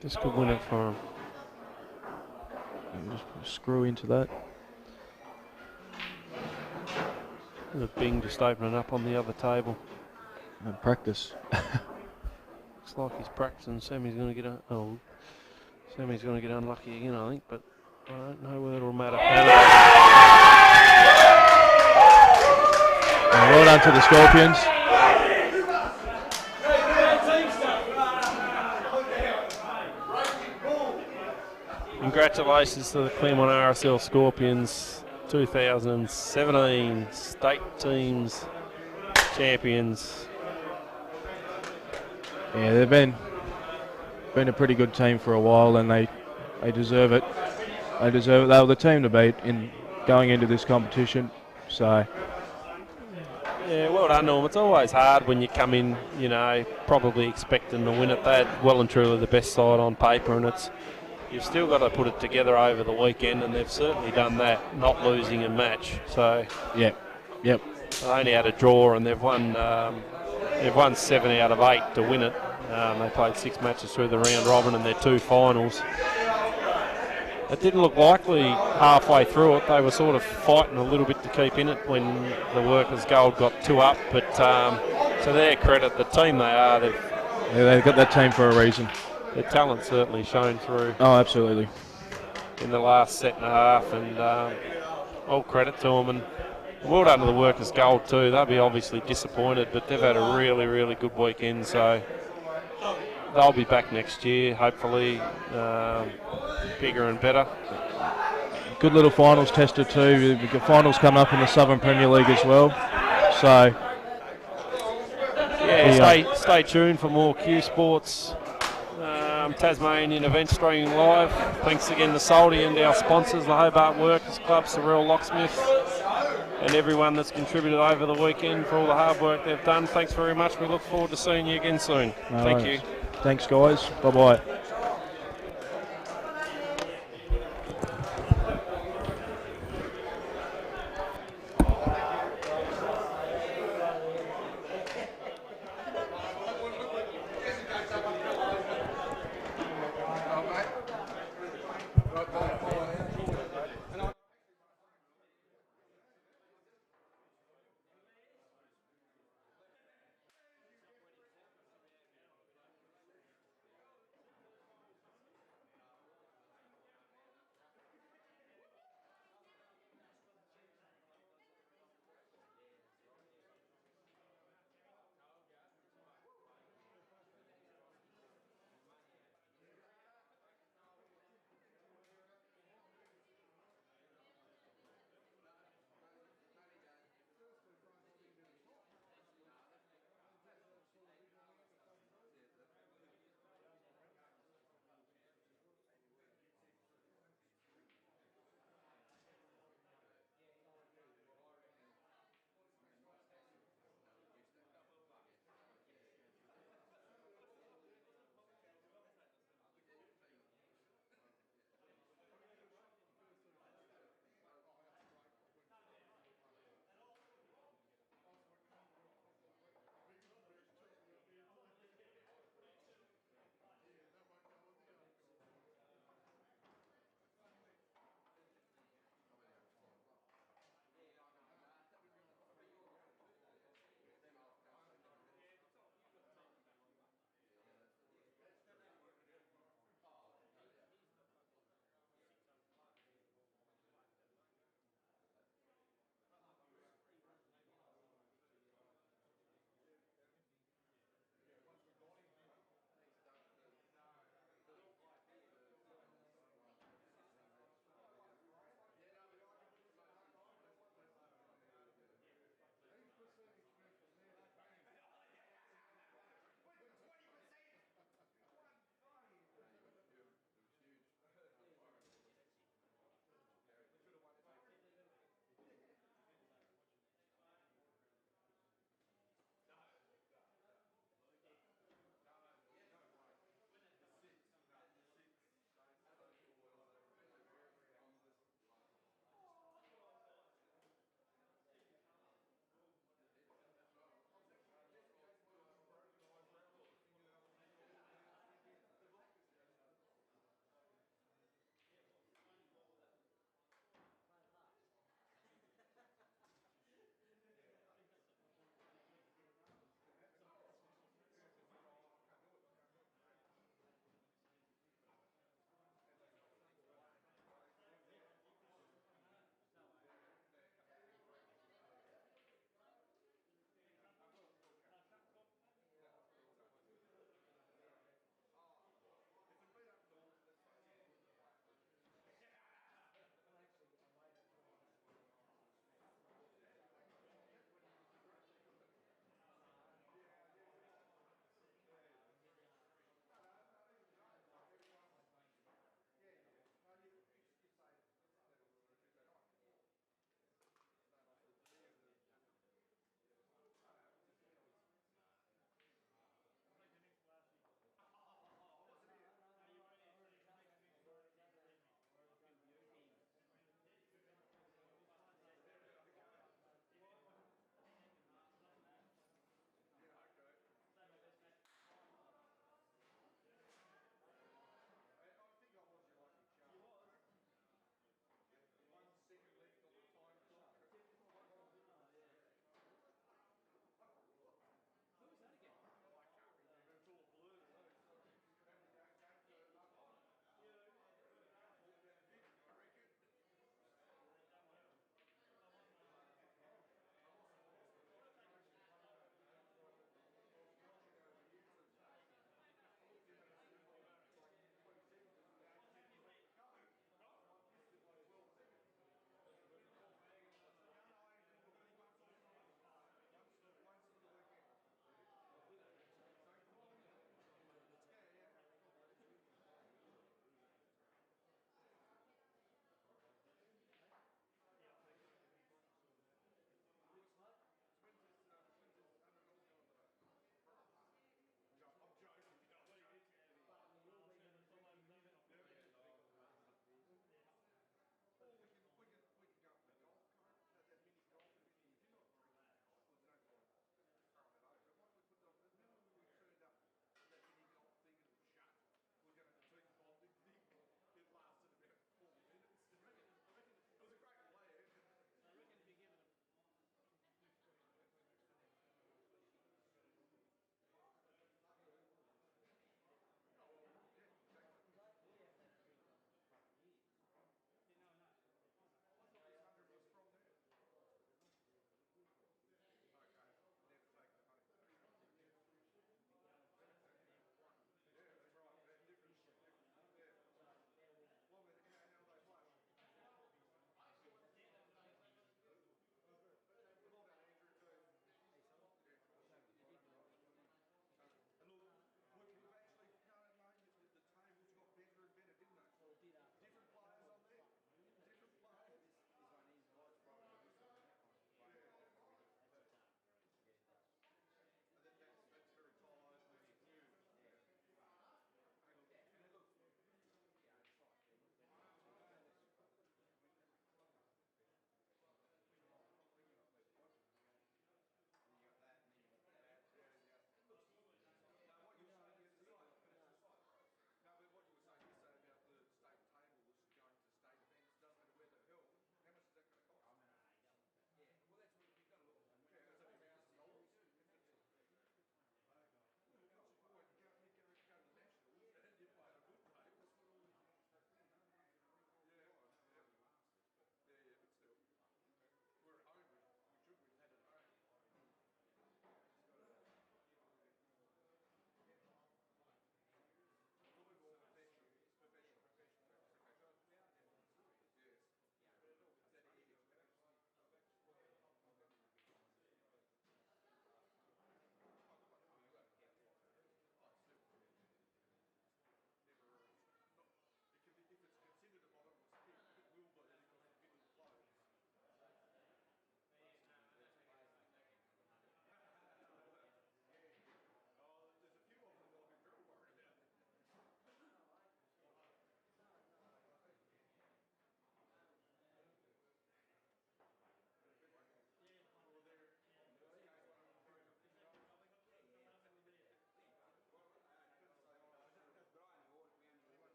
S1: Just could win it for him.
S6: just screw into that.
S1: The Bing just opening up on the other table.
S6: And practice.
S1: Looks like he's practicing. Sammy's going to get Sammy's going to get unlucky again, I think, but I don't know whether it'll matter.
S6: And well done to the Scorpions.
S1: Congratulations to the Claremont RSL Scorpions, 2017 state teams champions.
S6: Yeah, they've been a pretty good team for a while, and they deserve it. They deserve it. They were the team to beat in going into this competition. So
S1: Yeah, well done, Norm. It's always hard when you come in, you know, probably expecting to win it. They're well and truly the best side on paper, and you've still got to put it together over the weekend, and they've certainly done that, not losing a match. So
S6: yep.
S1: they only had a draw, and they've won 7 out of 8 to win it. They played 6 matches through the round robin and their 2 finals. It didn't look likely halfway through it. They were sort of fighting a little bit to keep in it when the Workers' Gold got 2 up. But to their credit, the team they are,
S6: They've got that team for a reason.
S1: their talent certainly shown through
S6: Oh, absolutely.
S1: in the last set and a half. And all credit to them. And well done to the Workers' Gold too. They'll be obviously disappointed, but they've had a really, really good weekend. So they'll be back next year, hopefully bigger and better.
S6: Good little finals tester too. We've got finals coming up in the Southern Premier League as well. So
S1: yeah, stay tuned for more Q Sports Tasmanian events streaming live. Thanks again to Salty and our sponsors, the Hobart Workers Club, Sorrel Locksmith, and everyone that's contributed over the weekend for all the hard work they've done. Thanks very much. We look forward to seeing you again soon. Thank you.
S6: Thanks, guys. Bye-bye.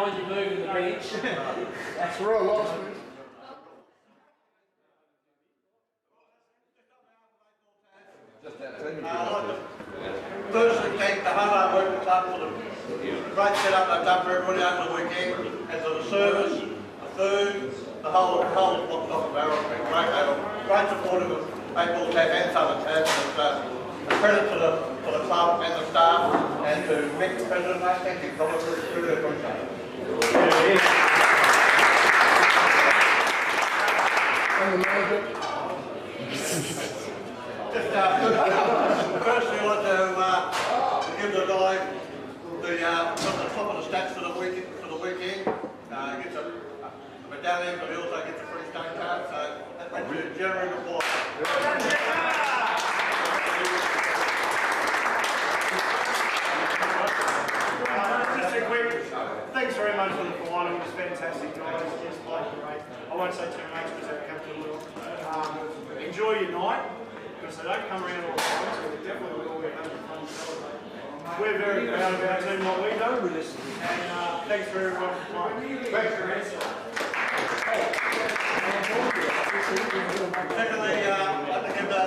S7: mind you moving the bench.
S8: That's real lost.
S9: Firstly, thank the hard work club for the great setup they've done for everybody over the weekend, and for the service, the food, the whole block of barrel has been great. They were great supporters of April Tab and Southern Tab. It's a credit to the club and the staff, and to Mick, the president, mate. Thank you, Colin, really appreciate it. Firstly, I want to give the guy the top of the stats for the weekend. He gets a medallion, but he also gets a free stone card. So that went to Jeremy McCoy.
S10: Just a quick, thanks very much for the final. It was fantastic, guys. Just like great. I won't say too much because they've come to a little. Enjoy your night, because they don't come around all the time, so we definitely will be having fun celebrating. We're very proud of our team, what we do with this, and thanks for everyone for playing. Thanks for answering.
S9: Secondly, I'd like to give the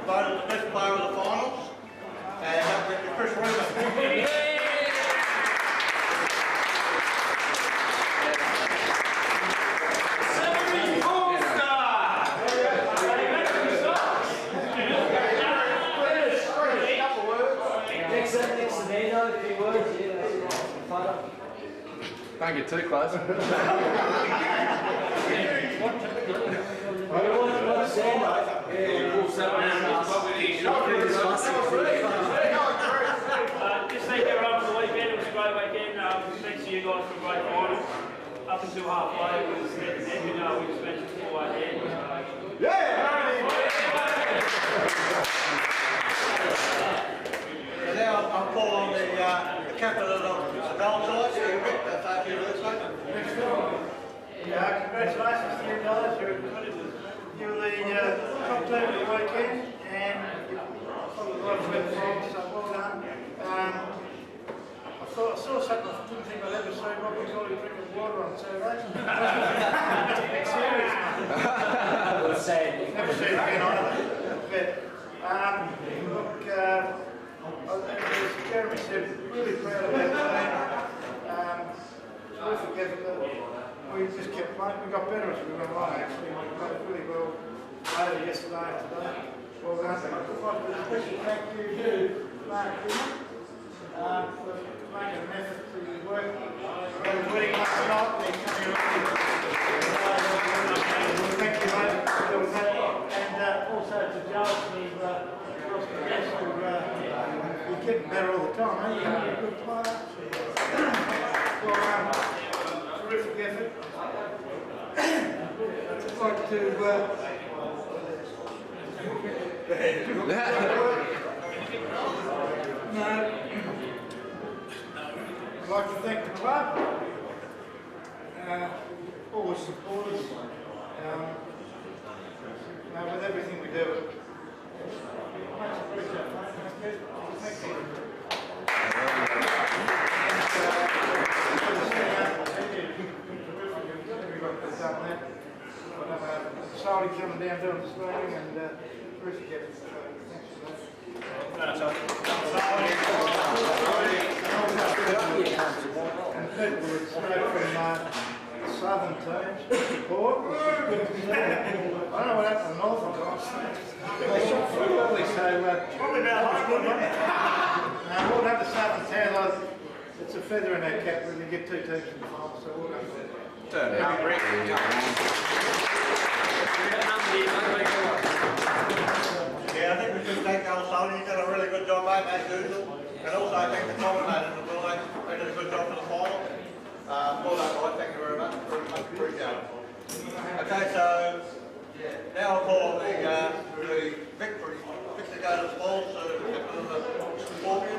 S9: vote of the best player of the finals, and that went to Chris Rubin.
S8: Don't get too close.
S10: Just thank everyone for the weekend. It was a great weekend. Thanks to you guys for a great final. Up until halfway, it was, and you know, we just mentioned before at the end.
S9: And now I'll call on the captain of the Valentine's, Rick, to take you to this one.
S10: Congratulations to you guys. You were the top team of the weekend, and probably right for the final, so well done. I saw something I didn't think I'd ever see. Rob was already drinking water on Saturday. Serious, mate. Never seen it again either. Look, as Jeremy said, really proud of our team. We forget that we just kept playing. We got better as we went along, actually. We played really well later yesterday and today. Well done. I'd like to do a special thank you to Mark Freeman for making an effort to work. We had a wedding last night. They're coming around. Thank you, mate, for doing that. And also to Joe, you're getting better all the time, eh? You're going to be a good player. Well, terrific effort. I'd like to I'd like to thank the club, all the supporters, with everything we do. Much appreciated, mate. Thank you. Sorry coming down doing the swing and appreciate it. Thanks for that. And people would straight from southern teams support, which is good to see. I don't know what happened to the northern guys. They shot through early, so probably about half good, wasn't it? We'll have the southern town. It's a feather in our cap when you get two teams in the final, so we'll go for that.
S9: Yeah, I think we should thank Al Sony. He's done a really good job, mate, as usual. And also I thank the commentators as well. They did a good job for the final. Well done, guys. Thank you very much. Very much appreciated. Okay, so now I'll call on the victory. Victor goes to the ball, so the captain of the Scorpions.